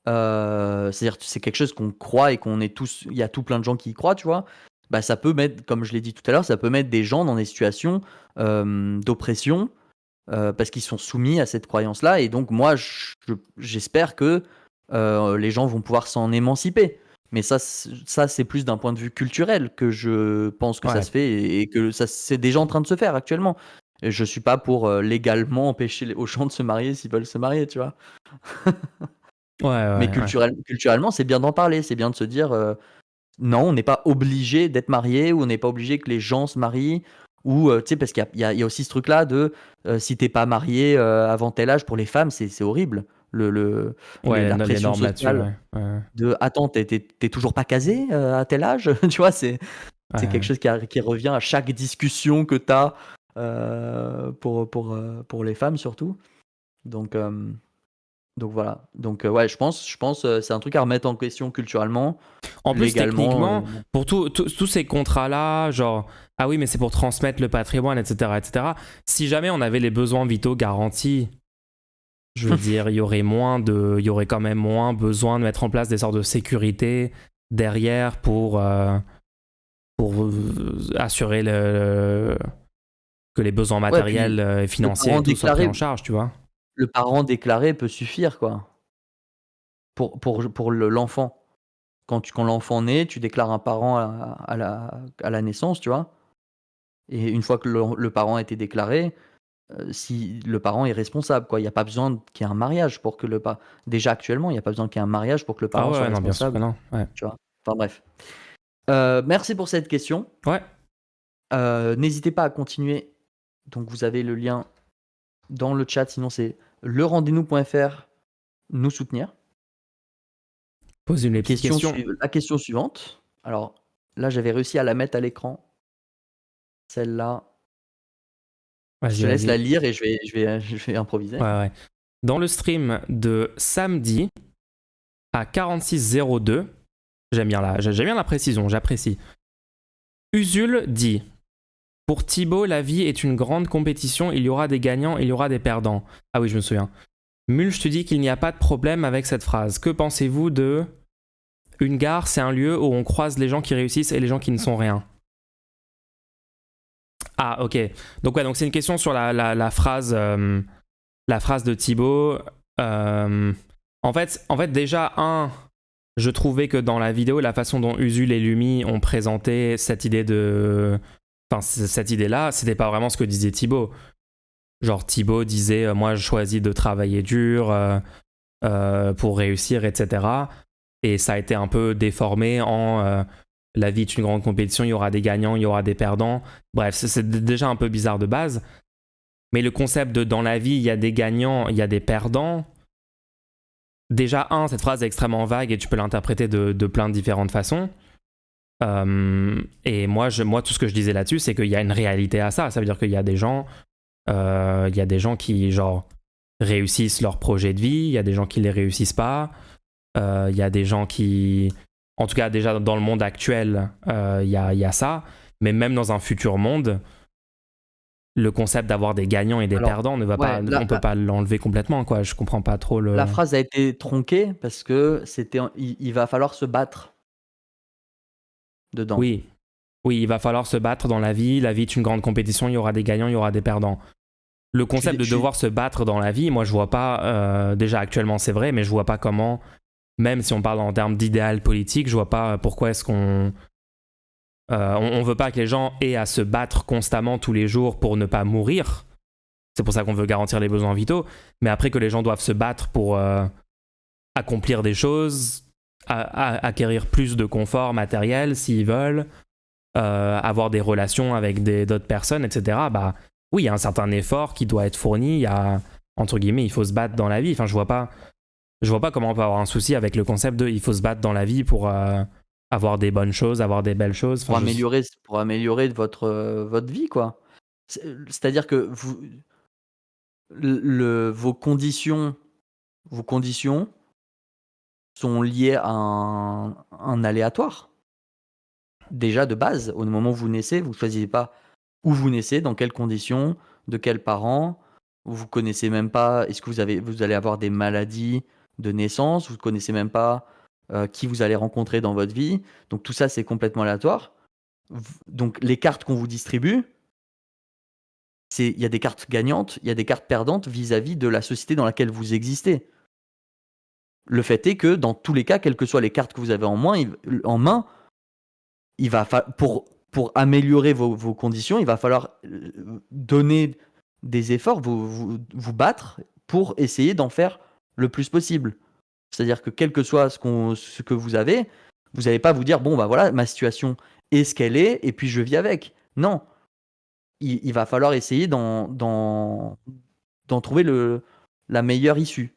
c'est-à-dire que c'est quelque chose qu'on croit et qu'on est tous, il y a tout plein de gens qui y croient, tu vois? Bah, ça peut mettre, comme je l'ai dit tout à l'heure, ça peut mettre des gens dans des situations, d'oppression, parce qu'ils sont soumis à cette croyance-là, et donc moi j'espère que, les gens vont pouvoir s'en émanciper. Mais ça c'est plus d'un point de vue culturel que je pense que ça Ouais, se fait, et que ça c'est déjà en train de se faire actuellement. Et je suis pas pour, légalement empêcher aux gens de se marier s'ils veulent se marier, tu vois? ouais, Mais ouais, ouais. culturellement, c'est bien d'en parler, c'est bien de se dire, non, on n'est pas obligé d'être marié, ou on n'est pas obligé que les gens se marient, ou tu sais, parce qu'il y a aussi ce truc-là de, si t'es pas marié avant tel âge, pour les femmes, c'est horrible. La Les pression normes là-dessus, sociale ouais. Ouais, de attends, t'es toujours pas casé à tel âge, tu vois, c'est quelque ouais. chose qui revient à chaque discussion que t'as pour les femmes surtout. Donc, voilà. Donc, ouais, je pense, c'est un truc à remettre en question culturellement, En plus, légalement. techniquement, pour tous ces contrats-là, genre, ah oui, mais c'est pour transmettre le patrimoine, etc., etc. Si jamais on avait les besoins vitaux garantis, je veux dire, il y aurait quand même moins besoin de mettre en place des sortes de sécurité derrière pour assurer que les besoins Ouais, puis matériels et le financiers parent et tout soient pris déclaré en charge, tu vois. le parent déclaré peut suffire, quoi, pour l'enfant. Quand l'enfant naît, tu déclares un parent à la naissance, tu vois? Et une fois que le parent a été déclaré, si le parent est responsable, quoi. Il y a pas besoin qu'il y ait un mariage pour que déjà actuellement, il y a pas besoin qu'il y ait un mariage pour que le Ah parent ouais, soit ouais, non, bien sûr que responsable, non. Ouais. tu vois? Enfin bref. Merci pour cette question. Ouais. N'hésitez pas à continuer. Donc vous avez le lien dans le chat, sinon c'est lerandezvous.fr, nous soutenir. Pose une petite question. La question suivante. Alors là, j'avais réussi à la mettre à l'écran. Celle-là, je Vas-y, te laisse la vas-y. lire et je vais improviser. Ouais, ouais. Dans le stream de samedi à 46h02, j'aime bien la précision, j'apprécie. Usul dit: pour Thibaut, la vie est une grande compétition, il y aura des gagnants, il y aura des perdants. Ah oui, je me souviens. Mulch te dit qu'il n'y a pas de problème avec cette phrase. Que pensez-vous de une gare, c'est un lieu où on croise les gens qui réussissent et les gens qui ne sont rien. Ah, ok. Donc ouais, donc c'est une question sur la phrase de Thibaut. En fait, déjà, je trouvais que dans la vidéo, la façon dont Usul et Lumi ont présenté cette idée enfin, cette idée-là, c'était pas vraiment ce que disait Thibaut. Genre, Thibaut disait, moi, je choisis de travailler dur pour réussir, etc. Et ça a été un peu déformé en la vie est une grande compétition, il y aura des gagnants, il y aura des perdants. Bref, c'est déjà un peu bizarre de base. Mais le concept de dans la vie, il y a des gagnants, il y a des perdants. Déjà, cette phrase est extrêmement vague et tu peux l'interpréter de plein de différentes façons. Et moi, tout ce que je disais là-dessus, c'est qu'il y a une réalité à ça. Ça veut dire qu'il y a des gens, qui, genre, réussissent leur projet de vie, il y a des gens qui les réussissent pas. Il y a des gens qui... En tout cas, déjà dans le monde actuel, il y a ça. Mais même dans un futur monde, le concept d'avoir des gagnants et des perdants ne va pas, on peut pas l'enlever complètement, quoi. Je comprends pas trop le... La phrase a été tronquée parce que il va falloir se battre dedans. Oui, il va falloir se battre dans la vie. La vie est une grande compétition, il y aura des gagnants, il y aura des perdants. Le concept de devoir se battre dans la vie, moi je vois pas, déjà actuellement c'est vrai, mais je vois pas comment, même si on parle en termes d'idéal politique, je vois pas pourquoi est-ce qu'on... on veut pas que les gens aient à se battre constamment tous les jours pour ne pas mourir. C'est pour ça qu'on veut garantir les besoins vitaux. Mais après que les gens doivent se battre pour accomplir des choses, acquérir plus de confort matériel s'ils veulent, avoir des relations avec d'autres personnes, etc. Bah oui, il y a un certain effort qui doit être fourni. Il y a, entre guillemets, il faut se battre dans la vie. Enfin, je vois pas comment on peut avoir un souci avec le concept de il faut se battre dans la vie pour avoir des bonnes choses, avoir des belles choses. Pour améliorer votre vie, quoi. C'est-à-dire que vos conditions sont liées à un aléatoire. Déjà de base, au moment où vous naissez, vous ne choisissez pas où vous naissez, dans quelles conditions, de quels parents. Vous ne connaissez même pas, est-ce que vous allez avoir des maladies de naissance, vous ne connaissez même pas qui vous allez rencontrer dans votre vie. Donc tout ça, c'est complètement aléatoire. Donc les cartes qu'on vous distribue, il y a des cartes gagnantes, il y a des cartes perdantes vis-à-vis de la société dans laquelle vous existez. Le fait est que dans tous les cas, quelles que soient les cartes que vous avez en main, pour améliorer vos conditions, il va falloir donner des efforts, vous battre pour essayer d'en faire le plus possible. C'est-à-dire que quel que soit ce que vous n'allez pas vous dire bon bah voilà, ma situation est ce qu'elle est et puis je vis avec. Non, il va falloir essayer d'en trouver la meilleure issue.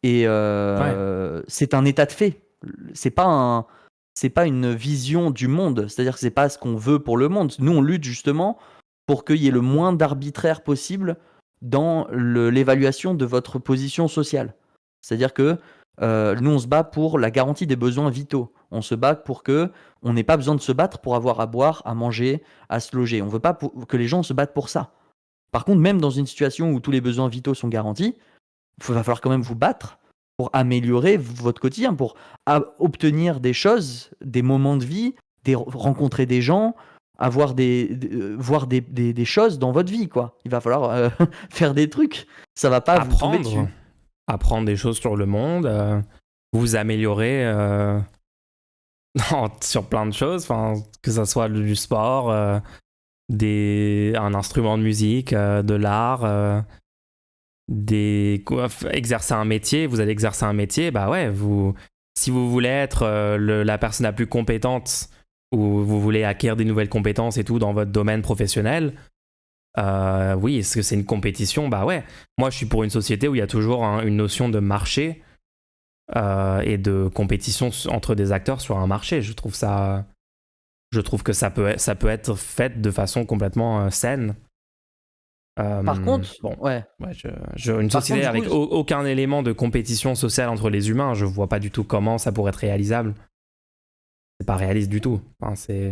Et c'est un état de fait. C'est pas une vision du monde. C'est-à-dire que c'est pas ce qu'on veut pour le monde. Nous, on lutte justement pour qu'il y ait le moins d'arbitraire possible dans l'évaluation de votre position sociale. C'est-à-dire que nous, on se bat pour la garantie des besoins vitaux. On se bat pour que on n'ait pas besoin de se battre pour avoir à boire, à manger, à se loger. On veut pas que les gens se battent pour ça. Par contre, même dans une situation où tous les besoins vitaux sont garantis, il va falloir quand même vous battre pour améliorer votre quotidien, pour obtenir des choses, des moments de vie, rencontrer des gens, avoir voir des choses dans votre vie, quoi. Il va falloir faire des trucs. Ça va pas vous tomber dessus. Apprendre des choses sur le monde, vous améliorer sur plein de choses, que ce soit du sport, un instrument de musique, de l'art, exercer un métier. Vous allez exercer un métier, bah ouais, si vous voulez être la personne la plus compétente ou vous voulez acquérir des nouvelles compétences et tout dans votre domaine professionnel, oui, est-ce que c'est une compétition? Bah ouais. Moi, je suis pour une société où il y a toujours une notion de marché et de compétition entre des acteurs sur un marché. Je trouve que ça peut être fait de façon complètement saine. Par contre, une société avec aucun élément de compétition sociale entre les humains, je vois pas du tout comment ça pourrait être réalisable. C'est pas réaliste du tout.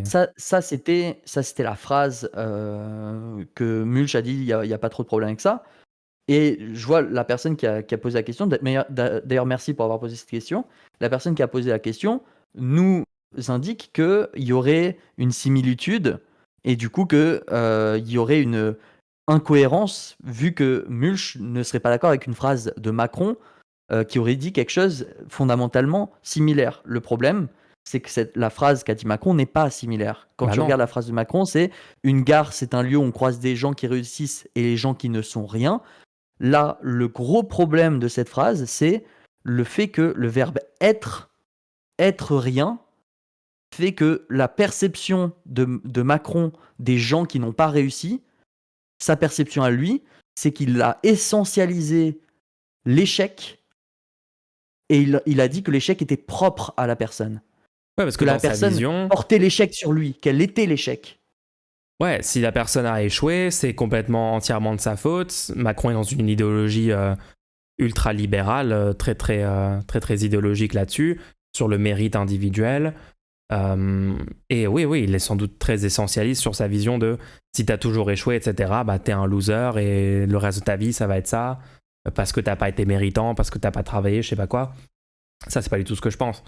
Ça, c'était la phrase que Mulch a dit, il y a pas trop de problème avec ça. Et je vois la personne qui a posé la question. D'ailleurs, merci pour avoir posé cette question. La personne qui a posé la question nous indique qu'il y aurait une similitude et du coup qu'il y aurait une incohérence vu que Mulch ne serait pas d'accord avec une phrase de Macron qui aurait dit quelque chose fondamentalement similaire. Le problème, c'est que la phrase qu'a dit Macron n'est pas similaire. Quand Bah tu non. regardes la phrase de Macron, c'est une gare, c'est un lieu où on croise des gens qui réussissent et les gens qui ne sont rien. Là, le gros problème de cette phrase, c'est le fait que le verbe être rien, fait que la perception de Macron des gens qui n'ont pas réussi, sa perception à lui, c'est qu'il a essentialisé l'échec et il a dit que l'échec était propre à la personne. Ouais, parce que Que la dans sa personne vision, portait l'échec sur lui, qu'elle était l'échec. ouais, si la personne a échoué, c'est complètement entièrement de sa faute. Macron est dans une idéologie ultra libérale, très idéologique là-dessus, sur le mérite individuel. Et oui, il est sans doute très essentialiste sur sa vision de si t'as toujours échoué, etc., bah t'es un loser et le reste de ta vie, ça va être ça, parce que t'as pas été méritant, parce que t'as pas travaillé, je sais pas quoi. Ça, c'est pas du tout ce que je pense.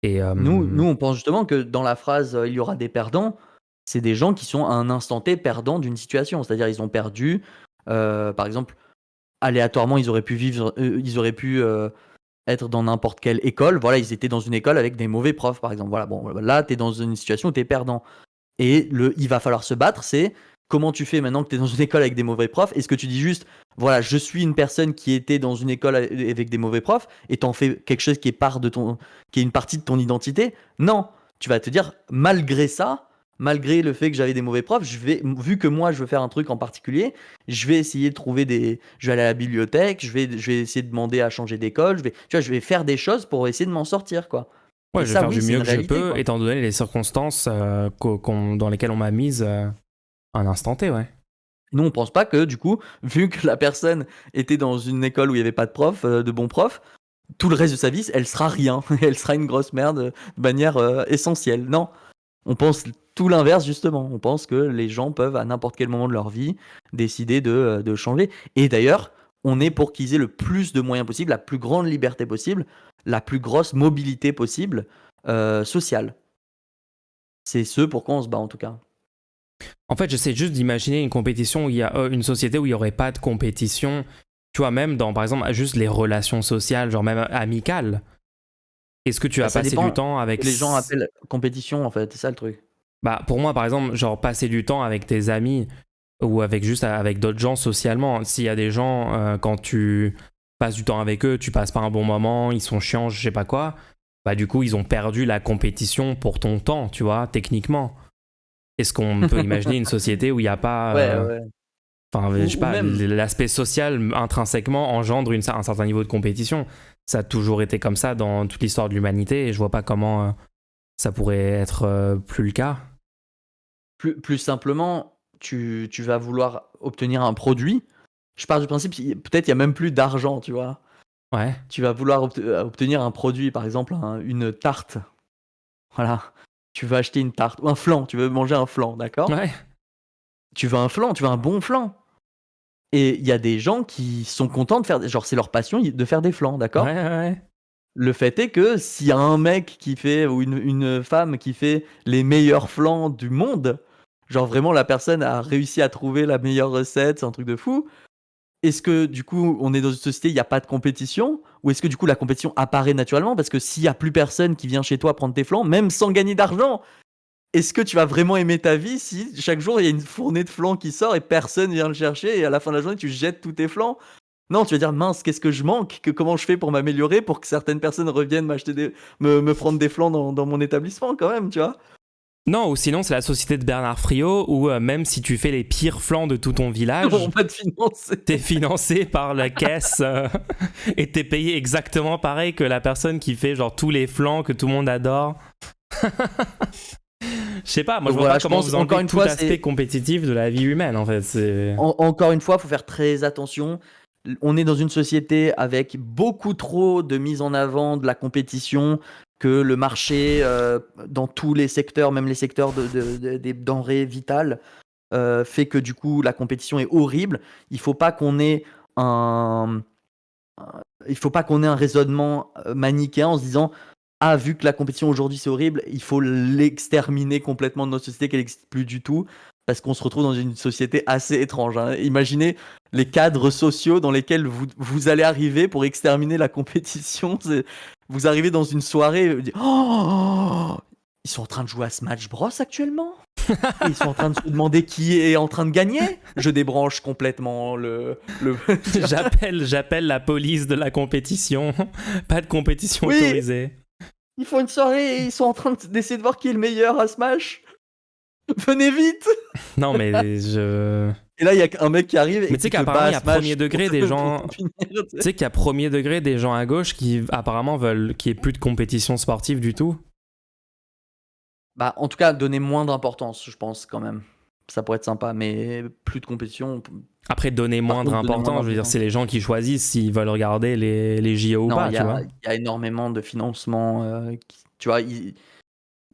Et Nous, on pense justement que dans la phrase il y aura des perdants, c'est des gens qui sont à un instant T perdants d'une situation. C'est-à-dire, ils ont perdu, par exemple, aléatoirement, ils auraient pu vivre, ils auraient pu être dans n'importe quelle école. Voilà, ils étaient dans une école avec des mauvais profs, par exemple. Voilà, bon, là, tu es dans une situation où tu es perdant. Et il va falloir se battre, c'est comment tu fais maintenant que tu es dans une école avec des mauvais profs. Est-ce que tu dis juste, voilà, je suis une personne qui était dans une école avec des mauvais profs et t'en fais quelque chose qui est une partie de ton identité? Non, tu vas te dire, malgré ça, malgré le fait que j'avais des mauvais profs, vu que moi je veux faire un truc en particulier, je vais essayer de je vais aller à la bibliothèque, je vais essayer de demander à changer d'école, je vais faire des choses pour essayer de m'en sortir, quoi. ouais, Et je vais ça, faire oui, du c'est mieux une que je réalité, peux, quoi. étant donné les circonstances dans lesquelles on m'a mise à un instant T, ouais. Nous, on pense pas que, du coup, vu que la personne était dans une école où il n'y avait pas de prof, de bons profs, tout le reste de sa vie, elle sera rien. Elle sera une grosse merde de manière essentielle. Non, on pense tout l'inverse, justement. On pense que les gens peuvent, à n'importe quel moment de leur vie, décider de changer. Et d'ailleurs, on est pour qu'ils aient le plus de moyens possible, la plus grande liberté possible, la plus grosse mobilité possible sociale. C'est ce pour quoi on se bat, en tout cas. En fait, j'essaie juste d'imaginer une compétition où il y a une société où il n'y aurait pas de compétition. Tu vois, même dans, par exemple, juste les relations sociales, genre même amicales. Est-ce que tu Bah, vas ça passer dépend du temps ce avec... que les gens appellent compétition, en fait. C'est ça le truc. Bah, pour moi, par exemple, genre passer du temps avec tes amis ou avec d'autres gens socialement. S'il y a des gens, quand tu passes du temps avec eux, tu passes pas un bon moment, ils sont chiants, je sais pas quoi, bah du coup, ils ont perdu la compétition pour ton temps, tu vois, techniquement. Est-ce qu'on peut imaginer une société où il n'y a pas... Ouais, ouais. Enfin, je sais Ou pas, même, l'aspect social intrinsèquement engendre un certain niveau de compétition. Ça a toujours été comme ça dans toute l'histoire de l'humanité et je vois pas comment ça pourrait être plus le cas. plus simplement, tu vas vouloir obtenir un produit. Je pars du principe, peut-être il y a même plus d'argent, tu vois. Ouais, Tu vas vouloir obtenir un produit, par exemple une tarte. Voilà. Tu veux acheter une tarte ou un flan, tu veux manger un flan, d'accord? ouais, Tu veux un flan, tu veux un bon flan. Et il y a des gens qui sont contents de faire, genre c'est leur passion de faire des flans, ouais, d'accord? ouais. Le fait est que s'il y a un mec qui fait, ou une femme qui fait les meilleurs flans du monde, genre vraiment la personne a réussi à trouver la meilleure recette, c'est un truc de fou. Est-ce que du coup on est dans une société, il n'y a pas de compétition? Ou est-ce que du coup la compétition apparaît naturellement? Parce que s'il n'y a plus personne qui vient chez toi prendre tes flans, même sans gagner d'argent, est-ce que tu vas vraiment aimer ta vie si chaque jour il y a une fournée de flans qui sort et personne vient le chercher et à la fin de la journée tu jettes tous tes flans? Non, tu vas dire mince, qu'est-ce que je manque? Comment je fais pour m'améliorer pour que certaines personnes reviennent me prendre des flans dans mon établissement quand même, tu vois? Non, ou sinon c'est la société de Bernard Friot où même si tu fais les pires flancs de tout ton Ils village, vont pas te financer. t'es financé par la caisse et t'es payé exactement pareil que la personne qui fait genre tous les flancs que tout le monde adore. Je sais pas, moi je Donc vois voilà, pas je comment pense vous encore enlevez une tout fois, aspect compétitif de la vie humaine en fait. encore une fois, faut faire très attention. On est dans une société avec beaucoup trop de mise en avant de la compétition, que le marché, dans tous les secteurs, même les secteurs des denrées vitales, fait que du coup la compétition est horrible. Il faut pas qu'on ait un il faut pas qu'on ait un raisonnement manichéen en se disant ah, vu que la compétition aujourd'hui c'est horrible, il faut l'exterminer complètement de notre société, qu'elle n'existe plus du tout, parce qu'on se retrouve dans une société assez étrange. Hein. Imaginez les cadres sociaux dans lesquels vous allez arriver pour exterminer la compétition. Vous arrivez dans une soirée et vous dites oh, ils sont en train de jouer à Smash Bros actuellement. Et ils sont en train de se demander qui est en train de gagner. Je débranche complètement le... J'appelle la police de la compétition. Pas de compétition Oui, autorisée. ils font une soirée et ils sont en train d'essayer de voir qui est le meilleur à Smash. Venez vite. Non, mais Et là, il y a un mec qui arrive. Mais tu sais qu'apparemment, il y a premier degré des gens. Tu sais qu'il y a premier degré des gens à gauche qui apparemment veulent qu'il n'y ait plus de compétition sportive du tout. Bah, en tout cas, donner moins d'importance, je pense, quand même. Ça pourrait être sympa, mais plus de compétition. Après, donner moindre importance, je veux dire, c'est les gens qui choisissent s'ils veulent regarder les JO ou pas, tu vois. Il y a énormément de financement. Tu vois, il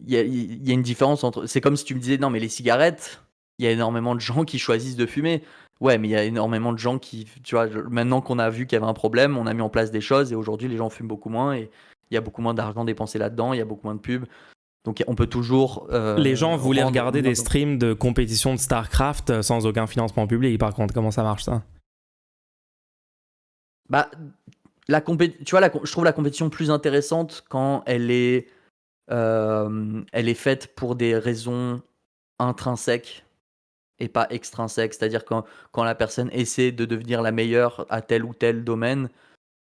y a une différence entre. C'est comme si tu me disais, non, mais les cigarettes, il y a énormément de gens qui choisissent de fumer. Ouais, mais il y a énormément de gens qui. Tu vois, maintenant qu'on a vu qu'il y avait un problème, on a mis en place des choses et aujourd'hui, les gens fument beaucoup moins et il y a beaucoup moins d'argent dépensé là-dedans, il y a beaucoup moins de pubs. Donc on peut toujours. Les gens voulaient regarder des streams de compétition de StarCraft sans aucun financement public, par contre. Comment ça marche, ça? Bah, tu vois, je trouve la compétition plus intéressante quand elle est faite pour des raisons intrinsèques et pas extrinsèques. C'est-à-dire quand la personne essaie de devenir la meilleure à tel ou tel domaine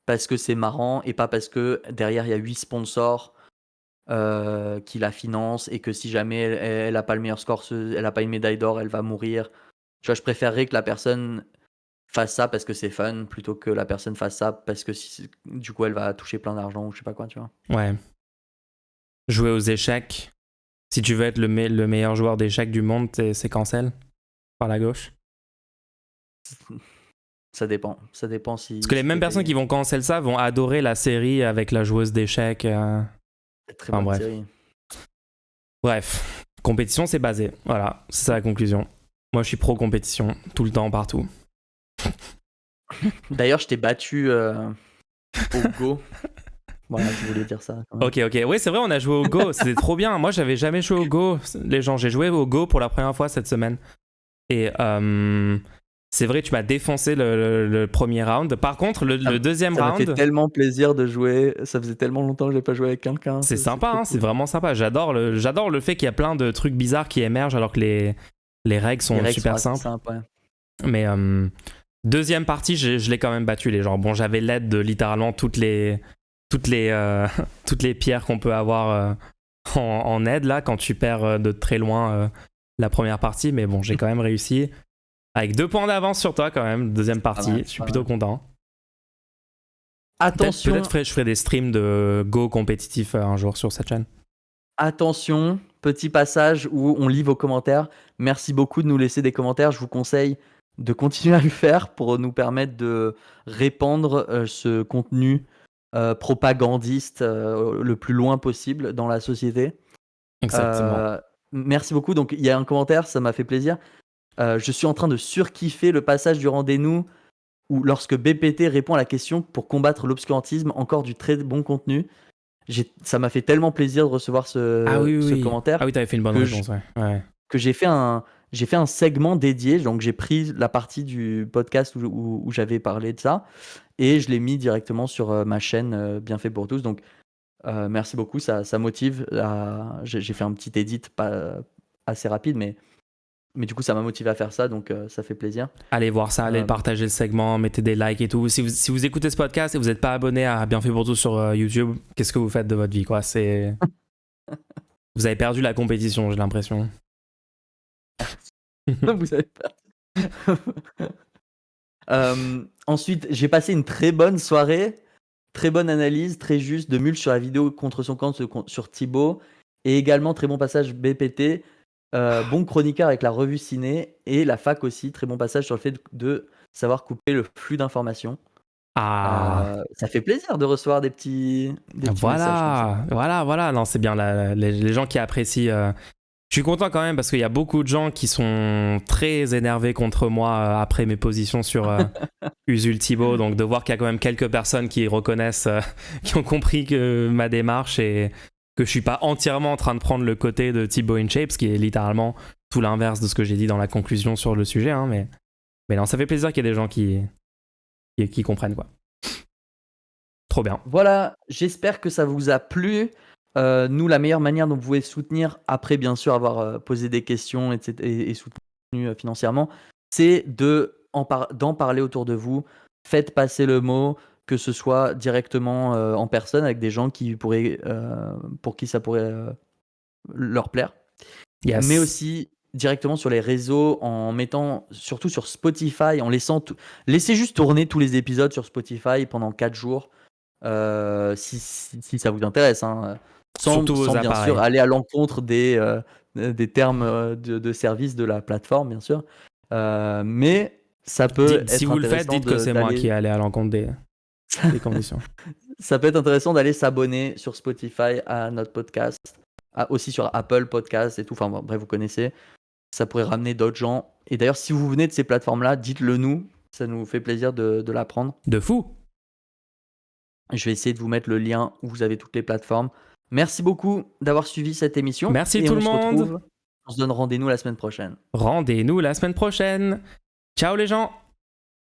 parce que c'est marrant et pas parce que derrière il y a 8 sponsors qui la financent et que si jamais elle a pas le meilleur score, elle a pas une médaille d'or, elle va mourir. Tu vois, je préférerais que la personne fasse ça parce que c'est fun plutôt que la personne fasse ça parce que du coup elle va toucher plein d'argent ou je sais pas quoi, tu vois. Ouais. Jouer aux échecs. Si tu veux être le meilleur joueur d'échecs du monde, c'est cancel par la gauche. Ça dépend si. Parce que les mêmes personnes qui vont cancel ça vont adorer la série avec la joueuse d'échecs. Très bonne bref. série. Bref, compétition c'est basé. Voilà, c'est ça la conclusion. Moi je suis pro compétition, tout le temps, partout. D'ailleurs, je t'ai battu au Go. Voilà, je voulais dire ça. Ok, oui, c'est vrai, on a joué au Go, c'était trop bien. Moi, j'avais jamais joué au Go. Les gens, j'ai joué au Go pour la première fois cette semaine. Et c'est vrai, tu m'as défoncé le premier round. Par contre, le deuxième round. Ça m'a fait tellement plaisir de jouer. Ça faisait tellement longtemps que j'ai pas joué avec quelqu'un. C'est sympa, hein, c'est vraiment sympa. J'adore le fait qu'il y a plein de trucs bizarres qui émergent alors que les règles sont super simples. Ouais. Mais deuxième partie, je l'ai quand même battu, les gens. Bon, j'avais l'aide de littéralement toutes les pierres qu'on peut avoir en aide là quand tu perds de très loin la première partie, mais bon, j'ai quand même réussi avec 2 points d'avance sur toi quand même. Deuxième partie, je suis plutôt content. Attention, peut-être je ferai des streams de Go compétitif un jour sur cette chaîne. Attention, petit passage où on lit vos commentaires. Merci beaucoup de nous laisser des commentaires. Je vous conseille de continuer à le faire pour nous permettre de répandre ce contenu propagandiste le plus loin possible dans la société. Exactement. Merci beaucoup. Donc il y a un commentaire, ça m'a fait plaisir. Je suis en train de surkiffer le passage du rendez-nous où lorsque BPT répond à la question pour combattre l'obscurantisme, encore du très bon contenu. Ça m'a fait tellement plaisir de recevoir ce commentaire. Ah oui, t'avais fait une bonne réponse, ouais. Que j'ai fait un segment dédié, donc j'ai pris la partie du podcast où j'avais parlé de ça et je l'ai mis directement sur ma chaîne Bien fait pour tous. Donc merci beaucoup, ça motive. J'ai fait un petit edit pas assez rapide, mais du coup ça m'a motivé à faire ça, donc ça fait plaisir. Allez voir ça, allez partager le segment, mettez des likes et tout. Si vous écoutez ce podcast et vous n'êtes pas abonné à Bien fait pour tous sur YouTube, qu'est-ce que vous faites de votre vie, quoi? Vous avez perdu la compétition, j'ai l'impression. Vous avez perdu. Ensuite, j'ai passé une très bonne soirée, très bonne analyse, très juste de Mul sur la vidéo contre son camp sur Thibaut, et également très bon passage BPT, bon chroniqueur avec la revue ciné, et la fac aussi, très bon passage sur le fait de savoir couper le flux d'informations. Ça fait plaisir de recevoir des petits messages comme ça. Voilà, non, c'est bien, les gens qui apprécient Je suis content quand même parce qu'il y a beaucoup de gens qui sont très énervés contre moi après mes positions sur Usul Thibaut. Donc de voir qu'il y a quand même quelques personnes qui reconnaissent, qui ont compris que ma démarche et que je suis pas entièrement en train de prendre le côté de Thibaut InShape, ce qui est littéralement tout l'inverse de ce que j'ai dit dans la conclusion sur le sujet. Hein, mais non, ça fait plaisir qu'il y ait des gens qui comprennent quoi. Trop bien. Voilà, j'espère que ça vous a plu. Nous, la meilleure manière dont vous pouvez soutenir, après bien sûr avoir posé des questions et soutenu financièrement, c'est d'en parler autour de vous. Faites passer le mot, que ce soit directement en personne avec des gens pour qui ça pourrait leur plaire. Yes. Mais aussi directement sur les réseaux en mettant, surtout sur Spotify, en laissez juste tourner tous les épisodes sur Spotify pendant 4 jours. Si ça vous intéresse, hein, Surtout vos sans bien appareils. sûr aller à l'encontre des termes de service de la plateforme, bien sûr. Mais ça peut être Si vous le faites, dites que c'est moi qui ai allé à l'encontre des conditions. Ça peut être intéressant d'aller s'abonner sur Spotify à notre podcast, aussi sur Apple Podcast et tout. Enfin bref, vous connaissez. Ça pourrait ramener d'autres gens. Et d'ailleurs, si vous venez de ces plateformes-là, dites-le nous. Ça nous fait plaisir de l'apprendre. De fou. Je vais essayer de vous mettre le lien où vous avez toutes les plateformes. Merci beaucoup d'avoir suivi cette émission. Merci et tout on le se monde. retrouve. On se donne rendez-vous la semaine prochaine. Rendez-nous la semaine prochaine. Ciao les gens.